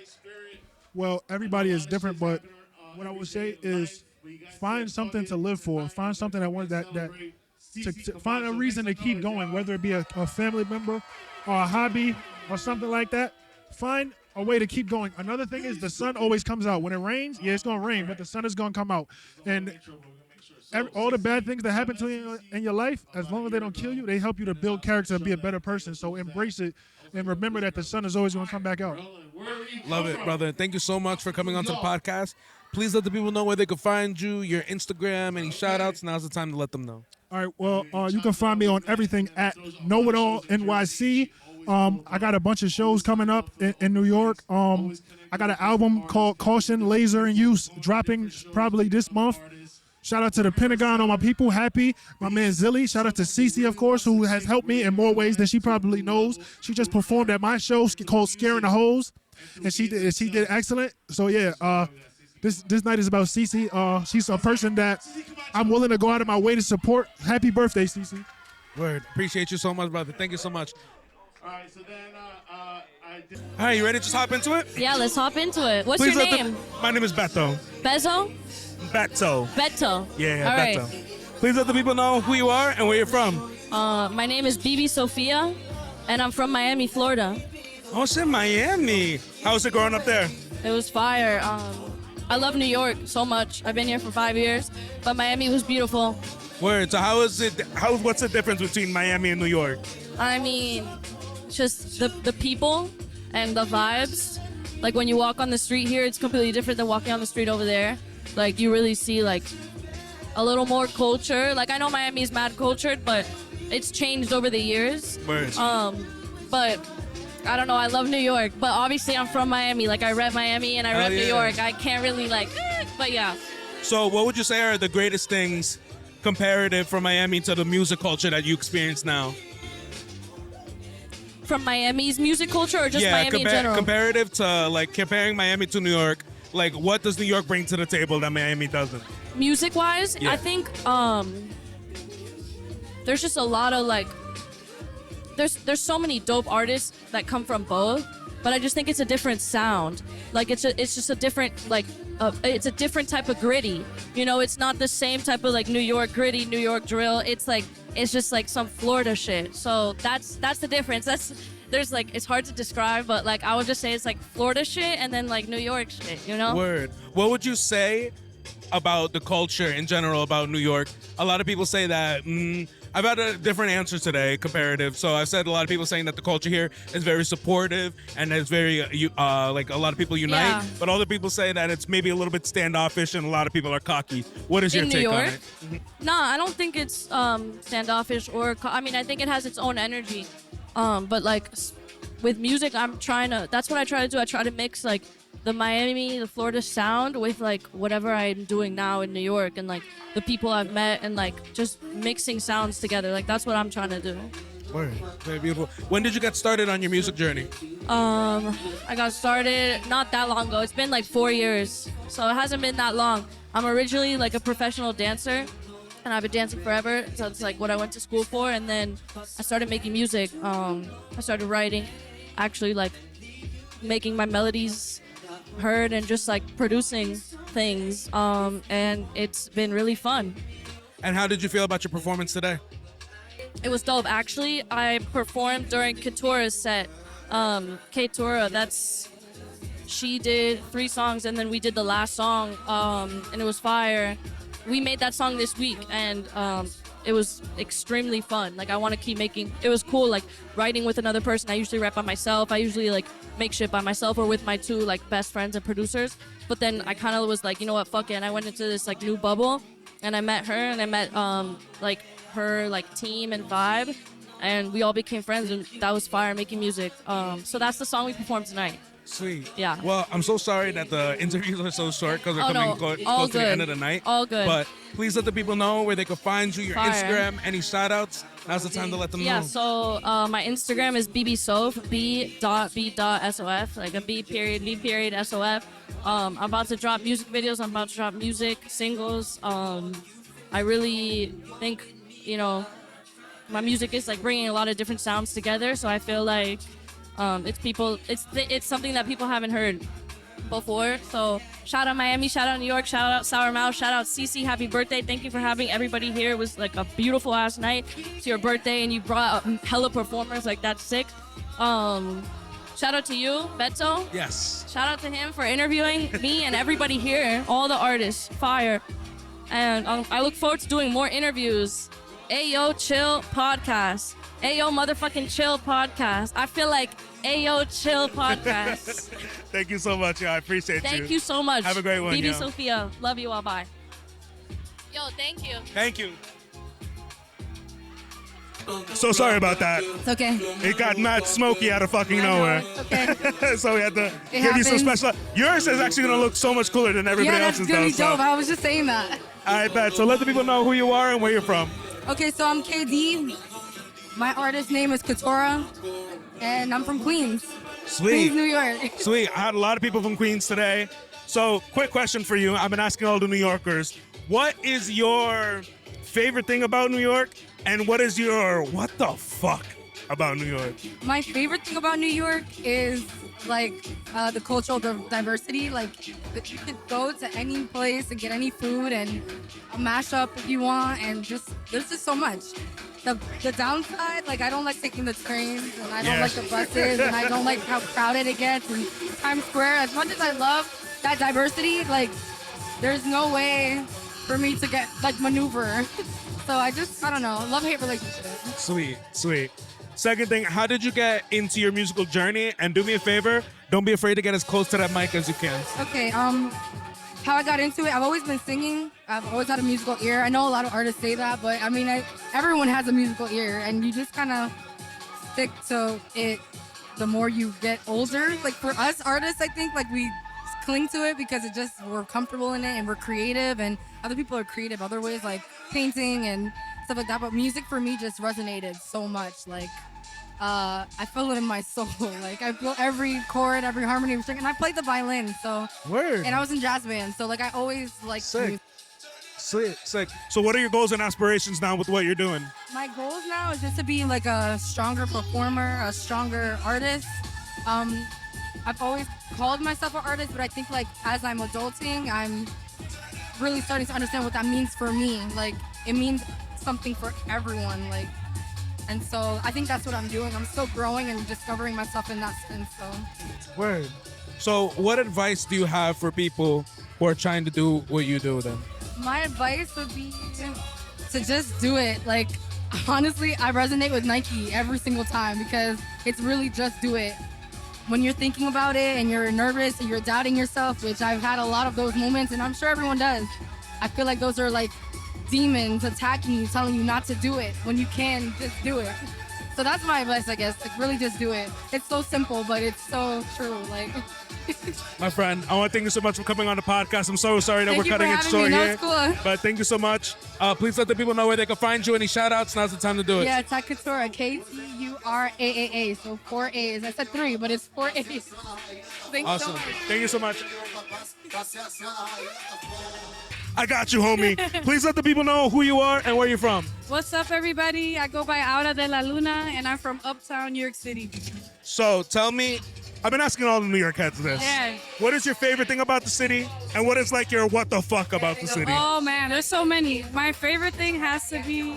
Well, everybody is different, but what I would say is find something to live for. Find something to find a reason to keep going, whether it be a family member or a hobby or something like that. Find a way to keep going. Another thing is the sun always comes out. When it rains, yeah, it's going to rain, but the sun is going to come out. And all the bad things that happen to you in your life, as long as they don't kill you, they help you to build character and be a better person. So embrace it and remember that the sun is always going to come back out. Love it, brother. Thank you so much for coming onto the podcast. Please let the people know where they can find you, your Instagram, any shout outs. Now's the time to let them know. All right, well, you can find me on everything at KNOWITALL NYC. I got a bunch of shows coming up in New York. I got an album called Caution, Laser, and Use dropping probably this month. Shout out to the Pentagon, all my people, Happy, my man Zilly. Shout out to CeCe, of course, who has helped me in more ways than she probably knows. She just performed at my show called Scaring the Hoes, and she did excellent. So yeah, this night is about CeCe. She's a person that I'm willing to go out of my way to support. Happy birthday, CeCe. Word. Appreciate you so much, brother. Thank you so much. All right, so then All right, you ready to just hop into it? Yeah, let's hop into it. What's Please your let name? My name is Beto. Bezo? Beto. Beto. Yeah, All right. Beto. Please let the people know who you are and where you're from. My name is BB Sofia, and I'm from Miami, Florida. Oh, shit, Miami. How was it growing up there? It was fire. I love New York so much. I've been here for 5 years, but Miami was beautiful. Word. So what's the difference between Miami and New York? I mean, just the people and the vibes. Like when you walk on the street here, it's completely different than walking on the street over there. Like you really see like a little more culture. Like I know Miami's mad cultured, but it's changed over the years. Word. But I don't know. I love New York, but obviously I'm from Miami. Like I rep Miami and I rep New York. I can't really but yeah. So what would you say are the greatest things comparative from Miami to the music culture that you experience now? From Miami's music culture or just Miami in general? Comparative to like comparing Miami to New York. Like what does New York bring to the table that Miami doesn't? Music wise, I think there's just a lot of like there's so many dope artists that come from both, but I just think it's a different sound. Like it's just a different it's a different type of gritty. You know, it's not the same type of like New York gritty, New York drill. It's just like some Florida shit. So that's the difference. It's hard to describe, but like I would just say it's like Florida shit and then like New York shit, you know? Word. What would you say about the culture in general about New York. A lot of people say that. I've had a different answer today, comparative. So I've said a lot of people saying that the culture here is very supportive and it's very like a lot of people unite. Yeah. But other people say that it's maybe a little bit standoffish and a lot of people are cocky. What is your In New take on York? it? Nah, I don't think it's standoffish or. I mean, I think it has its own energy. But like with music, that's what I try to do. I try to mix like the Miami, the Florida sound with like whatever I'm doing now in New York and like the people I've met and like just mixing sounds together. Like that's what I'm trying to do. Word. Very beautiful. When did you get started on your music journey? I got started not that long ago. It's been like 4 years, so it hasn't been that long. I'm originally like a professional dancer, and I've been dancing forever. So it's like what I went to school for, and then I started making music. I started writing, actually like making my melodies heard and just like producing things. And it's been really fun. And how did you feel about your performance today? It was dope. Actually, I performed during KTURA's set. KTURA, she did 3 songs and then we did the last song, and it was fire. We made that song this week and it was extremely fun. Like I want to keep making, it was cool like writing with another person. I usually rap by myself. I usually like make shit by myself or with my 2 like best friends and producers. But then I kind of was like, you know what, fuck it. And I went into this like new bubble and I met her and I met like her like team and vibe, and we all became friends and that was fire making music. So that's the song we performed tonight. Sweet. Yeah. Well, I'm so sorry that the interviews are so short because we're Oh, coming no. close All to the good. end of the night. All good. But please let the people know where they can find you, your Fire. Instagram, any shout outs. Now's the time to let them Yeah, know. so my Instagram is bbsof, b.b.sof, like a B period, V period, SOF. I'm about to drop music videos. I'm about to drop music, singles. I really think, you know, my music is like bringing a lot of different sounds together. So I feel like it's something that people haven't heard before. So shout out Miami, shout out New York, shout out Sour Mouth, shout out CECE, happy birthday. Thank you for having everybody here. It was like a beautiful ass night. It's your birthday and you brought hella performers, like that's sick. Shout out to you, Beto. Yes. Shout out to him for interviewing me and everybody here, all the artists, fire. And I look forward to doing more interviews. Ayoo Chill Podcast. Ayoo motherfucking Chill Podcast. I feel like Ayoo Chill Podcast. Thank you so much. Yeah, I appreciate you. Thank you so much. Have a great one. BB yo. Sofia. Love you all. Bye. Yo, thank you. Thank you. So sorry about that. It's okay. It got mad smoky out of fucking nowhere. Okay. So we had to It give you some happens. special. Yours is actually gonna look so much cooler than everybody Yeah, that's else's. gonna be though, so. dope. I was just saying that. All right, bet. So let the people know who you are and where you're from. Okay, so I'm KD. My artist name is KTURA, and I'm from Queens. Sweet. Queens, New York. Sweet. I had a lot of people from Queens today. So, quick question for you. I've been asking all the New Yorkers, what is your favorite thing about New York? And what is your what the fuck about New York? My favorite thing about New York is like the cultural diversity. Like that you could go to any place and get any food and a mashup if you want, and just there's just so much. The downside, like I don't like taking the trains and I don't Yeah. like the buses and I don't like how crowded it gets in Times Square. As much as I love that diversity, like there's no way for me to get like maneuver. So I don't know, love-hate relationship. Sweet, sweet. Second thing, how did you get into your musical journey? And do me a favor, don't be afraid to get as close to that mic as you can. Okay, how I got into it, I've always been singing. I've always had a musical ear. I know a lot of artists say that, but I mean, everyone has a musical ear, and you just kind of stick to it the more you get older. Like for us artists, I think like we cling to it because we're comfortable in it and we're creative, and other people are creative other ways, like painting and stuff like that. But music for me just resonated so much. Like I feel it in my soul. Like I feel every chord, every harmony, and I played the violin. So Word. and I was in jazz band. So like I always like Sick. Sweet, sick. So what are your goals and aspirations now with what you're doing? my goals now is just to be like a stronger performer, a stronger artist. I've always called myself an artist, but I think like as I'm adulting, I'm really starting to understand what that means for me. Like it means something for everyone. Like, and so I think that's what I'm doing. I'm still growing and discovering myself in that sense. So Word. So what advice do you have for people who are trying to do what you do then? My advice would be to just do it. Like, honestly, I resonate with Nike every single time because it's really just do it. When you're thinking about it and you're nervous and you're doubting yourself, which I've had a lot of those moments, and I'm sure everyone does. I feel like those are like demons attacking you, telling you not to do it when you can just do it. So that's my advice, I guess. Like, really just do it. It's so simple, but it's so true. Like, My friend, I want to thank you so much for coming on the podcast. I'm so sorry that Thank we're you for cutting it having short me. No, here. it's cool. But thank you so much. Please let the people know where they can find you. Any shout outs? Now's the time to do it. yeah, it's at KTURA, KTURAA. So 4 A's. I said 3, but it's 4 A's. Thank you so Awesome. much. Thank you so much. I got you, homie. Please let the people know who you are and where you're from. What's up, everybody? I go by Ayoo de la Luna, and I'm from Uptown, New York City. So tell me, I've been asking all the New York heads this. Yeah. What is your favorite thing about the city? And what is like your what the fuck about the city? Oh man, there's so many. My favorite thing has to be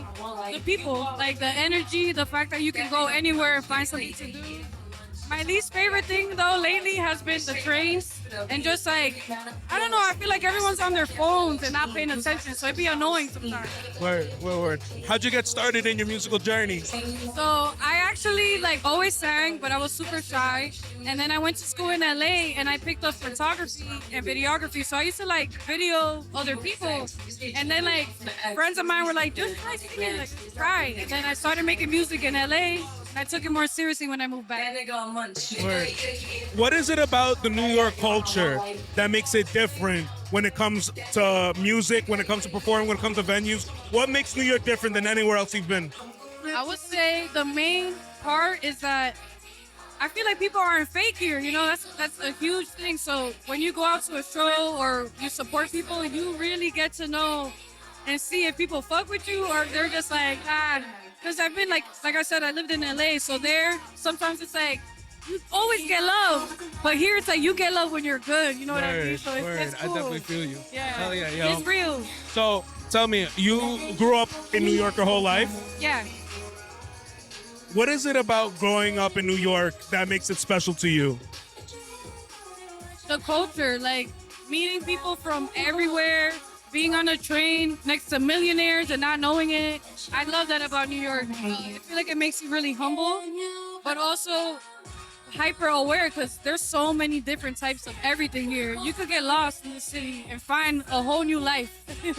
the people, like the energy, the fact that you can go anywhere and find something to do. My least favorite thing though lately has been the trains and just like, I don't know, I feel like everyone's on their phones and not paying attention, so it'd be annoying sometimes. Word. How'd you get started in your musical journey? So I actually like always sang, but I was super shy. And then I went to school in LA and I picked up photography and videography. So I used to like video other people. And then like friends of mine were like, just try singing, like try. And then I started making music in LA. And I took it more seriously when I moved back. Word. What is it about the New York culture that makes it different when it comes to music, when it comes to performing, when it comes to venues? What makes New York different than anywhere else you've been? I would say the main part is that I feel like people aren't fake here, you know, that's a huge thing. So when you go out to a show or you support people, you really get to know and see if people fuck with you or they're just like, because I've been like I said, I lived in LA, so there, sometimes it's like, you always get love, but here it's like you get love when you're good, you know what I mean? So it's cool. I definitely feel you. Yeah, Hell yeah, yo. it's real. So tell me, you grew up in New York your whole life? Yeah. What is it about growing up in New York that makes it special to you? The culture, like meeting people from everywhere, being on a train next to millionaires and not knowing it. I love that about New York. I feel like it makes you really humble, but also hyper aware because there's so many different types of everything here. You could get lost in the city and find a whole new life.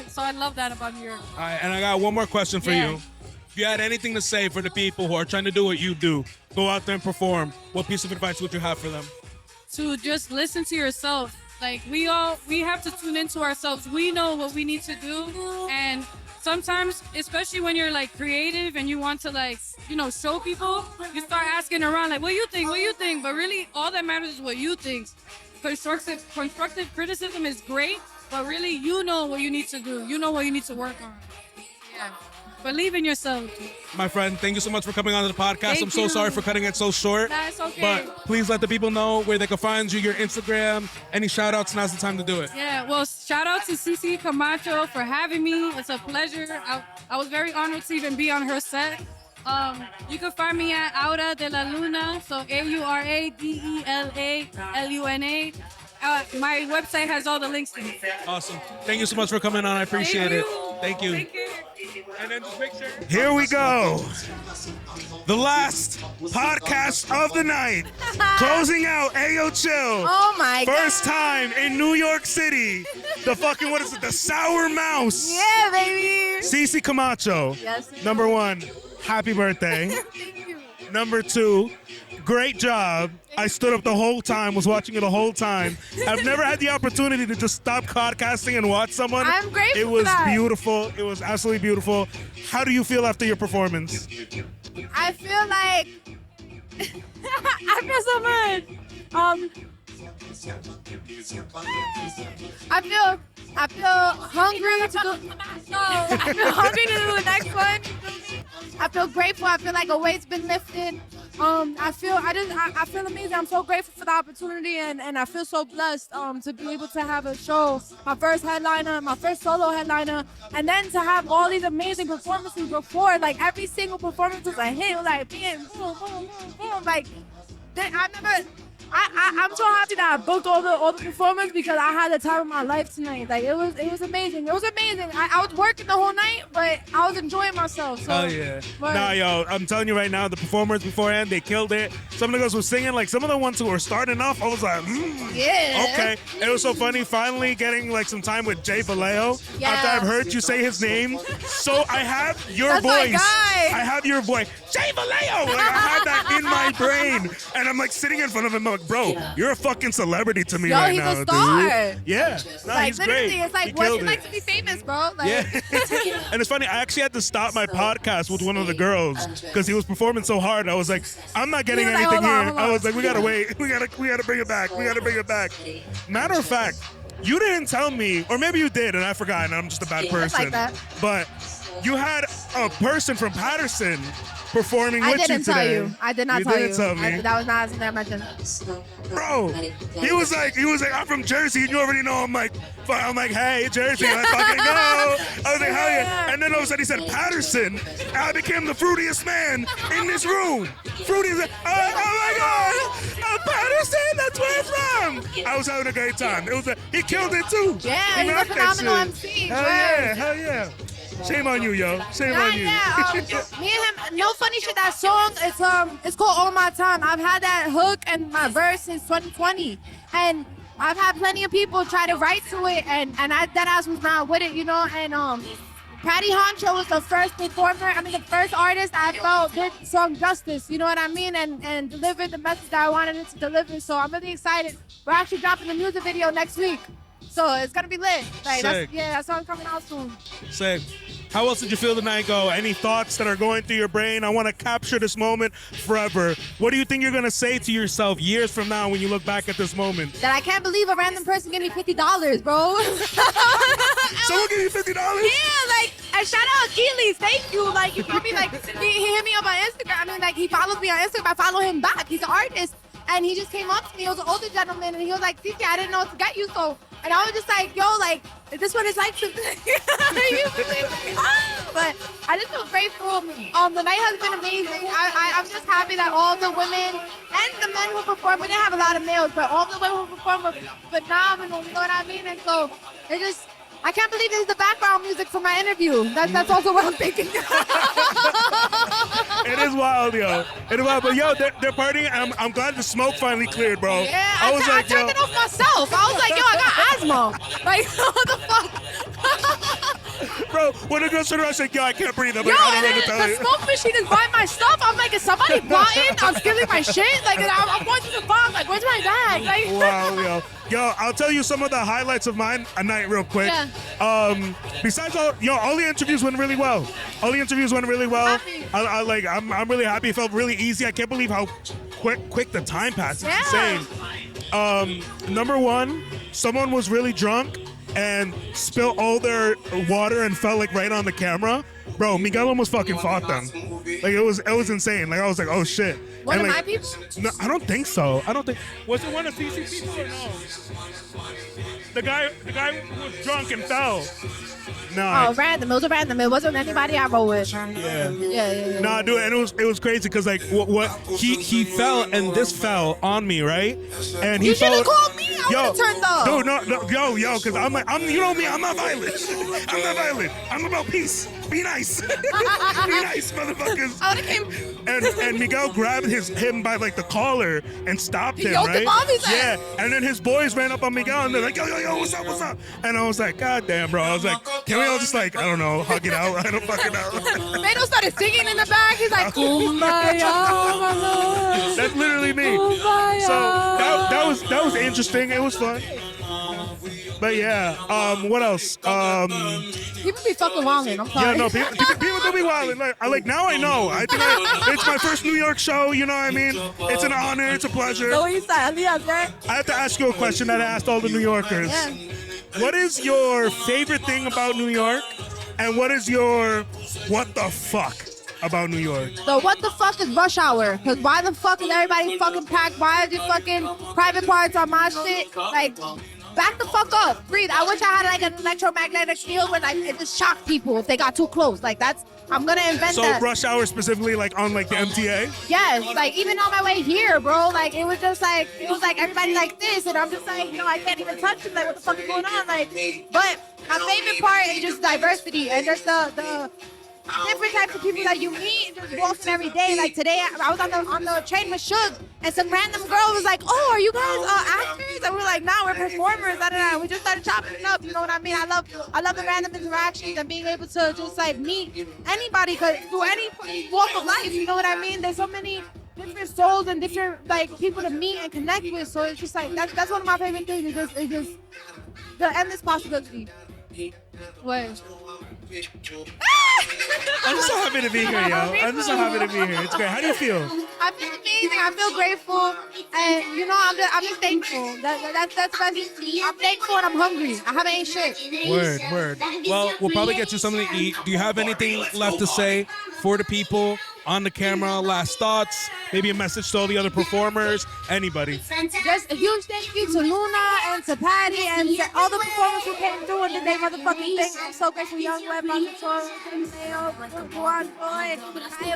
So I love that about New York. All right, and I got one more question for you. If you had anything to say for the people who are trying to do what you do, go out there and perform, what piece of advice would you have for them? To just listen to yourself. Like we have to tune into ourselves. We know what we need to do, and sometimes, especially when you're like creative and you want to like, you know, show people, you start asking around like, what do you think? But really, all that matters is what you think. Constructive criticism is great, but really, you know what you need to do. You know what you need to work on. Yeah. Believe in yourself. My friend, thank you so much for coming on to the podcast. Thank I'm so you. sorry for cutting it so short. That's okay. But please let the people know where they can find you, your Instagram, any shout outs. Now's the time to do it. Yeah, well, shout out to CECE CAMACHO for having me. It's a pleasure. I was very honored to even be on her set. You can find me at Ayoo de la Luna, so AURADELALUNA. My website has all the links to it. Awesome. Thank you so much for coming on. I appreciate it. Thank you. And then just make sure. Here we go. The last podcast of the night. Closing out Ayoo Chill. Oh my God. First time in New York City. The fucking, what is it? The Sour Mouse. Yeah, baby. CECE CAMACHO. Yes. Number 1, happy birthday. Number 2, great job. I stood up the whole time, was watching you the whole time. I've never had the opportunity to just stop podcasting and watch someone. I'm grateful It was for that. beautiful. It was absolutely beautiful. How do you feel after your performance? I feel like I feel so much. I feel hungry to go. I feel hungry to do the next one. I feel grateful. I feel like a weight's been lifted. I feel amazing. I'm so grateful for the opportunity, and I feel so blessed to be able to have a show, my first headliner, my first solo headliner, and then to have all these amazing performances before. Like every single performance was a hit. Like boom, boom, boom, boom. Like I'm so happy that I booked all the performers because I had the time of my life tonight. Like it was amazing. It was amazing. I was working the whole night, but I was enjoying myself. So, Oh yeah. but- Nah, yo, I'm telling you right now, the performers beforehand, they killed it. Some of the girls were singing, like some of the ones who were starting off, I was like, Yeah. okay. It was so funny finally getting like some time with Jay Valeo. Yeah. After I've heard you say his name. So I have your That's my voice. guy. I have your voice. Jay Valeo! Like I had that in my brain. And I'm like sitting in front of him, I'm like, bro, you're a fucking celebrity to me Yo, right he's now, a star. dude. Yeah. No, like he's literally, great. it's like He what's killed it like to be famous, bro? Like, Yeah. And it's funny, I actually had to stop my podcast with one of the girls because he was performing so hard. I was like, I'm not getting He was like, anything hold on, here. hold on. I was like, we gotta wait. We gotta bring it back. We gotta bring it back. Matter of fact, you didn't tell me, or maybe you did, and I forgot, and I'm just a bad It's person. like that. But you had a person from Patterson performing I with you didn't today. tell you. I did not You tell didn't you. tell me. That was not something I mentioned. Bro, he was like, I'm from Jersey, and you already know. I'm like, hey, Jersey, let's fucking go. I was like, hell yeah. And then all of a sudden he said Patterson, and I became the fruitiest man in this room. Fruitiest, oh my God, Patterson, that's where it's from. I was having a great time. He killed it too. Yeah, He he's a rocked that phenomenal shit. MC. Hell Word. yeah, hell yeah. Shame on you, yo. Shame on you. Me and him, no funny shit. That song, it's called All My Time. I've had that hook and my verse since 2020, and I've had plenty of people try to write to it, and that ass was not with it, you know. And Patty Honcho was the first performer. I mean, the first artist I felt did the song justice. You know what I mean? And delivered the message that I wanted it to deliver. So I'm really excited. We're actually dropping the music video next week, so it's gonna be lit. Like Sick. that song's coming out soon. Sick. How else did you feel the night go? Any thoughts that are going through your brain? I want to capture this moment forever. What do you think you're going to say to yourself years from now when you look back at this moment? That I can't believe a random person gave me $50, bro. Someone gave you $50? Yeah, like, and shout out Achilles, thank you. Like, you feel me? Like, he hit me up on Instagram. I mean, like, he follows me on Instagram. I follow him back. He's an artist. And he just came up to me. He was an older gentleman. And he was like, CC, I didn't know what to get you. So, and I was just like, yo, like, is this what it's like to... But I just feel grateful. The night has been amazing. I'm just happy that all the women and the men who performed, we didn't have a lot of males, but all the women who performed were phenomenal, you know what I mean? And so it just, I can't believe this is the background music for my interview. That's also what I'm thinking. It is wild, yo. It is wild. But, yo, they're partying. I'm glad the smoke finally cleared, bro. Yeah, I was I like, turned it off myself. I was like, yo, I got asthma. Like, what the fuck? Bro, when the girl turned around, I said, yo, I can't breathe. I'm Yo, like, I and don't know what to then tell the you. smoke machine is buying my stuff. I'm like, is somebody plotting? I'm stealing my shit. Like, I'm going to the box. Like, where's my bag? Like, Wow, yo. Yo, I'll tell you some of the highlights of mine a night real quick. Yeah. Besides all the interviews went really well. All the interviews went really well. I'm really happy. It felt really easy. I can't believe how quick the time passed. It's insane. Number one, someone was really drunk and spilled all their water and fell like right on the camera. Bro, Miguel almost fucking fought them. Like it was insane. Like I was like, oh shit. One And, of like, my people? No, I don't think so. Was it one of CC people or no? The guy was drunk and fell. No. Oh, random. It was a random. It wasn't anybody I roll with. Yeah. Nah, dude, and it was crazy because like what he fell and this fell on me, right? And he You should have fell. called me. I would have turned up. Dude, no, yo, because you know me, I'm not violent. I'm not violent. I'm about peace. Be nice. Be nice, motherfuckers. I would have came. And Miguel grabbed him by like the collar and stopped He him, yelled right? him off, he's like- Yeah, and then his boys ran up on Miguel and they're like, yo, what's up? And I was like, God damn, bro. I was like, can we all just like, I don't know, hug it out? I don't fucking know. Beto started singing in the back. He's like, Kumbaya. That's literally me. Kumbaya. So that was interesting. It was fun. But yeah, what else? People be fucking wildin'. I'm sorry. Yeah, no, people do be wildin'. Like now I know. I think it's my first New York show. You know what I mean? It's an honor. It's a pleasure. So what you say? Alias, right? I have to ask you a question that I asked all the New Yorkers. Yeah. What is your favorite thing about New York? And what is your what the fuck about New York? So what the fuck is rush hour? Cause why the fuck is everybody fucking packed? Why is it fucking private parts on my shit? Like, back the fuck up, breathe. I wish I had like an electromagnetic field where like it just shocked people if they got too close. Like I'm gonna invent that. So rush hour specifically, like on like the MTA. Yes, like even on my way here, bro. Like it was like everybody like this, and I'm just like, I can't even touch them. Like what the fuck is going on? Like, but my favorite part is just diversity and just the different types of people that you meet and just walking every day. Like today, I was on the train with Suge, and some random girl was like, "Oh, are you guys actors?" And we're like, "Nah, we're performers." And we just started chopping it up. You know what I mean? I love the random interactions and being able to just like meet anybody through any walk of life. You know what I mean? There's so many different souls and different like people to meet and connect with. So it's just like that's one of my favorite things. It's just the endless possibility. What? I'm just so happy to be here, yo. I'm just so happy to be here. It's great. How do you feel? I feel amazing. I feel grateful, and I'm just thankful. That's the best thing. I'm thankful and I'm hungry. I haven't ate shit. Word. Well, we'll probably get you something to eat. Do you have anything left to say for the people on the camera? Last thoughts? Maybe a message to all the other performers? Anybody? Just a huge thank you to Luna and to Patty and to all the performers who came through and did their motherfucking thing. I'm so grateful. Young Wepa, Duyan Joy,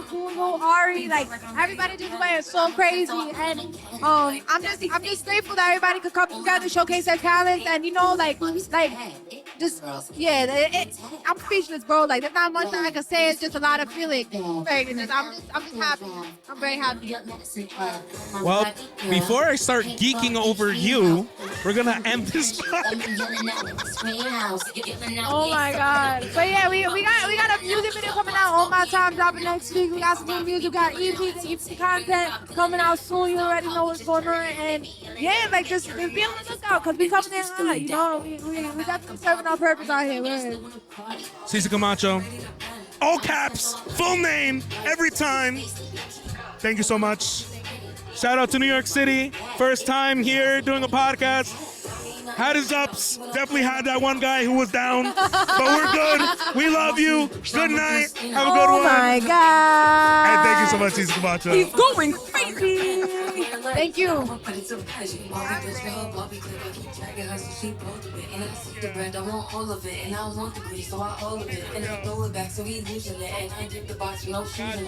Kulu, Ari, like everybody just went so crazy, and I'm just grateful that everybody could come together, showcase their talents, and I'm speechless, bro. Like there's not much that I can say. It's just a lot of feeling. I'm just happy. I'm very happy. Well, before I start geeking over you, we're gonna end this. Oh my God! But yeah, we got a music video coming out all my time, dropping next week. We got some new music, we got EP content coming out soon. You already know what's going on, and yeah, like just be on the lookout because we coming in hot. You know, we definitely serving our purpose out here. CECE Camacho, all caps, full name, every time. Thank you so much. Shout out to New York City. First time here doing a podcast. Had his ups. Definitely had that one guy who was down. But we're good. We love you. Good night. Have a good one. Oh my God. And thank you so much, CECE Camacho. He's going crazy. Thank you. I want all of it, and I want the grease, so I all of it. And I throw it back, so he's losing it. And I dip the box with no shoes in it.